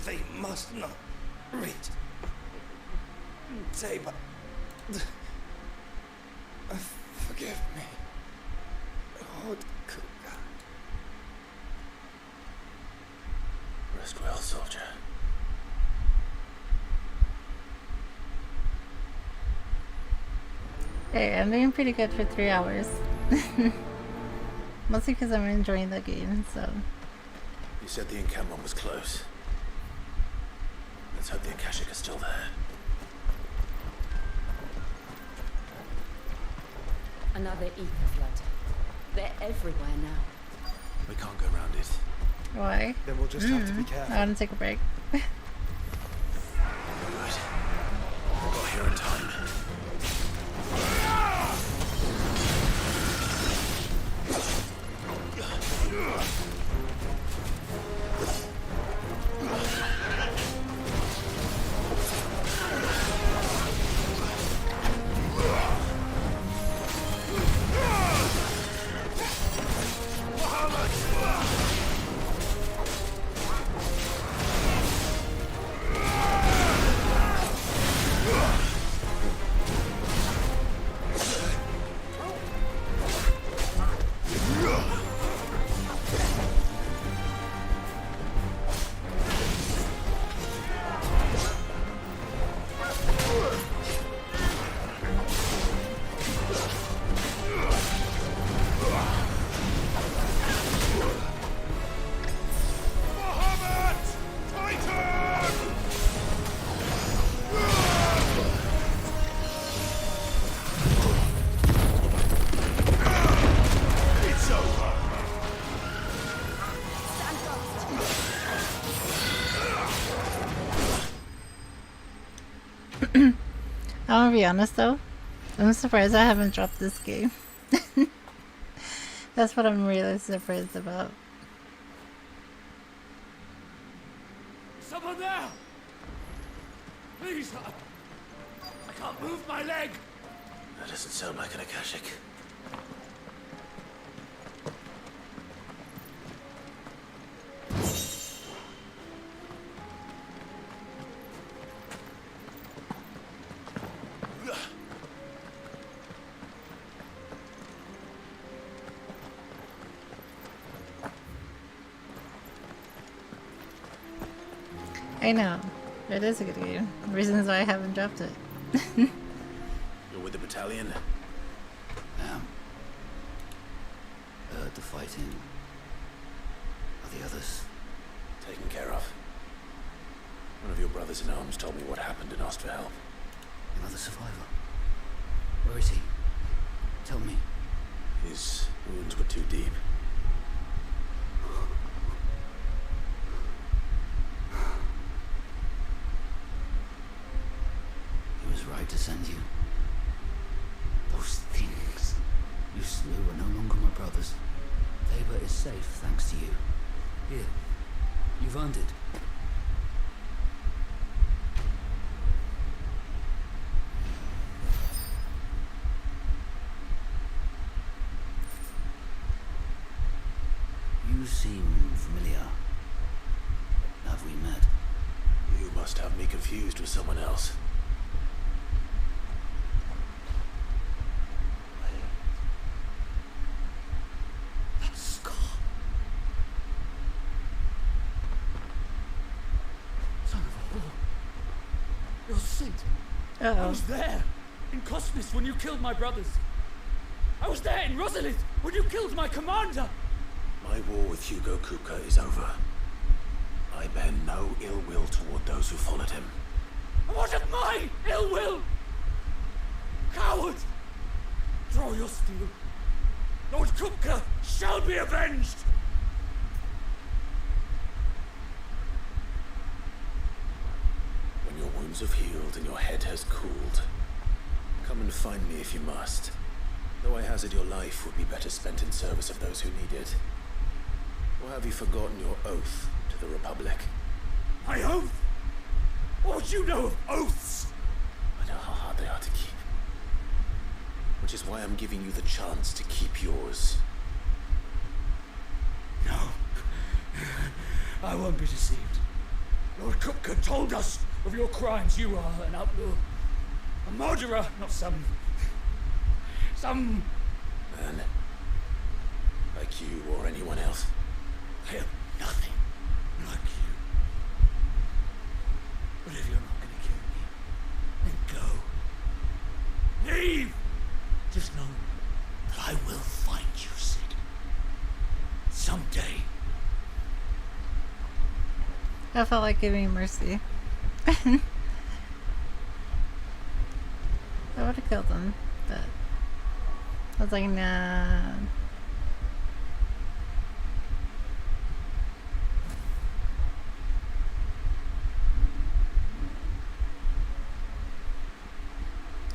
They must not reach Tabor. I Forgive me, Lord Kupka. Rest well, soldier. Hey, I'm doing pretty good for 3 hours. Mostly because I'm enjoying the game, so... You said the encampment was close. Let's hope the Akashic is still there. Another ether flood. They're everywhere now. We can't go around it. Why? Then we'll just have to be careful. I want to take a break. Good. We got here in time. I'm gonna be honest though, I'm surprised I haven't dropped this game. That's what I'm really surprised about. Someone there! Please! I can't move my leg! That doesn't sound like an Akashic. I know. It is a good game. Reasons why I haven't dropped it. You're with the battalion? Heard the fighting. Are the others? Taken care of. One of your brothers in arms told me what happened and asked for help. Another survivor? Where is he? Tell me. His wounds were too deep. He was right to send you. Those things you slew are no longer my brothers. Tabor is safe thanks to you. Here, you've earned it. You seem familiar. Have we met? You must have me confused with someone else. That scar. Son of a whore. You're Sid. I was there, in Cosmos, when you killed my brothers. I was there in Rosalith, when you killed my commander. My war with Hugo Kupka is over. I bear no ill will toward those who followed him. What of my ill will? Coward! Draw your steel. Lord Kupka shall be avenged! When your wounds have healed and your head has cooled, come and find me if you must. Though I hazard your life would be better spent in service of those who need it. Or have you forgotten your oath to the Republic? My oath? What would you know of oaths? I know how hard they are to keep. Which is why I'm giving you the chance to keep yours. No. I won't be deceived. Lord Kupka told us of your crimes. You are an outlaw. A murderer, not some man. Like you or anyone else. I am nothing like you. But if you're not gonna kill me, then go. Leave! Just know that I will find you, Sid. Someday. I felt like giving mercy. I would have killed him, but I was like, nah.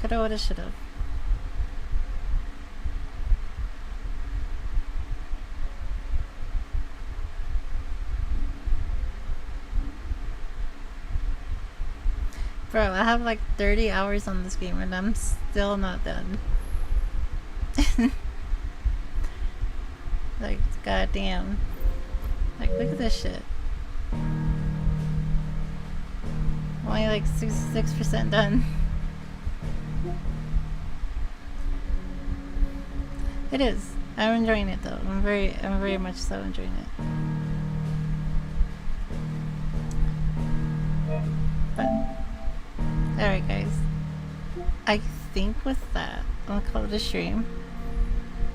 Coulda, woulda, shoulda. Bro, I have like 30 hours on this game and I'm still not done. Like, goddamn. Like, look at this shit. Only like 66% done. It is. I'm enjoying it though. I'm very much so enjoying it. But alright guys, I think with that, I'll call it a stream.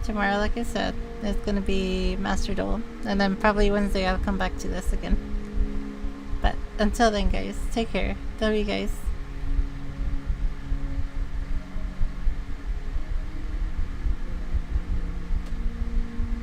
Tomorrow, like I said, it's gonna be Master Duel, and then probably Wednesday I'll come back to this again. But until then guys, take care. Love you guys.